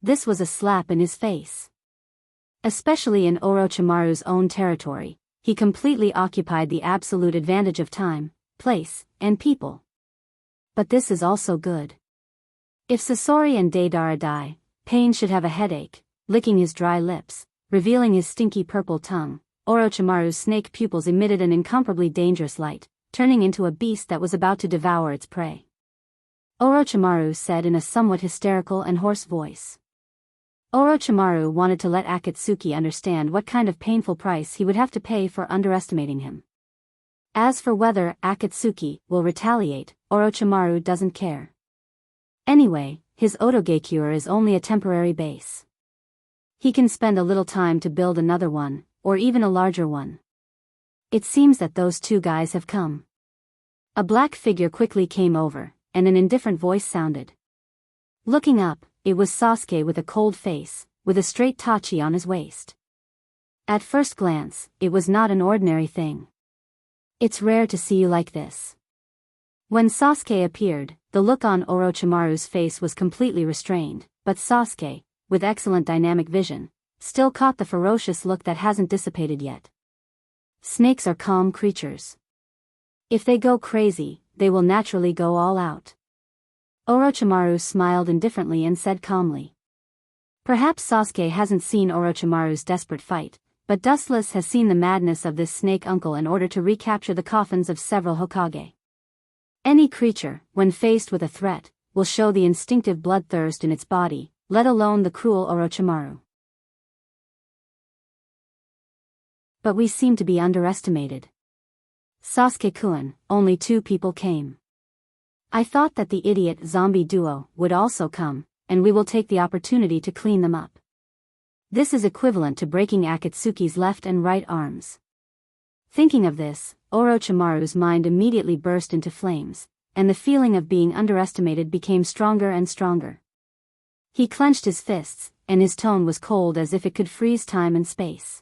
This was a slap in his face. Especially in Orochimaru's own territory, he completely occupied the absolute advantage of time, place, and people. But this is also good. If Sasori and Deidara die, Pain should have a headache, licking his dry lips, revealing his stinky purple tongue. Orochimaru's snake pupils emitted an incomparably dangerous light, turning into a beast that was about to devour its prey. Orochimaru said in a somewhat hysterical and hoarse voice. Orochimaru wanted to let Akatsuki understand what kind of painful price he would have to pay for underestimating him. As for whether Akatsuki will retaliate, Orochimaru doesn't care. Anyway, his Otogekure is only a temporary base. He can spend a little time to build another one, or even a larger one. It seems that those two guys have come. A black figure quickly came over, and an indifferent voice sounded. Looking up, it was Sasuke with a cold face, with a straight tachi on his waist. At first glance, it was not an ordinary thing. It's rare to see you like this. When Sasuke appeared, the look on Orochimaru's face was completely restrained, but Sasuke, with excellent dynamic vision, still caught the ferocious look that hasn't dissipated yet. Snakes are calm creatures. If they go crazy, they will naturally go all out. Orochimaru smiled indifferently and said calmly. Perhaps Sasuke hasn't seen Orochimaru's desperate fight, but Dustless has seen the madness of this snake uncle in order to recapture the coffins of several Hokage. Any creature, when faced with a threat, will show the instinctive bloodthirst in its body, let alone the cruel Orochimaru. But we seem to be underestimated. Sasuke-kun, only 2 people came. I thought that the idiot zombie duo would also come, and we will take the opportunity to clean them up. This is equivalent to breaking Akatsuki's left and right arms. Thinking of this, Orochimaru's mind immediately burst into flames, and the feeling of being underestimated became stronger and stronger. He clenched his fists, and his tone was cold as if it could freeze time and space.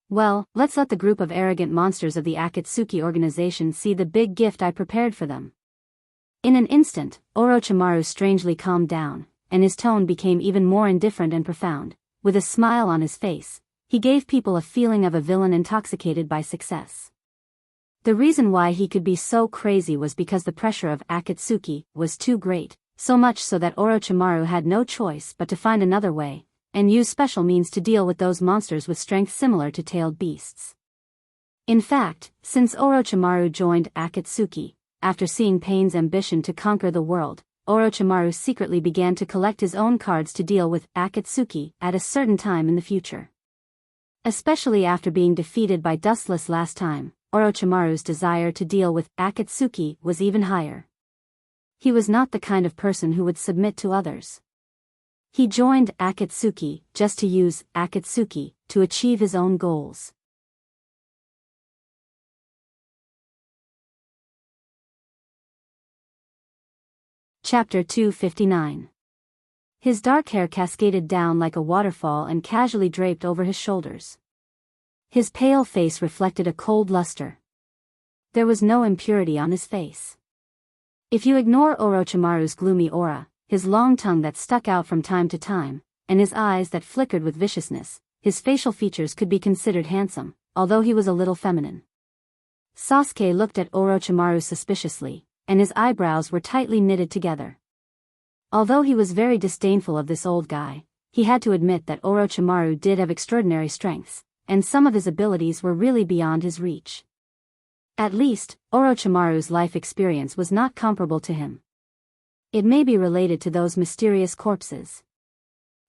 Well, let's let the group of arrogant monsters of the Akatsuki organization see the big gift I prepared for them. In an instant, Orochimaru strangely calmed down, and his tone became even more indifferent and profound. With a smile on his face, he gave people a feeling of a villain intoxicated by success. The reason why he could be so crazy was because the pressure of Akatsuki was too great, so much so that Orochimaru had no choice but to find another way, and use special means to deal with those monsters with strength similar to tailed beasts. In fact, since Orochimaru joined Akatsuki, after seeing Pain's ambition to conquer the world, Orochimaru secretly began to collect his own cards to deal with Akatsuki at a certain time in the future. Especially after being defeated by Dustless last time, Orochimaru's desire to deal with Akatsuki was even higher. He was not the kind of person who would submit to others. He joined Akatsuki just to use Akatsuki to achieve his own goals. Chapter 259. His dark hair cascaded down like a waterfall and casually draped over his shoulders. His pale face reflected a cold luster. There was no impurity on his face. If you ignore Orochimaru's gloomy aura, his long tongue that stuck out from time to time, and his eyes that flickered with viciousness, his facial features could be considered handsome, although he was a little feminine. Sasuke looked at Orochimaru suspiciously, and his eyebrows were tightly knitted together. Although he was very disdainful of this old guy, he had to admit that Orochimaru did have extraordinary strengths, and some of his abilities were really beyond his reach. At least, Orochimaru's life experience was not comparable to him. It may be related to those mysterious corpses.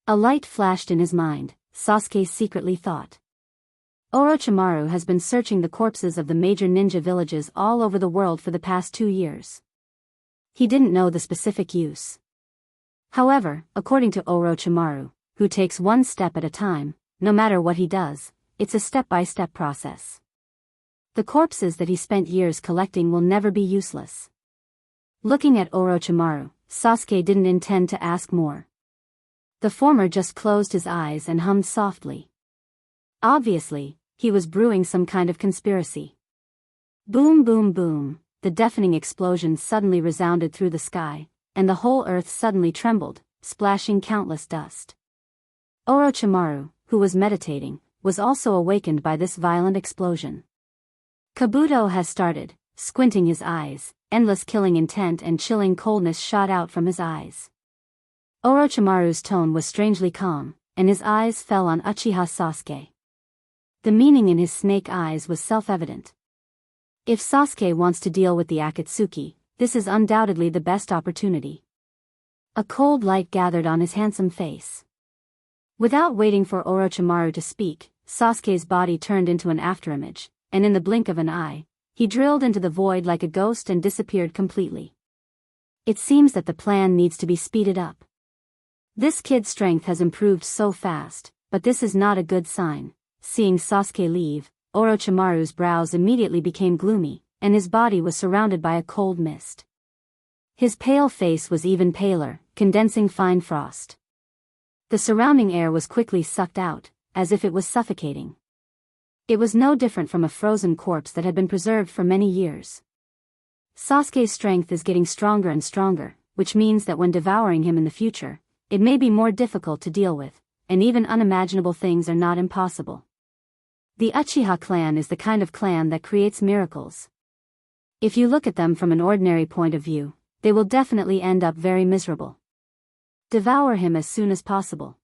A light flashed in his mind, Sasuke secretly thought. Orochimaru has been searching the corpses of the major ninja villages all over the world for the past 2 years. He didn't know the specific use. However, according to Orochimaru, who takes one step at a time, no matter what he does, it's a step-by-step process. The corpses that he spent years collecting will never be useless. Looking at Orochimaru, Sasuke didn't intend to ask more. The former just closed his eyes and hummed softly. Obviously, he was brewing some kind of conspiracy. Boom boom boom, the deafening explosion suddenly resounded through the sky, and the whole earth suddenly trembled, splashing countless dust. Orochimaru, who was meditating, was also awakened by this violent explosion. Kabuto has started, squinting his eyes, endless killing intent and chilling coldness shot out from his eyes. Orochimaru's tone was strangely calm, and his eyes fell on Uchiha Sasuke. The meaning in his snake eyes was self-evident. If Sasuke wants to deal with the Akatsuki, this is undoubtedly the best opportunity. A cold light gathered on his handsome face. Without waiting for Orochimaru to speak, Sasuke's body turned into an afterimage, and in the blink of an eye, he drilled into the void like a ghost and disappeared completely. It seems that the plan needs to be speeded up. This kid's strength has improved so fast, but this is not a good sign. Seeing Sasuke leave, Orochimaru's brows immediately became gloomy, and his body was surrounded by a cold mist. His pale face was even paler, condensing fine frost. The surrounding air was quickly sucked out, as if it was suffocating. It was no different from a frozen corpse that had been preserved for many years. Sasuke's strength is getting stronger and stronger, which means that when devouring him in the future, it may be more difficult to deal with, and even unimaginable things are not impossible. The Uchiha clan is the kind of clan that creates miracles. If you look at them from an ordinary point of view, they will definitely end up very miserable. Devour him as soon as possible.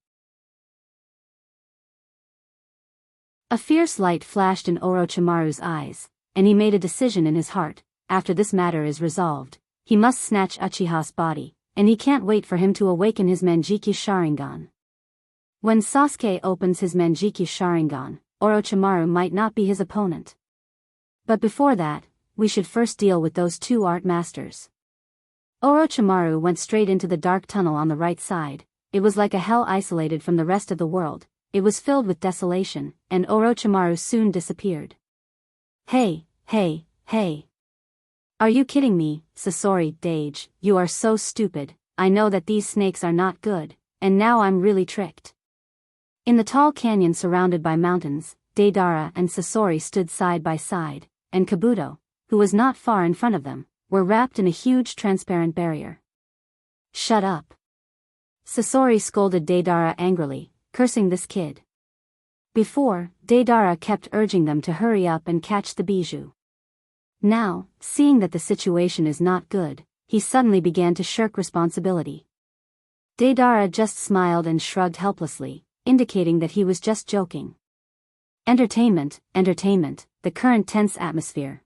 A fierce light flashed in Orochimaru's eyes, and he made a decision in his heart. After this matter is resolved, he must snatch Uchiha's body, and he can't wait for him to awaken his Manjiki Sharingan. When Sasuke opens his Manjiki Sharingan, Orochimaru might not be his opponent. But before that, we should first deal with those two art masters. Orochimaru went straight into the dark tunnel on the right side. It was like a hell isolated from the rest of the world. It was filled with desolation, and Orochimaru soon disappeared. Hey, hey, hey. Are you kidding me, Sasori, Dage? You are so stupid. I know that these snakes are not good, and now I'm really tricked. In the tall canyon surrounded by mountains, Deidara and Sasori stood side by side, and Kabuto, who was not far in front of them, were wrapped in a huge transparent barrier. Shut up. Sasori scolded Deidara angrily, cursing this kid. Before, Deidara kept urging them to hurry up and catch the bijou. Now, seeing that the situation is not good, he suddenly began to shirk responsibility. Deidara just smiled and shrugged helplessly, indicating that he was just joking. Entertainment, entertainment, the current tense atmosphere.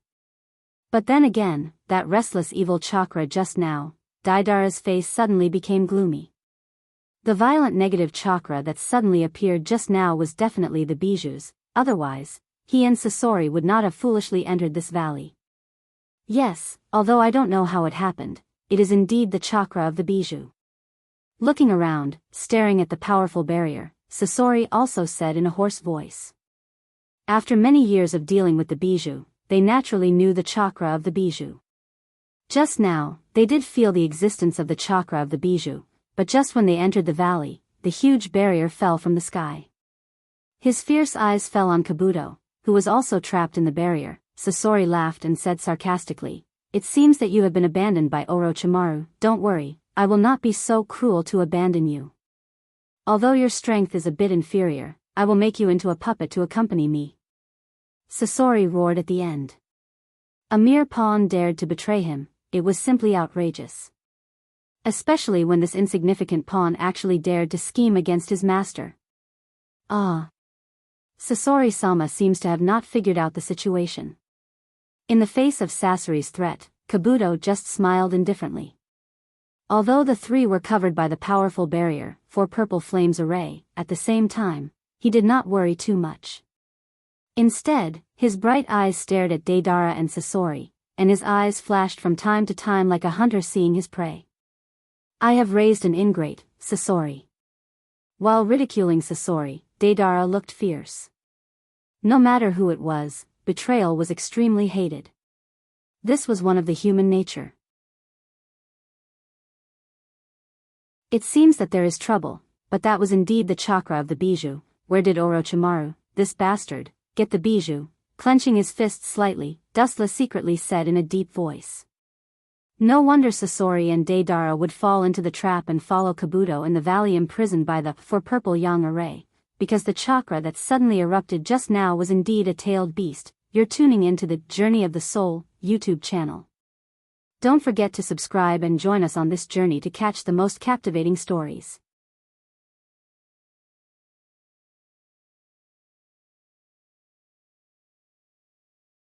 But then again, that restless evil chakra just now, Deidara's face suddenly became gloomy. The violent negative chakra that suddenly appeared just now was definitely the bijou's, otherwise, he and Sasori would not have foolishly entered this valley. Yes, although I don't know how it happened, it is indeed the chakra of the bijou. Looking around, staring at the powerful barrier, Sasori also said in a hoarse voice. After many years of dealing with the bijou, they naturally knew the chakra of the bijou. Just now, they did feel the existence of the chakra of the bijou, but just when they entered the valley, the huge barrier fell from the sky. His fierce eyes fell on Kabuto, who was also trapped in the barrier. Sasori laughed and said sarcastically, "It seems that you have been abandoned by Orochimaru. Don't worry, I will not be so cruel to abandon you. Although your strength is a bit inferior, I will make you into a puppet to accompany me." Sasori roared at the end. A mere pawn dared to betray him. It was simply outrageous. Especially when this insignificant pawn actually dared to scheme against his master. Ah. Sasori-sama seems to have not figured out the situation. In the face of Sasori's threat, Kabuto just smiled indifferently. Although the three were covered by the powerful barrier, for purple flames array, at the same time, he did not worry too much. Instead, his bright eyes stared at Deidara and Sasori, and his eyes flashed from time to time like a hunter seeing his prey. "I have raised an ingrate, Sasori." While ridiculing Sasori, Deidara looked fierce. No matter who it was, betrayal was extremely hated. This was one of the human nature. It seems that there is trouble, but that was indeed the chakra of the bijou. Where did Orochimaru, this bastard, get the bijou? Clenching his fists slightly, Dustla secretly said in a deep voice. No wonder Sasori and Deidara would fall into the trap and follow Kabuto in the valley imprisoned by the for purple yang array, because the chakra that suddenly erupted just now was indeed a tailed beast. You're tuning into the Journey of the Soul YouTube channel. Don't forget to subscribe and join us on this journey to catch the most captivating stories.